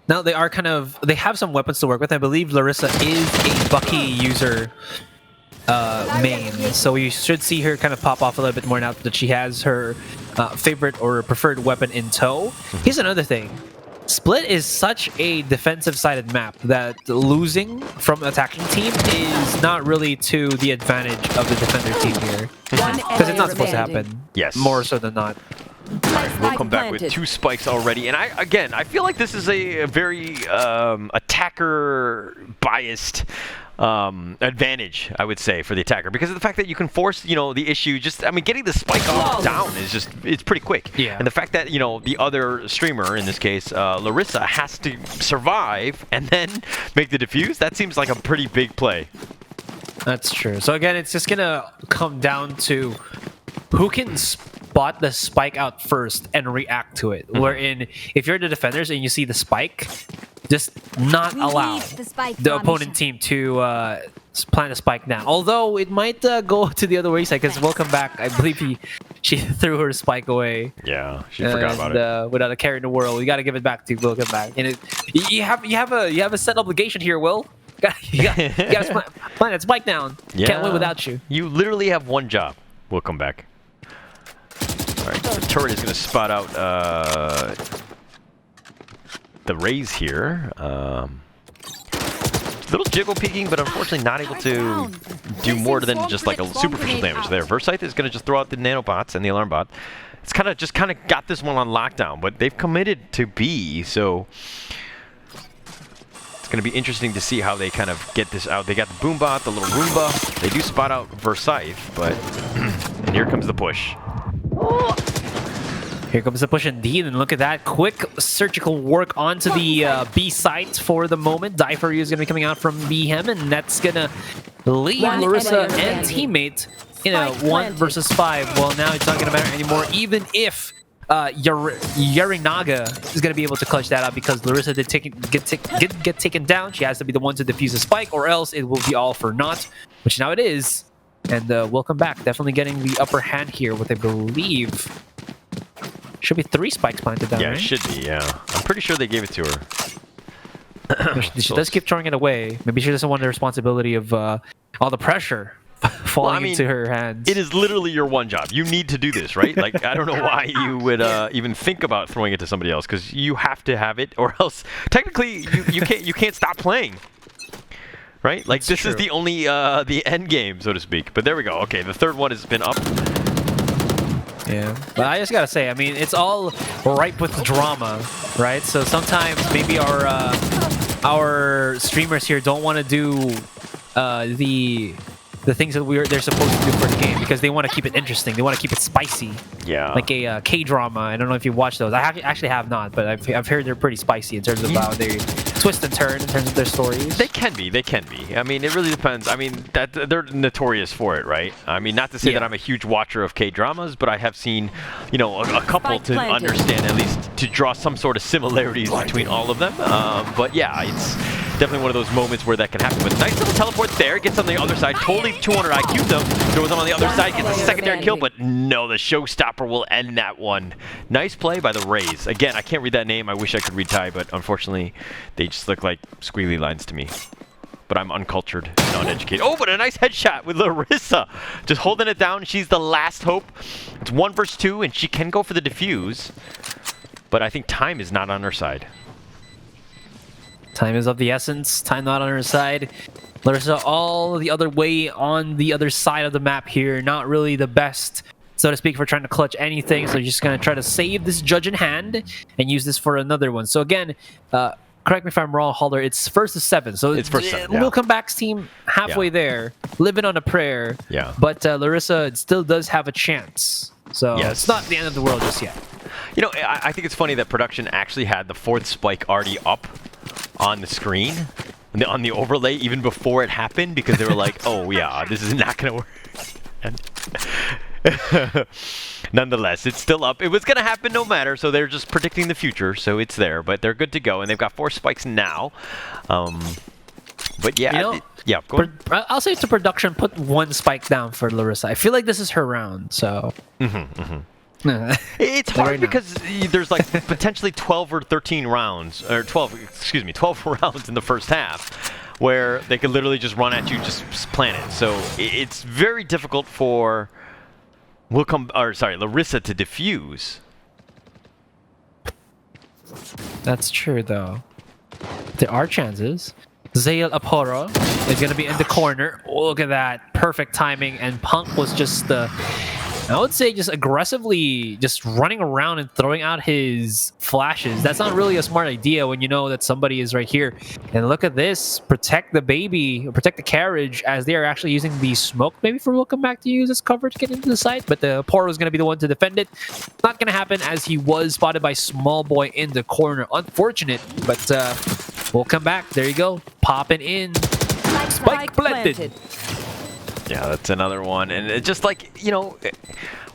now they are they have some weapons to work with. I believe Larissa is a Bucky user main, so we should see her kind of pop off a little bit more now that she has her favorite or preferred weapon in tow. Here's another thing. Split is such a defensive-sided map that losing from an attacking team is not really to the advantage of the defender team here. Because it's not supposed to happen. Yes. More so than not. We'll come back with 2 spikes already. And I feel like this is a very attacker-biased advantage, I would say, for the attacker, because of the fact that you can force, you know, the issue. Just, I mean, getting the spike off down is just, it's pretty quick. Yeah. And the fact that, you know, the other streamer, in this case, Larissa, has to survive and then make the defuse, that seems like a pretty big play. That's true. So again, it's just gonna come down to who can spot the spike out first and react to it. Wherein, if you're the defenders and you see the spike, just not allow the opponent team to plant a spike down. Although it might go to the other wayside, because Willcomeback, I believe she threw her spike away. Yeah, she forgot about it. Without a care in the world, we got to give it back to Willcomeback. And you have a set obligation here, Will. You got to plant that spike down. Yeah. Can't win without you. You literally have one job. Willcomeback. All right, the turret is going to spot out the raise here. Little jiggle peeking, but unfortunately not able to do more than just like a superficial damage there. Verseth is going to just throw out the nanobots and the alarm bot. It's kind of got this one on lockdown, but they've committed to B, so it's going to be interesting to see how they kind of get this out. They got the boom bot, the little Roomba. They do spot out Verseth, but and here comes the push. Here comes the push indeed, and look at that quick surgical work onto the B site for the moment. Difer is going to be coming out from B hem, and that's going to leave Larissa and teammate in a 1 versus 5. Well, now it's not going to matter anymore, even if Yarinaga is going to be able to clutch that out, because Larissa did get taken down. She has to be the one to defuse a spike, or else it will be all for naught, which now it is. And Willcomeback definitely getting the upper hand here with, I believe, should be 3 spikes planted down, Yeah, right? it should be, yeah. I'm pretty sure they gave it to her. She does keep throwing it away. Maybe she doesn't want the responsibility of all the pressure falling into her hands. It is literally your one job. You need to do this, right? Like, I don't know why you would even think about throwing it to somebody else, because you have to have it, or else technically you can't stop playing. Right? Like, this is the only the end game, so to speak. But there we go. Okay, the third one has been up. Yeah, but I just gotta say, I mean, it's all ripe with drama, right? So sometimes maybe our streamers here don't want to do the the things that they're supposed to do for the game because they want to keep it interesting. They want to keep it spicy. Yeah. Like a K-drama. I don't know if you watch those. Actually have not, but I've heard they're pretty spicy in terms of how they twist and turn in terms of their stories. They can be. They can be. I mean, it really depends. I mean, they're notorious for it, right? I mean, not to say that I'm a huge watcher of K-dramas, but I have seen, you know, a couple to understand, at least to draw some sort of similarities between all of them. But yeah, it's definitely one of those moments where that can happen. But nice little teleport there. Gets on the other side. Totally 200 IQ them. Throws them on the other side. Gets a secondary kill, but no, the showstopper will end that one. Nice play by the Rays. Again, I can't read that name. I wish I could read Thai, but unfortunately, they just look like squiggly lines to me. But I'm uncultured and uneducated. Oh, but a nice headshot with Larissa. Just holding it down. She's the last hope. It's 1 versus 2, and she can go for the defuse. But I think time is not on her side. Time is of the essence. Time not on her side. Larissa all the other way on the other side of the map here. Not really the best, so to speak, for trying to clutch anything. So you're just going to try to save this judge in hand and use this for another one. So again, correct me if I'm wrong, Halder, it's 1st to 7. So it's 1st to 7, yeah. Willcomeback's team halfway there, living on a prayer. Yeah. But Larissa still does have a chance. So it's not the end of the world just yet. You know, I think it's funny that production actually had the 4th spike already up on the screen, on the overlay, even before it happened, because they were like, oh yeah, this is not going to work. Nonetheless, it's still up. It was going to happen no matter, so they're just predicting the future, so it's there. But they're good to go, and they've got 4 spikes now. But yeah, You know, go on. I'll say to production, put 1 spike down for Larissa. I feel like this is her round, so... It's hard because there's like potentially 12 or 13 rounds, or 12 rounds in the first half, where they could literally just run at you, just plan it. So it's very difficult for Larissa to defuse. That's true, though. There are chances. Zael Aporo is going to be in the corner. Oh, look at that. Perfect timing. And Punk was just I would say just aggressively just running around and throwing out his flashes. That's not really a smart idea when you know that somebody is right here. And look at this. Protect the baby, or protect the carriage, as they are actually using the smoke maybe for Willcomeback to use as cover to get into the site. But the Aporo is going to be the one to defend it. Not going to happen as he was spotted by Small Boy in the corner. Unfortunate, but Willcomeback. There you go. Popping in. Spike planted. Yeah, that's another one. And it just like, you know,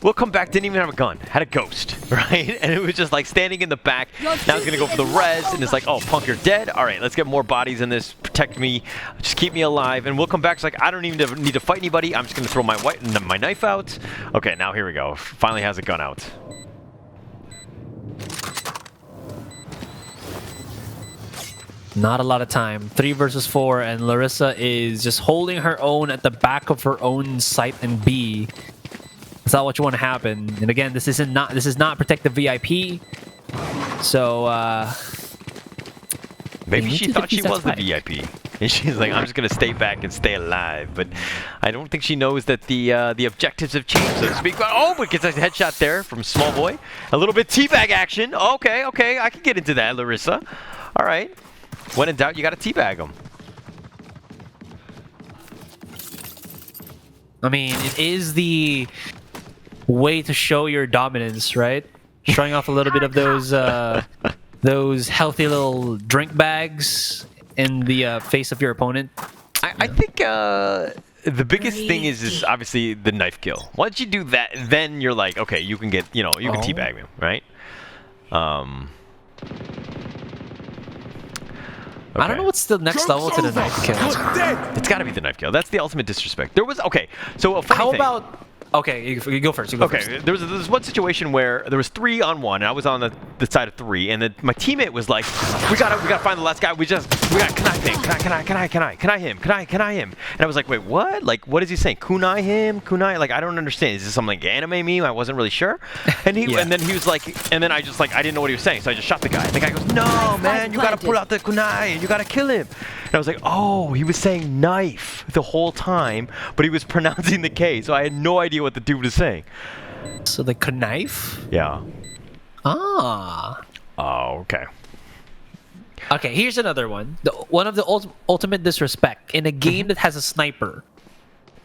Willcomeback didn't even have a gun. Had a ghost, right? And it was just like standing in the back. Now he's going to go for the res. And it's like, oh, Punk, you're dead? All right, let's get more bodies in this. Protect me. Just keep me alive. And Willcomeback's like, I don't even need to fight anybody. I'm just going to throw my knife out. Okay, now here we go. Finally has a gun out. Not a lot of time. 3 versus 4, and Larissa is just holding her own at the back of her own site and B. That's not what you want to happen. And again, this is not protect the VIP. So maybe she thought she was the VIP. And she's like, I'm just gonna stay back and stay alive. But I don't think she knows that the objectives have changed, so to speak. Oh, but gets a headshot there from Small Boy. A little bit teabag action. Okay, I can get into that, Larissa. All right. When in doubt, you gotta teabag them. I mean, it is the way to show your dominance, right? Showing off a little bit of those healthy little drink bags in the face of your opponent. I think the biggest thing is obviously the knife kill. Once you do that, then you're like, okay, you can get, you know, you can teabag him, right? Okay. I don't know what's the next level to the knife kill. It's got to be the knife kill. That's the ultimate disrespect. There was so a funny How thing. about? Okay, you go first. Okay, there was one situation where there was 3 on 1, and I was on the side of 3, and my teammate was like, "We gotta find the last guy. We gotta knife him. Can I him?" And I was like, "Wait, what? Like, what is he saying? Kunai him? Kunai? Like, I don't understand. Is this some like anime meme? I wasn't really sure." And and then he was like, and then I just like I didn't know what he was saying, so I just shot the guy. And the guy goes, "No, man, you gotta pull out the kunai. You gotta kill him." And I was like, "Oh, he was saying knife the whole time, but he was pronouncing the K, so I had no idea what the dude was saying." So the knife? Yeah. Ah. Oh, okay. Okay, here's another one. One of the ultimate disrespect in a game that has a sniper.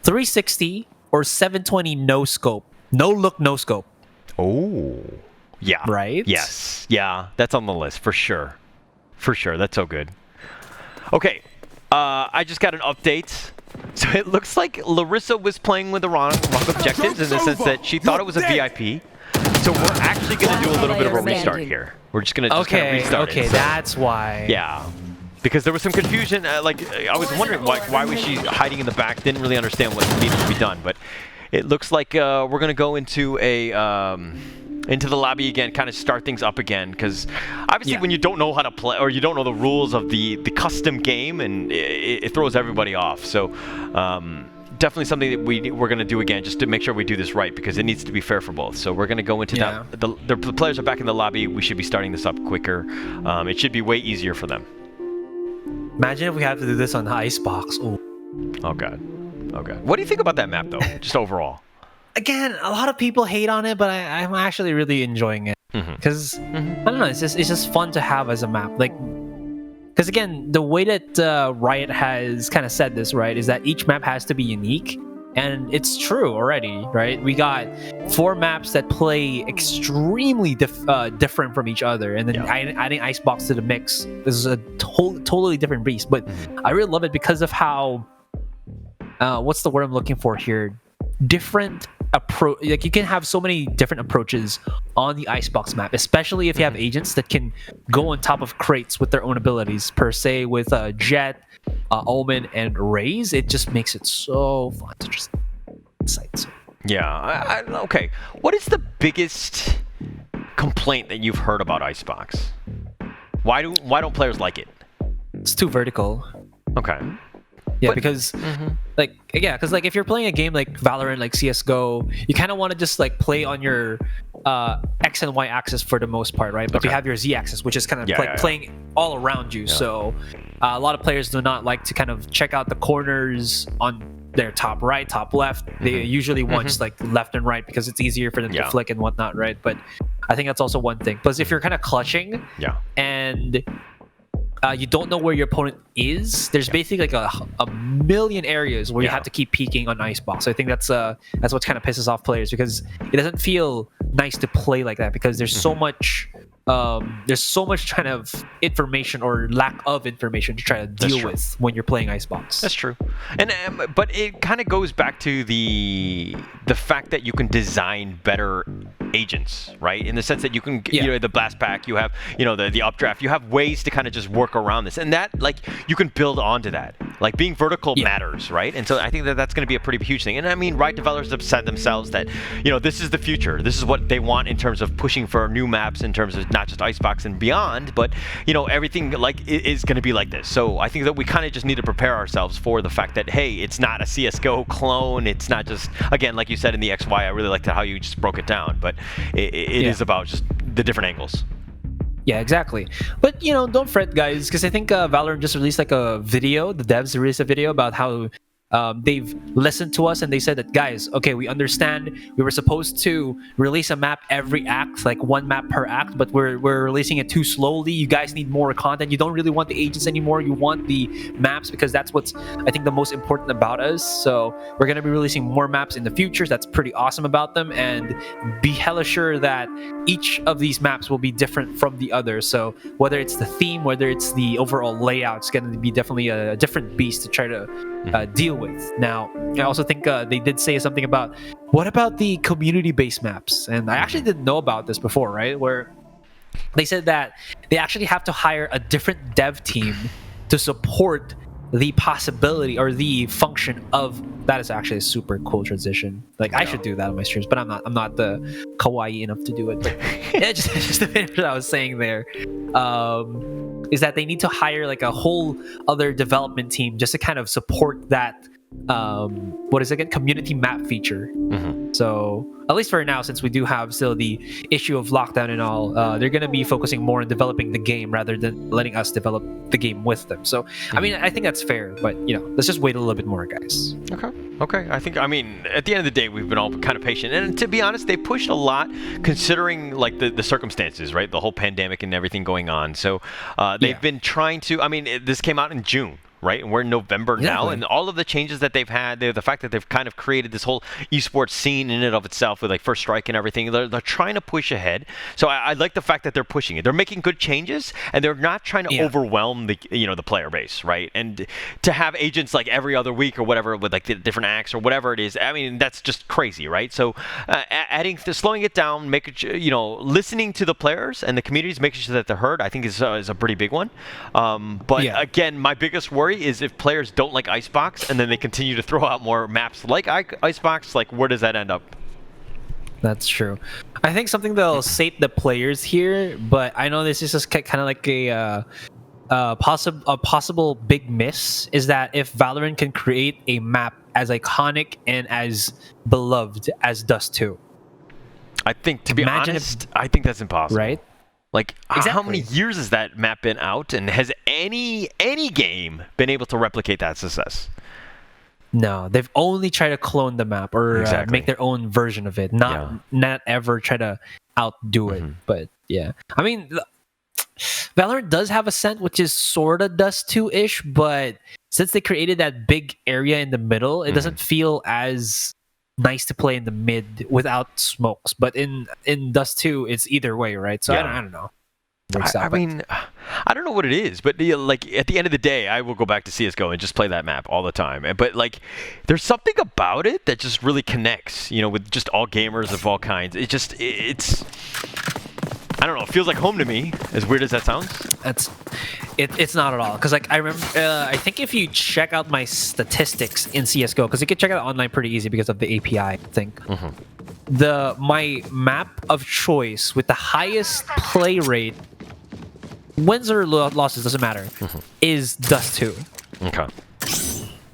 360 or 720 no scope. No look, no scope. Oh. Yeah. Right? Yes. Yeah, that's on the list for sure. For sure. That's so good. Okay. I just got an update. So it looks like Larissa was playing with the wrong objectives in the sense that she thought it was a VIP. So we're actually going to do a little bit of a restart here. We're just going to kind of restart it. Okay, So, that's why. yeah. Because there was some confusion. I was wondering why was she hiding in the back? Didn't really understand what needed to be done. But it looks like we're going to go into into the lobby again, kind of start things up again. Because obviously when you don't know how to play or you don't know the rules of the custom game, and it throws everybody off. So definitely something that we're going to do again just to make sure we do this right, because it needs to be fair for both. So we're going to go into that. The players are back in the lobby. We should be starting this up quicker. It should be way easier for them. Imagine if we had to do this on the Icebox. Ooh. Oh god. Oh god. What do you think about that map though? Just overall. Again, a lot of people hate on it, but I'm actually really enjoying it because I don't know. It's just fun to have as a map. Like, because again, the way that Riot has kind of said this, right, is that each map has to be unique, and it's true already, right? We got 4 maps that play extremely different from each other, and then adding Icebox to the mix. This is a totally different beast. But I really love it because of how what's the word I'm looking for here? Different approach. Like, you can have so many different approaches on the Icebox map, especially if you have agents that can go on top of crates with their own abilities, per se, with Jet, Omen, and Raze. It just makes it so fun to just incite. Yeah. Okay. What is the biggest complaint that you've heard about Icebox? Why don't players like it? It's too vertical. Okay. Yeah, because because if you're playing a game like Valorant, like CS:GO, you kind of want to just like play on your X and Y axis for the most part, right? But you have your Z axis, which is kind of playing all around you. So a lot of players do not like to kind of check out the corners on their top right, top left. They usually want just like left and right because it's easier for them to flick and whatnot, right? But I think that's also one thing. Plus, if you're kind of clutching and you don't know where your opponent is, there's basically like a million areas where you have to keep peeking on Icebox. So I think that's what kind of pisses off players, because it doesn't feel nice to play like that, because there's so much kind of information or lack of information to try to deal with when you're playing Icebox. That's true. And but it kind of goes back to the fact that you can design better agents, right? In the sense that you can, you know, the blast pack, you have, you know, the updraft, you have ways to kind of just work around this, and that, like, you can build onto that. Like, being vertical matters, right? And so I think that's going to be a pretty huge thing. And I mean, Riot developers have said themselves that, you know, this is the future. This is what they want in terms of pushing for new maps, in terms of not just Icebox and beyond, but, you know, everything like is going to be like this. So I think that we kind of just need to prepare ourselves for the fact that, hey, it's not a CS:GO clone. It's not just, again, like you said in the XY, I really liked how you just broke it down, but it is about just the different angles. Yeah, exactly. But, you know, don't fret, guys, because I think Valorant just released like a video. The devs released a video about how they've listened to us, and they said that, guys, okay, we understand we were supposed to release a map every act, like 1 map per act, but we're releasing it too slowly. You guys need more content. You don't really want the agents anymore. You want the maps, because that's what's, I think, the most important about us. So we're going to be releasing more maps in the future. That's pretty awesome about them, and be hella sure that each of these maps will be different from the other. So whether it's the theme, whether it's the overall layout, it's going to be definitely a different beast to try to deal with. Now, I also think they did say something about, what about the community-based maps? And I actually didn't know about this before, right? Where they said that they actually have to hire a different dev team to support the possibility or the function of that. Is actually a super cool transition. Like, I should do that on my streams, but I'm not the kawaii enough to do it. But yeah, just to finish what I was saying there, is that they need to hire like a whole other development team just to kind of support that what is it again, community map feature. So at least for now, since we do have still the issue of lockdown and all, they're going to be focusing more on developing the game rather than letting us develop the game with them. So I mean, I think that's fair, but, you know, let's just wait a little bit more, guys. Okay. I mean, at the end of the day, we've been all kind of patient, and to be honest, they pushed a lot considering like the circumstances, right? The whole pandemic and everything going on. So they've been trying to, I mean, this came out in June, right? And we're in November now, Exactly. and all of the changes that they've had, the fact that they've kind of created this whole esports scene in and of itself with like First Strike and everything, they're trying to push ahead. So I like the fact that they're pushing it. They're making good changes, and they're not trying to overwhelm the the player base, right? And to have agents like every other week or whatever with like the different acts or whatever it is, I mean, that's just crazy, right? So slowing it down, making listening to the players and the communities, making sure that they're heard, I think is a pretty big one. But again, my biggest worry is if players don't like Icebox and then they continue to throw out more maps like Icebox, like where does that end up? That's true. I think something that'll sate the players here, but I know this is just kind of like a possible big miss, is that if Valorant can create a map as iconic and as beloved as Dust 2. I think, to be honest, I think that's impossible. Right? Like, Exactly. how many years has that map been out, and has any game been able to replicate that success? No, they've only tried to clone the map or make their own version of it. Not ever try to outdo it. But yeah, I mean, Valorant does have a scent which is sort of Dust 2-ish, but since they created that big area in the middle, it doesn't feel as nice to play in the mid without smokes. But in Dust 2, it's either way, right? So I don't know. I mean, I don't know what it is, but like at the end of the day, I will go back to CS:GO and just play that map all the time. But like, there's something about it that just really connects, with just all gamers of all kinds. It's I don't know. It feels like home to me. As weird as that sounds. It's not at all. Because like I remember, I think if you check out my statistics in CS:GO, because you can check it out online pretty easy because of the API, I think. My map of choice with the highest play rate, wins or losses doesn't matter, is Dust 2. Okay.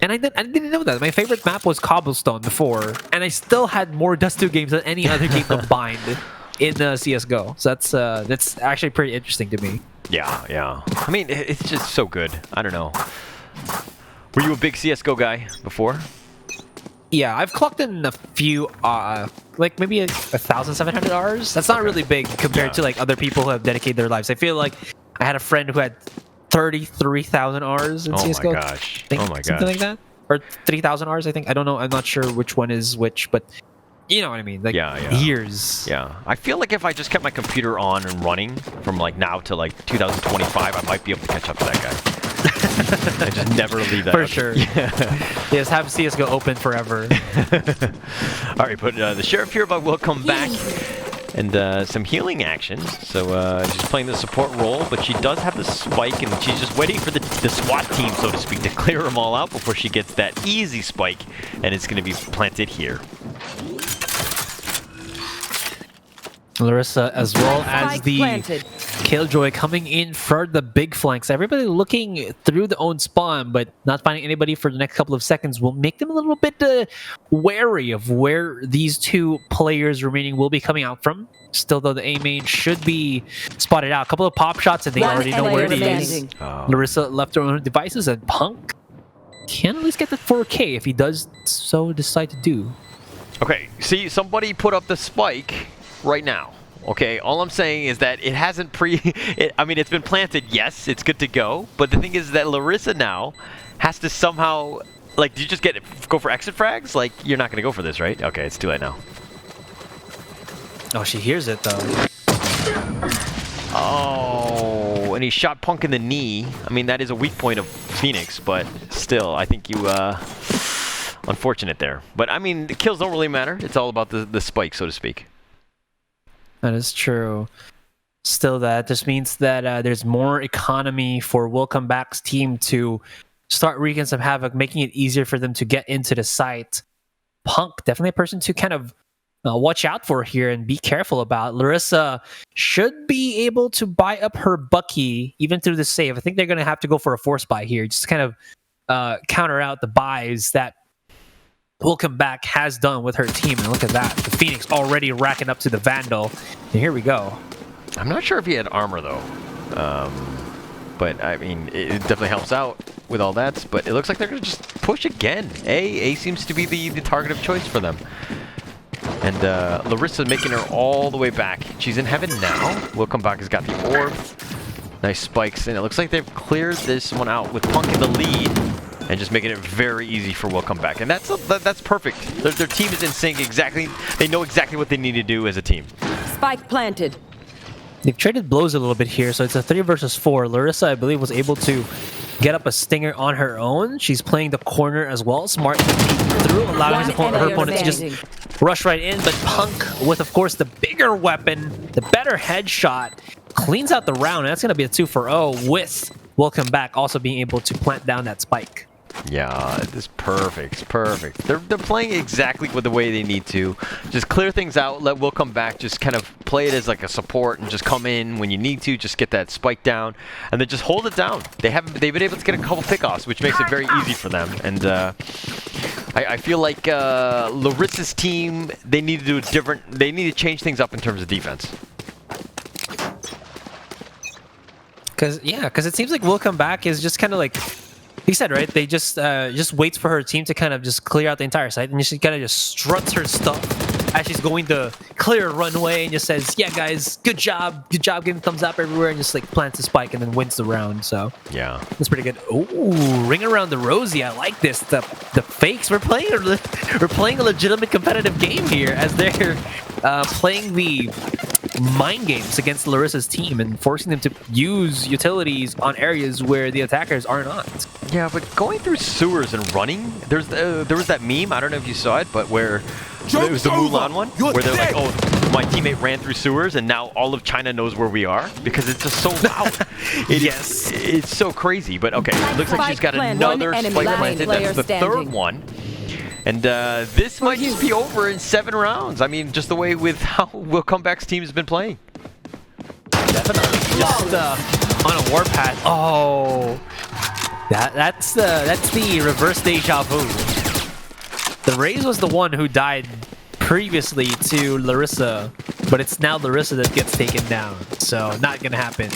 And I didn't know that. My favorite map was Cobblestone before, and I still had more Dust 2 games than any other game combined in CS:GO. So that's actually pretty interesting to me. Yeah. I mean, it's just so good. I don't know. Were you a big CS:GO guy before? Yeah, I've clocked in a few, like maybe 1,700 hours. That's not really big compared to like other people who have dedicated their lives. I feel like I had a friend who had 33,000 hours in CS:GO. Oh my gosh. Something like that. Or 3,000 hours, I think. I don't know. I'm not sure which one is which, but you know what I mean. Like years. Yeah. I feel like if I just kept my computer on and running from like now to like 2025, I might be able to catch up to that guy. I just never leave that. For sure. Yes, have CS:GO open forever. All right, but the Sheriff here by Willcomeback. And some healing action. So she's playing the support role, but she does have the spike, and she's just waiting for the SWAT team, so to speak, to clear them all out before she gets that easy spike, and it's going to be planted here. Larissa, as well as the Killjoy coming in for the big flanks. Everybody looking through the own spawn, but not finding anybody for the next couple of seconds will make them a little bit wary of where these two players remaining will be coming out from. Still, though, the A main should be spotted out. A couple of pop shots, and they already know where it is. Larissa left her own devices, and Punk can at least get the 4K if he does so decide to do. Okay, see, somebody put up the spike right now. Okay, all I'm saying is that it hasn't I mean, it's been planted, yes, it's good to go, but the thing is that Larissa now has to somehow, like, do you just go for exit frags? Like, you're not going to go for this, right? Okay, it's too late now. Oh, she hears it, though. Oh, and he shot Punk in the knee. I mean, that is a weak point of Phoenix, but still, I think you, unfortunate there. But, I mean, the kills don't really matter. It's all about the spike, so to speak. That is true. Still, that just means that there's more economy for Willcomeback's team to start wreaking some havoc, making it easier for them to get into the site. Punk, definitely a person to kind of watch out for here and be careful about. Larissa should be able to buy up her Bucky even through the save. I think they're going to have to go for a force buy here, just to kind of counter out the buys that Willcomeback has done with her team. And look at that. The Phoenix already racking up to the Vandal. And here we go. I'm not sure if he had armor, though. But, I mean, it definitely helps out with all that. But it looks like they're going to just push again. A seems to be the target of choice for them. And Larissa making her all the way back. She's in heaven now. Willcomeback has got the orb. Nice spikes, and it looks like they've cleared this one out with Punk in the lead, and just making it very easy for Willcomeback. And that's perfect. Their team is in sync exactly. They know exactly what they need to do as a team. Spike planted. They've traded blows a little bit here, so it's a 3 versus 4. Larissa, I believe, was able to get up a stinger on her own. She's playing the corner as well. Smart to peek through, allowing her opponent to just rush right in. But Punk, with, of course, the bigger weapon, the better headshot, cleans out the round. And that's going to be a 2-for-0 with Willcomeback also being able to plant down that spike. Yeah, it's perfect. It's perfect. They're playing exactly with the way they need to. Just clear things out. Let Willcomeback just kind of play it as like a support and just come in when you need to. Just get that spike down and then just hold it down. They've been able to get a couple pickoffs, which makes it very easy for them. And I feel like Larissa's team, they need to do it different. They need to change things up in terms of defense. Because it seems like Willcomeback is just kind of like. He said, right? They just waits for her team to kind of just clear out the entire site, and she kind of just struts her stuff as she's going to clear a runway, and just says, "Yeah, guys, good job, giving thumbs up everywhere," and just like plants a spike and then wins the round. So yeah, that's pretty good. Ooh, ring around the rosy. I like this. The fakes. We're playing a legitimate competitive game here as they're playing the mind games against Larissa's team and forcing them to use utilities on areas where the attackers are not. Yeah, but going through sewers and running, there was that meme, I don't know if you saw it, but where it was the Mulan one, where they're like, oh, my teammate ran through sewers and now all of China knows where we are because it's just so loud. Yes. It's so crazy, but okay, it looks like she's got another spike planted. That's the third one. And this might just be over in 7 rounds. I mean, just the way with how Willcomeback's team has been playing. Definitely. Just on a warpath. Oh, that's the reverse deja vu. The Raze was the one who died previously to Larissa, but it's now Larissa that gets taken down. So not gonna happen.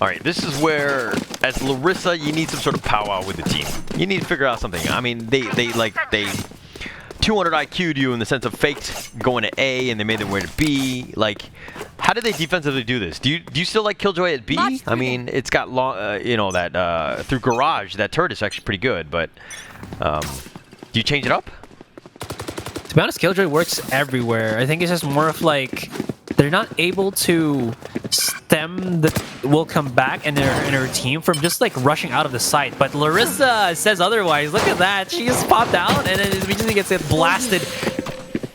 All right, this is where, as Larissa, you need some sort of powwow with the team. You need to figure out something. I mean, they 200 IQ'd you in the sense of faked going to A and they made their way to B. Like, how did they defensively do this? Do you still like Killjoy at B? I mean, it's got long, you know, that through Garage, that turret is actually pretty good. But do you change it up? To be honest, Killjoy works everywhere. I think it's just more of like they're not able to stem the Willcomeback and her team from just like rushing out of the site. But Larissa says otherwise. Look at that. She just popped out and then immediately gets blasted.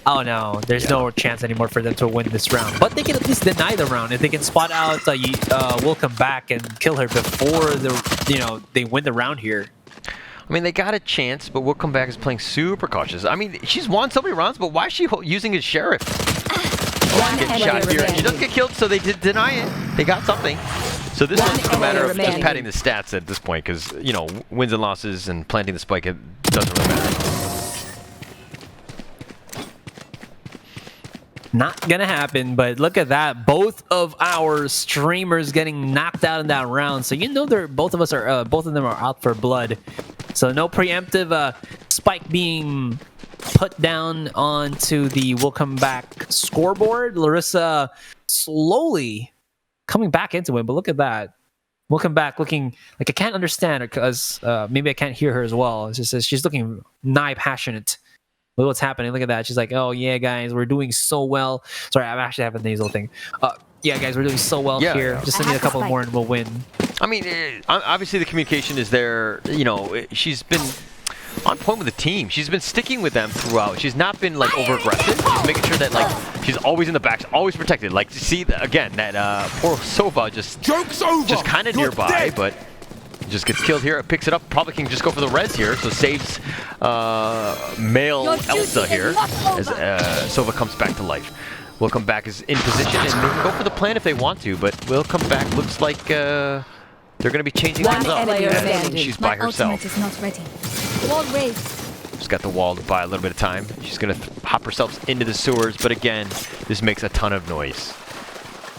Oh no, there's no chance anymore for them to win this round. But they can at least deny the round if they can spot out Willcomeback and kill her before they win the round here. I mean, they got a chance, but Willcomeback is playing super cautious. I mean, she's won so many rounds, but why is she using his sheriff? Get shot here. She doesn't get killed, so they did deny it. They got something. So this one's a matter of just padding the stats at this point, because, you know, wins and losses and planting the spike, it doesn't really matter. Not gonna happen, but look at that. Both of our streamers getting knocked out in that round. So you know both of them are out for blood. So no preemptive spike being put down onto the Willcomeback scoreboard. Larissa slowly coming back into it, but look at that. Willcomeback looking like I can't understand her because maybe I can't hear her as well. It's just she's looking nigh passionate. Look what's happening. Look at that. She's like, oh, yeah, guys, we're doing so well. Sorry, I actually have a nasal thing. Yeah, guys, we're doing so well here. Just need a couple more and we'll win. I mean, obviously the communication is there. You know, she's been on point with the team. She's been sticking with them throughout. She's not been, like, over-aggressive. She's making sure that, like, she's always in the back, always protected. Like, see, again, that poor Sova just kind of nearby, but just gets killed here. It picks it up. Probably can just go for the res here. So saves male Elsa here as Sova comes back to life. Willcomeback is in position and they can go for the plan if they want to, but Willcomeback looks like they're going to be changing things up. She's by herself. Is not ready. Wall raised. She's got the wall to buy a little bit of time. She's going to hop herself into the sewers, but again, this makes a ton of noise.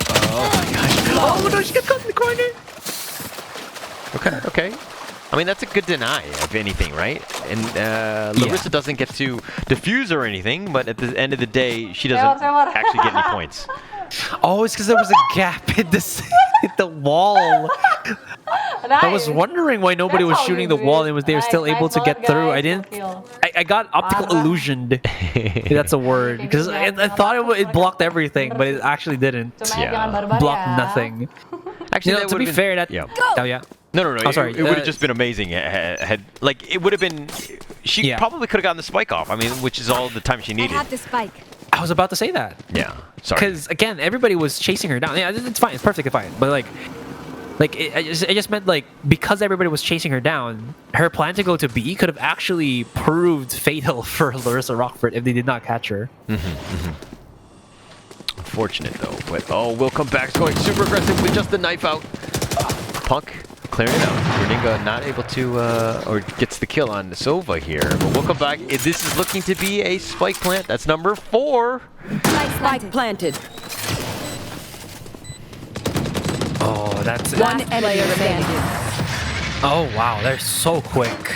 Oh my gosh. Oh no, she got caught in the corner. Okay. I mean, that's a good deny, if anything, right? And Larissa doesn't get to defuse or anything, but at the end of the day, she doesn't actually get any points. Oh, it's because there was a gap in the wall. I was wondering why nobody was shooting the wall and they were still able to get through. I got optical illusioned. If that's a word, because I thought it blocked everything, but it actually didn't. Yeah. Blocked nothing. Actually, You know, that to be would've fair, that yeah. oh yeah. No. Oh, sorry. It would have just been amazing. Like it would have been. She Yeah. probably could have gotten the spike off. I mean, which is all the time she I needed. have the spike. I was about to say that. Yeah. Sorry. Because again, everybody was chasing her down. Yeah, it's fine. It's perfectly fine. But I just meant like because everybody was chasing her down, her plan to go to B could have actually proved fatal for Larissa Rochefort if they did not catch her. Unfortunate though. But Willcomeback's going super aggressive with just the knife out. Punk clearing it out. Reninga not able to, or gets the kill on Sova here. But Willcomeback, this is looking to be a spike plant. That's number 4. Spike planted. Oh, that's One enemy remaining. Oh wow, they're so quick.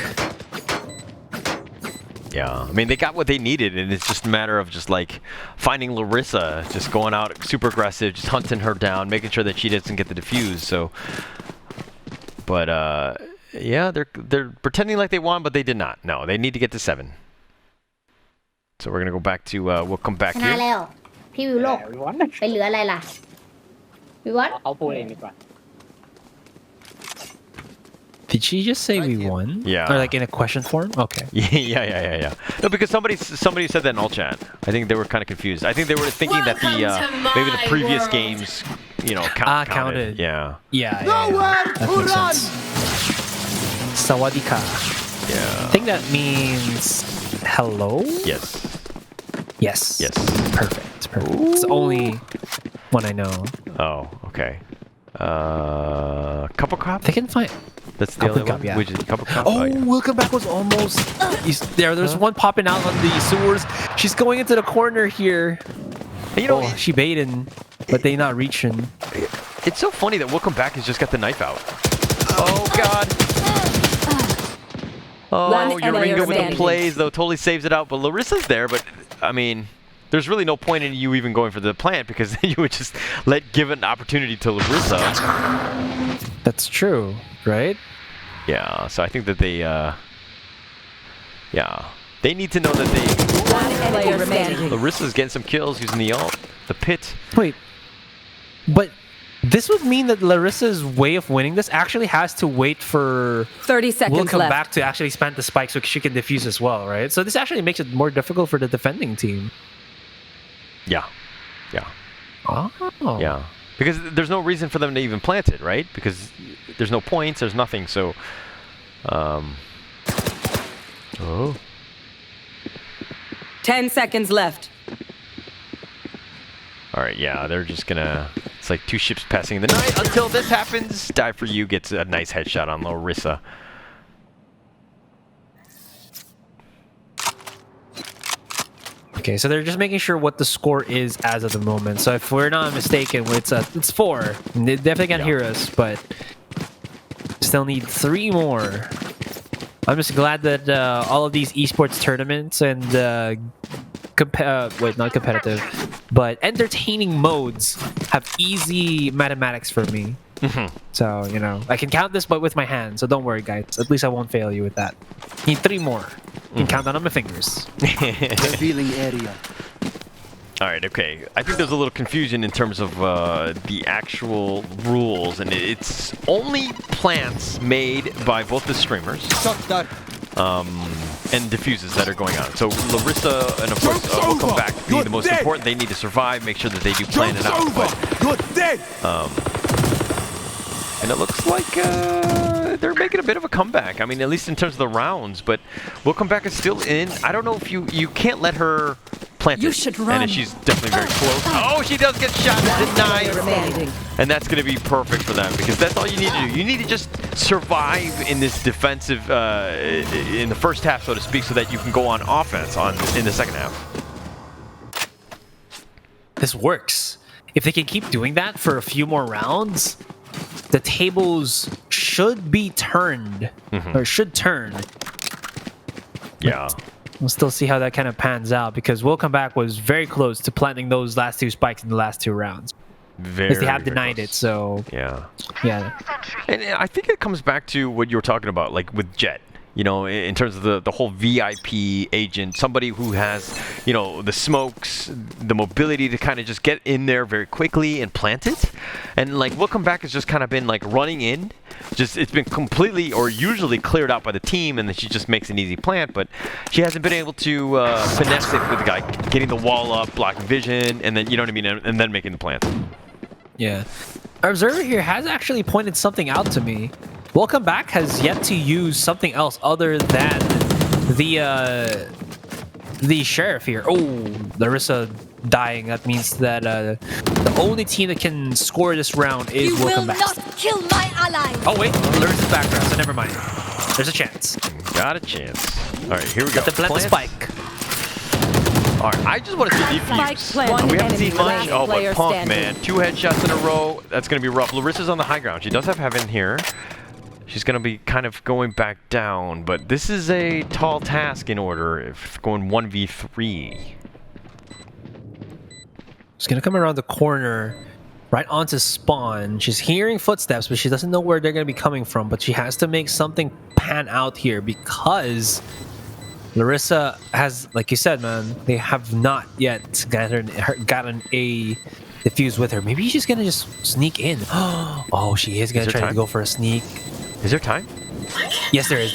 Yeah, I mean, they got what they needed, and it's just a matter of just like finding Larissa, just going out super aggressive, just hunting her down, making sure that she doesn't get the defuse. So, but yeah, they're pretending like they won, but they did not. No, they need to get to 7. So we're gonna go back to Willcomeback ชนะ here. แล้ว พี่วิวโลก วิวัฒน์ ไปเหลืออะไรล่ะ วิวัฒน์ เขาพูดเองดีกว่า Did she just say we won? Yeah. Or like in a question form? Okay. Yeah. No, because somebody said that in all chat. I think they were kind of confused. I think they were thinking that the maybe the previous games, you know, counted. Yeah. Yeah. That makes sense. Sawadika. Yeah. I think that means hello? Yes. Yes. Yes. Perfect. It's the only one I know. Oh, okay. Couple crop? They can find. That's the Couple other cup, one. yeah. Which is couple crop. Oh, yeah. Willcomeback was almost there's one popping out on the sewers. She's going into the corner here. And you know, She baiting, but they not reaching. it's so funny that Willcomeback has just got the knife out. Oh God. Oh, One enemy Yuyumonster with the remaining. plays though totally saves it out. But Larissa's there. But I mean, there's really no point in you even going for the plant because then you would just give an opportunity to Larissa. That's true, right? Yeah. So I think that they need to know that One enemy remaining. Larissa's getting some kills using the ult, the pit. Wait, but this would mean that Larissa's way of winning this actually has to wait for 30 seconds left. Willcomeback to actually spend the spike so she can defuse as well, right? So this actually makes it more difficult for the defending team. Yeah. Oh. Yeah. Because there's no reason for them to even plant it, right? Because there's no points, there's nothing, so... Oh. 10 seconds left. Alright, yeah, they're just gonna... It's like 2 ships passing in the night until this happens. Die for You gets a nice headshot on Larissa. Okay, so they're just making sure what the score is as of the moment. So if we're not mistaken, it's 4. They definitely can't hear us, but still need 3 more. I'm just glad that all of these esports tournaments and not competitive, but entertaining modes have easy mathematics for me. So, you know, I can count this but with my hands, so don't worry, guys. At least I won't fail you with that. Need 3 more. You can count that on my fingers. Revealing area. Alright, okay. I think there's a little confusion in terms of the actual rules, and it's only plants made by both the streamers and diffuses that are going on. So Larissa and of course Willcomeback being the most important. They need to survive, make sure that they do plan it out. But, and it looks like they're making a bit of a comeback. I mean, at least in terms of the rounds, but Willcomeback is still in. I don't know if you can't let her plant You it. should run. And she's definitely very close. Oh, she does get shot and denied. Remaining. And that's going to be perfect for them because that's all you need to do. You need to just survive in this defensive, in the first half, so to speak, so that you can go on offense in the second half. This works. If they can keep doing that for a few more rounds, the tables should be turned, or should turn. Yeah. We'll still see how that kind of pans out because Willcomeback was very close to planting those last 2 spikes in the last 2 rounds. Very, Because they have very denied close. it, so Yeah. yeah. And I think it comes back to what you were talking about, like with Jet. You know, in terms of the whole VIP agent, somebody who has, you know, the smokes, the mobility to kind of just get in there very quickly and plant it. And like Willcomeback has just kind of been like running in. Just it's been completely or usually cleared out by the team, and then she just makes an easy plant. But she hasn't been able to finesse it with the guy getting the wall up, blocking vision, and then, you know what I mean, and then making the plant. Yeah. Our observer here has actually pointed something out to me. Willcomeback has yet to use something else other than the sheriff here. Oh, Larissa dying. That means that the only team that can score this round is You will Willcomeback. not kill my ally. Oh wait, Larissa's background, so never mind. There's a chance. Got a chance. All right, here we go. Got to plant the spike. All right, I just want to see Spike defuse. planted. We haven't seen much. Last Oh, but player Punk, standing. man. 2 headshots in a row. That's going to be rough. Larissa's on the high ground. She does have Heaven here. She's going to be kind of going back down, but this is a tall task in order if going 1v3. She's gonna come around the corner, right onto spawn. She's hearing footsteps, but she doesn't know where they're gonna be coming from. But she has to make something pan out here because Larissa has, like you said, man, they have not yet gotten a defuse with her. Maybe she's gonna just sneak in. Oh, she is gonna there try to time? go for a sneak. Is there time? Yes, there is.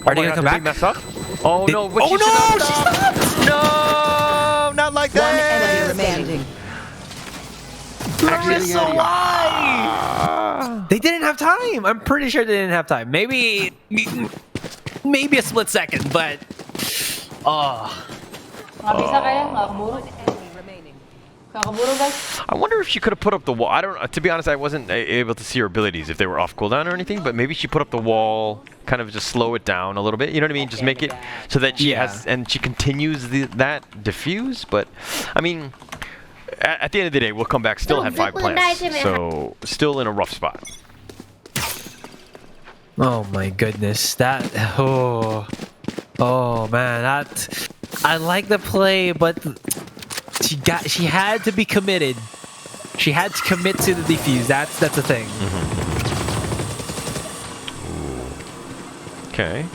Are they gonna come back? Mess up? Oh Did- no! But Oh, she no, should've she stopped. No, not like One that. enemy remaining. Larissa, why? They didn't have time. I'm pretty sure they didn't have time. Maybe a split second, but I wonder if she could have put up the wall. I don't. To be honest, I wasn't able to see her abilities if they were off cooldown or anything. But maybe she put up the wall, kind of just slow it down a little bit. You know what I mean? Just make it so that she has and she continues that diffuse. But I mean, at the end of the day, Willcomeback still had 5 plants, so still in a rough spot. oh my goodness, that oh man, that I like the play, but she had to be committed. She had to commit to the defuse. That's the thing. Okay.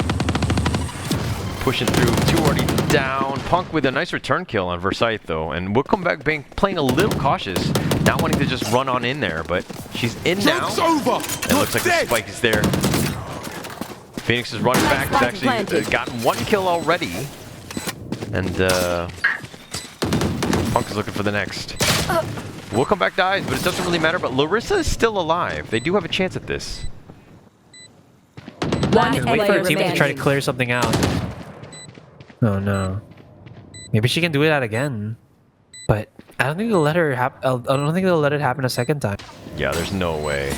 Pushing through, 2 already down. Punk with a nice return kill on Versailles though, and Willcomeback playing a little cautious, not wanting to just run on in there, but she's in now. It looks like the spike is there. Phoenix is running back. Has actually gotten 1 kill already, and Punk is looking for the next. Willcomeback dies, but it doesn't really matter. But Larissa is still alive. They do have a chance at this. One Just wait for player her team to try to remaining. clear something out. Oh no. Maybe she can do that again. But I don't think they'll let her I don't think they'll let it happen a second time. Yeah, there's no way.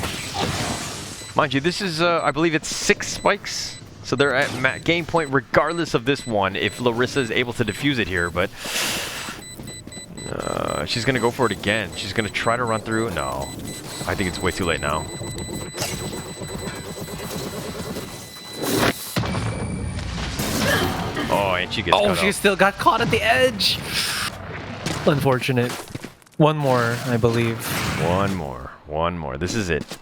Mind you, this is, I believe it's 6 spikes. So they're at game point regardless of this one if Larissa is able to defuse it here, but she's going to go for it again. She's going to try to run through. No, I think it's way too late now. Oh, and she gets cut she off. still got caught at the edge. Unfortunate. One more, I believe. One more. This is it.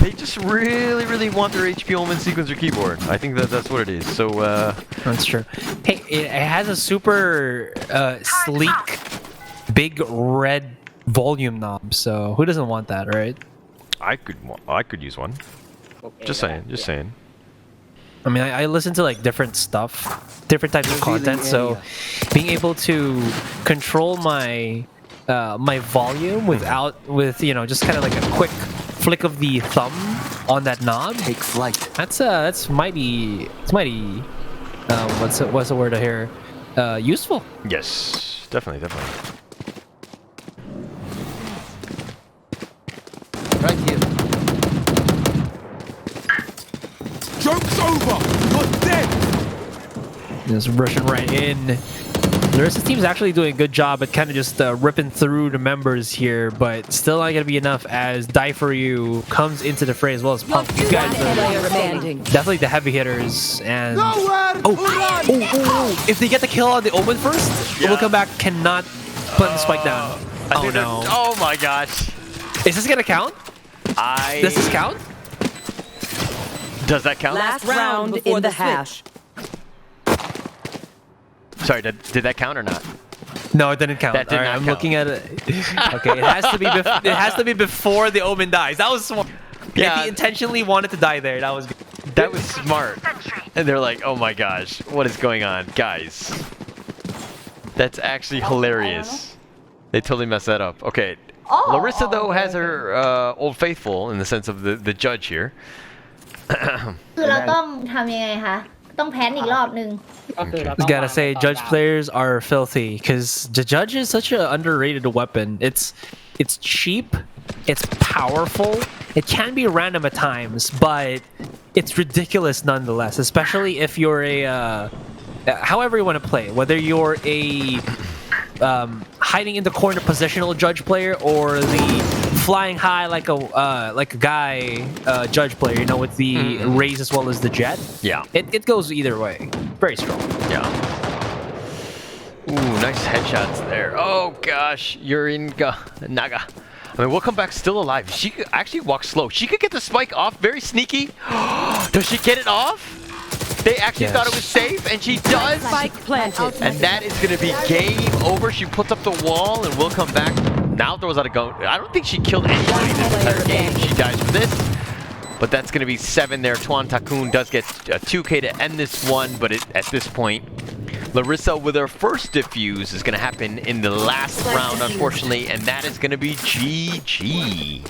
They just really want their HP Omen sequencer keyboard. I think that's what it is. So That's true. Hey, it has a super sleek, big red volume knob. So who doesn't want that, right? I could use one. Just saying. I mean, I listen to like different stuff, different types of content. So being able to control my my volume with just kind of like a quick flick of the thumb on that knob. Take flight. That's mighty. It's mighty. What's the word here? Useful. Yes, definitely. Right here. Joke's over! You're dead! Just rushing right in. Larissa's team is actually doing a good job at kind of just ripping through the members here, but still not going to be enough as Die For You comes into the fray as well as Punk. You guys Last player are standing. definitely the heavy hitters. And if they get the kill on the Omen first, Willcomeback cannot put the spike down. Oh no. Oh my gosh. Is this going to count? Does this count? Does that count? Last round in the hash. Sorry, did that count or not? No, it didn't count. That did not I'm count. looking at it. Okay, it has to be. It has to be before the Omen dies. That was smart. Yeah. If he intentionally wanted to die there, that was good. That was smart. And they're like, oh my gosh, what is going on? Guys, that's actually hilarious. They totally messed that up. Okay, Larissa, though, has her Old Faithful in the sense of the judge here. คือเราต้องทำยังไงคะต้องแพ้นอีกรอบนึง Just gotta say, judge players are filthy because the judge is such an underrated weapon. It's cheap, it's powerful, it can be random at times, but it's ridiculous nonetheless. Especially if you're a however you want to play, whether you're a hiding in the corner positional judge player or the flying high like a guy judge player, you know, with the raise as well as the jet. Yeah. It goes either way. Very strong. Yeah. Ooh, nice headshots there. Oh gosh, Naga. I mean, Willcomeback still alive. She could actually walk slow. She could get the spike off. Very sneaky. Does she get it off? They actually thought it was safe, and she does. Spike planted. And that is going to be game over. She puts up the wall, and Willcomeback now throws out a gun. I don't think she killed anybody this entire game. She dies for this. But that's going to be 7 there. Tuan Takun does get a 2K to end this one, but at this point, Larissa with her first defuse is going to happen in the last round, unfortunately, and that is going to be GG.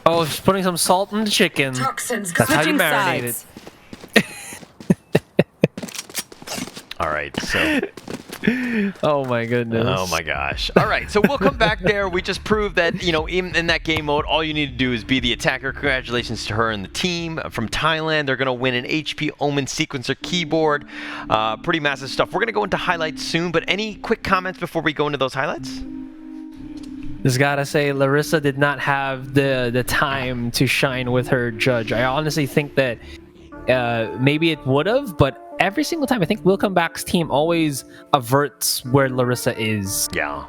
Oh, she's putting some salt in the chicken. That's how you Switching marinate it. sides. All right, so Oh my goodness. oh my gosh. All right, so we'll come back there. We just proved that, you know, in that game mode, all you need to do is be the attacker. Congratulations to her and the team from Thailand. They're going to win an HP Omen sequencer keyboard. Pretty massive stuff. We're going to go into highlights soon, but any quick comments before we go into those highlights? Just gotta say, Larissa did not have the time to shine with her judge. I honestly think that maybe it would have, but every single time I think Willcomeback's team always averts where Larissa is. Yeah.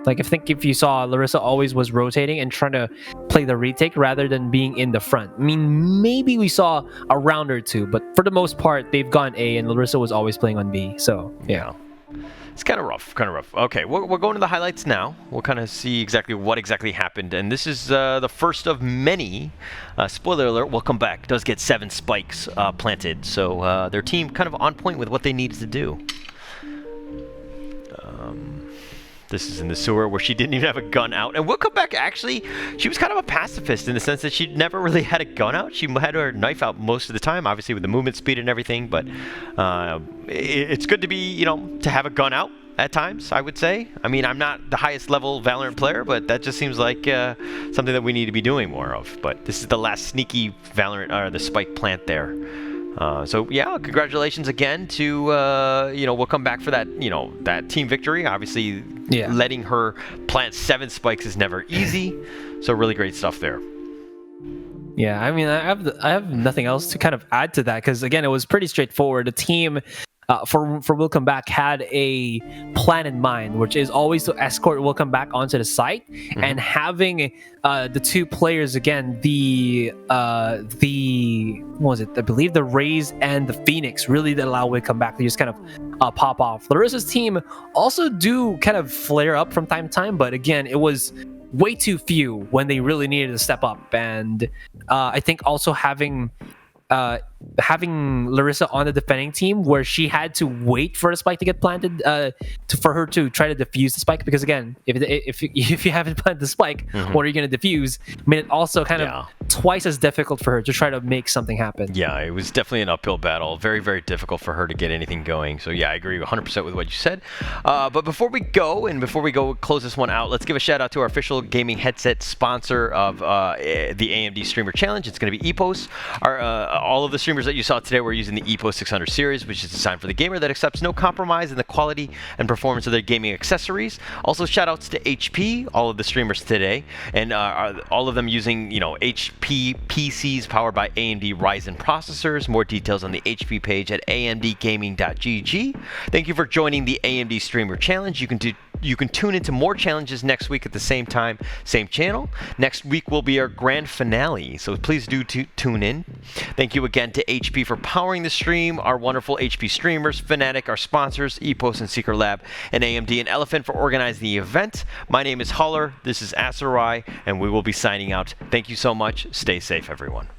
Like I think if you saw, Larissa always was rotating and trying to play the retake rather than being in the front. I mean, maybe we saw a round or two, but for the most part, they've gone A and Larissa was always playing on B. So yeah. It's kind of rough. Okay, we're going to the highlights now. We'll kind of see exactly what exactly happened. And this is the first of many. Spoiler alert, Willcomeback does get 7 spikes planted. So their team kind of on point with what they needed to do. This is in the sewer where she didn't even have a gun out. And Willcomeback actually, she was kind of a pacifist in the sense that she never really had a gun out. She had her knife out most of the time, obviously with the movement speed and everything. But it's good to be, you know, to have a gun out at times, I would say. I mean, I'm not the highest level Valorant player, but that just seems like something that we need to be doing more of. But this is the last sneaky Valorant, or the spike plant there. So yeah, congratulations again to you know, Willcomeback for that, you know, that team victory. Obviously, letting her plant 7 spikes is never easy. So really great stuff there. Yeah, I mean, I have nothing else to kind of add to that because again, it was pretty straightforward. The team for Willcomeback had a plan in mind, which is always to escort Willcomeback onto the site, and having the 2 players again, the what was it? I believe the Raze and the Phoenix really did allow Willcomeback to just kind of pop off. Larissa's team also do kind of flare up from time to time, but again, it was way too few when they really needed to step up. And I think also having Larissa on the defending team where she had to wait for a spike to get planted for her to try to defuse the spike, because again, if you haven't planted the spike, what are you going to defuse? I mean, it also kind of twice as difficult for her to try to make something happen. Yeah, it was definitely an uphill battle. Very, very difficult for her to get anything going. So yeah, I agree 100% with what you said. But before we go close this one out, let's give a shout out to our official gaming headset sponsor of the AMD Streamer Challenge. It's going to be EPOS. All of the streamers that you saw today were using the EPOS 600 series, which is designed for the gamer that accepts no compromise in the quality and performance of their gaming accessories. Also, shout-outs to HP, all of the streamers today, and all of them using, HP PCs powered by AMD Ryzen processors. More details on the HP page at amdgaming.gg. Thank you for joining the AMD Streamer Challenge. You can tune into more challenges next week at the same time, same channel. Next week will be our grand finale, so please do tune in. Thank you again to HP for powering the stream, our wonderful HP streamers, FNATIC, our sponsors, EPOS and Secretlab, and AMD and Eliphant for organizing the event. My name is Holler, this is Asarai, and we will be signing out. Thank you so much. Stay safe, everyone.